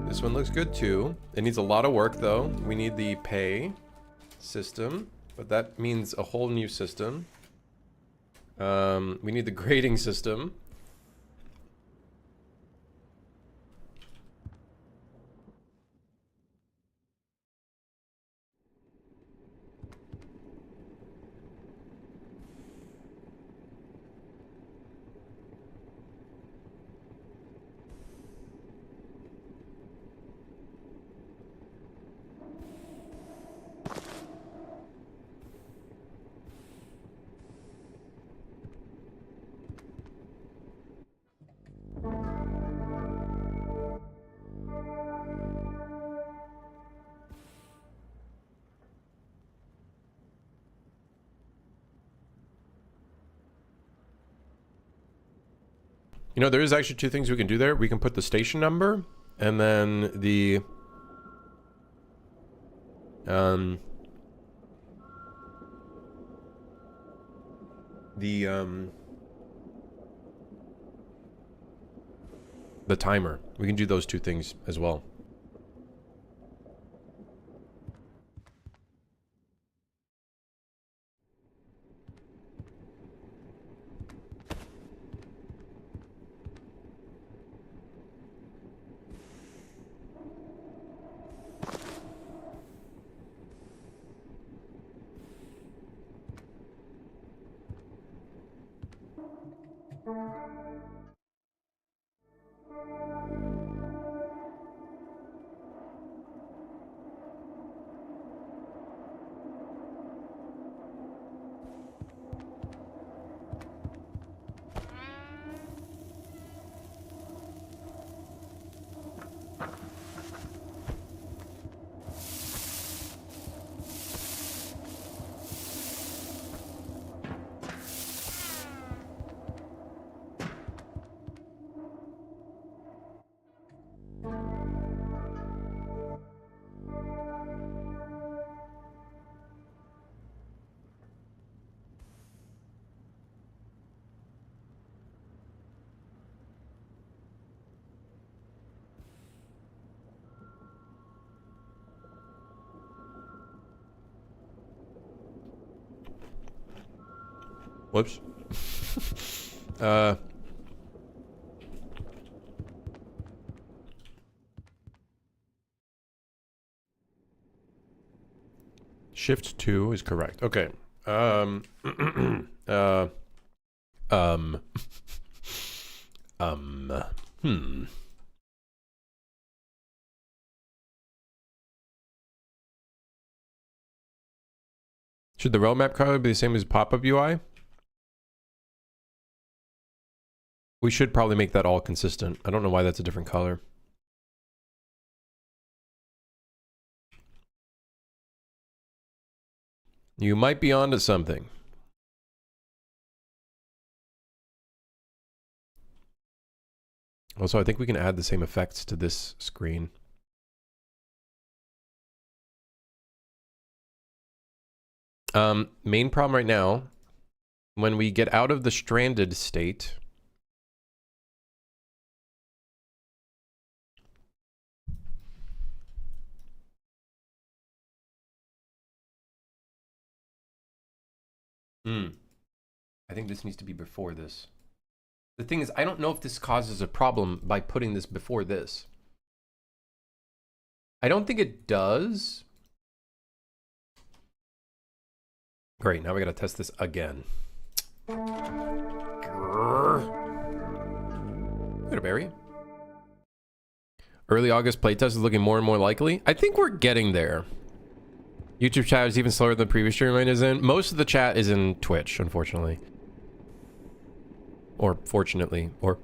This one looks good too. It needs a lot of work though. We need the pay system, but that means a whole new system. We need the grading system. You know, there is actually 2 things we can do there. We can put the station number and then the the timer. We can do those two things as well. Whoops. Shift 2 is correct. Okay. uh, um, hmm. Should the roadmap color be the same as pop-up UI? We should probably make that all consistent. I don't know why that's a different color. You might be onto something. Also, I think we can add the same effects to this screen. Main problem right now, when we get out of the stranded state, I think this needs to be before this. The thing is, I don't know if this causes a problem by putting this before this. I don't think it does. Great, now we gotta test this again. Grrr. Good, Barry. Early August playtest is looking more and more likely. I think we're getting there. YouTube chat is even slower than the previous stream is in. Most of the chat is in Twitch, unfortunately. Or fortunately, or...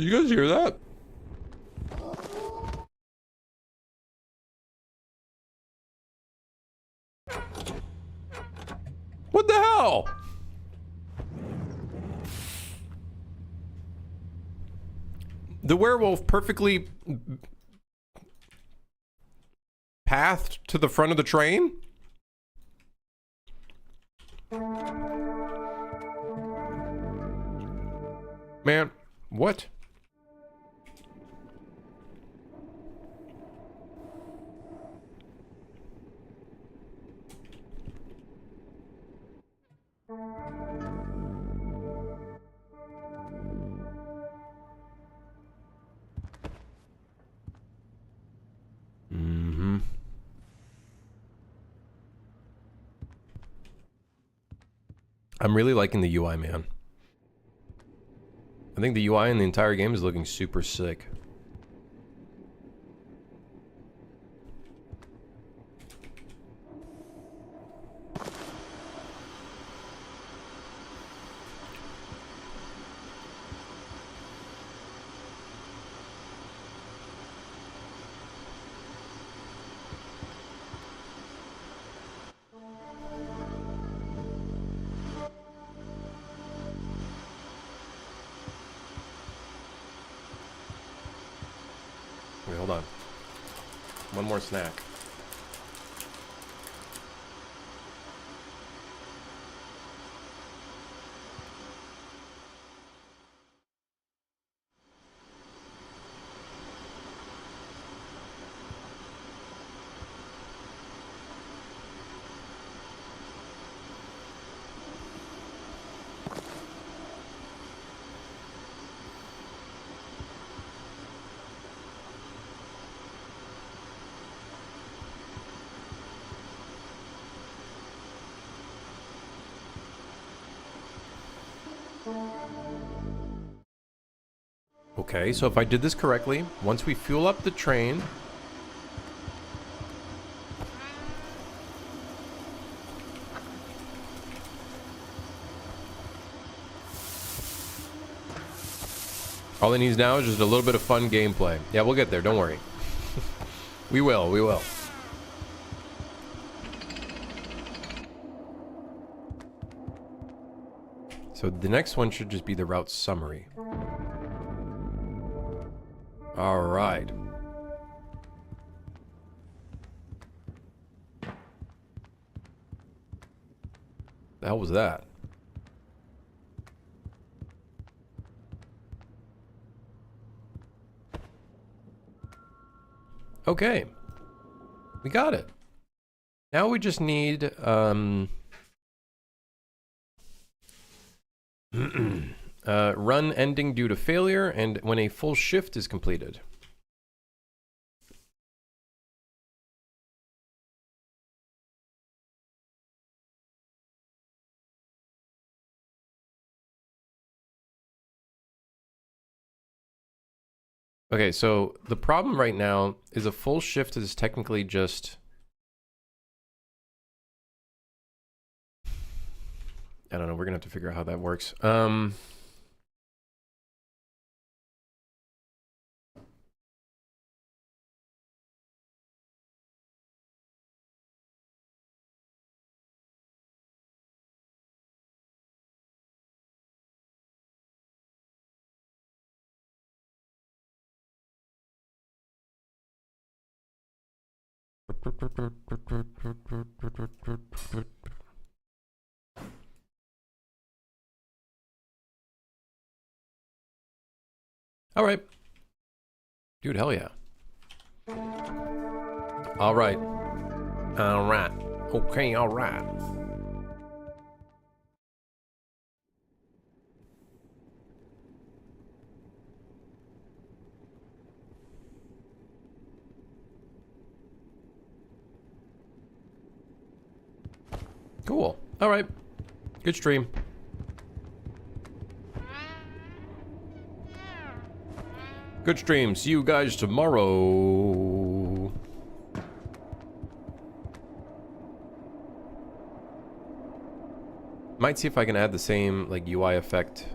Did you guys hear that? What the hell? The werewolf perfectly pathed to the front of the train? Man, what? I'm really liking the UI, man. I think the UI in the entire game is looking super sick. Wait, hold on. One more snack. Okay, so if I did this correctly, once we fuel up the train... All it needs now is just a little bit of fun gameplay. Yeah, we'll get there, don't worry. We will, we will. So the next one should just be the route summary. All right. The hell was that? Okay. We got it. Now we just need run ending due to failure and when a full shift is completed. Okay, so the problem right now is a full shift is technically just... I don't know, we're gonna have to figure out how that works. All right. Dude, hell yeah. All right. All right. Okay, all right. Cool. All right. Good stream. Good stream. See you guys tomorrow. Might see if I can add the same like UI effect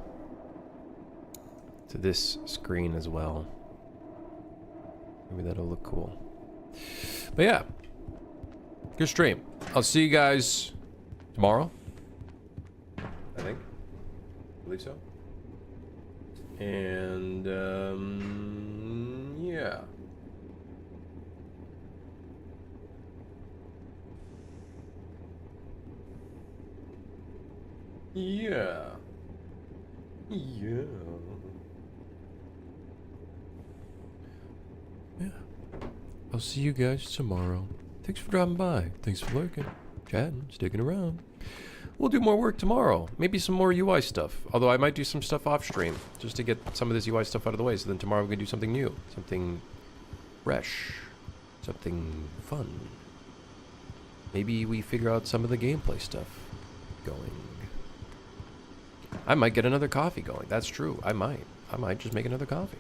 to this screen as well. Maybe that'll look cool. But yeah. Good stream. I'll see you guys tomorrow. I think. I believe so. And yeah. Yeah. Yeah. Yeah. I'll see you guys tomorrow. Thanks for dropping by. Thanks for lurking, chatting, sticking around. We'll do more work tomorrow. Maybe some more UI stuff. Although I might do some stuff off stream just to get some of this UI stuff out of the way. So then tomorrow we can do something new, something fresh, something fun. Maybe we figure out some of the gameplay stuff going. I might get another coffee going. That's true. I might just make another coffee.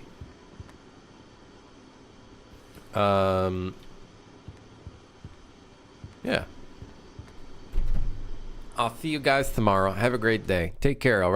Yeah. I'll see you guys tomorrow. Have a great day. Take care, all right?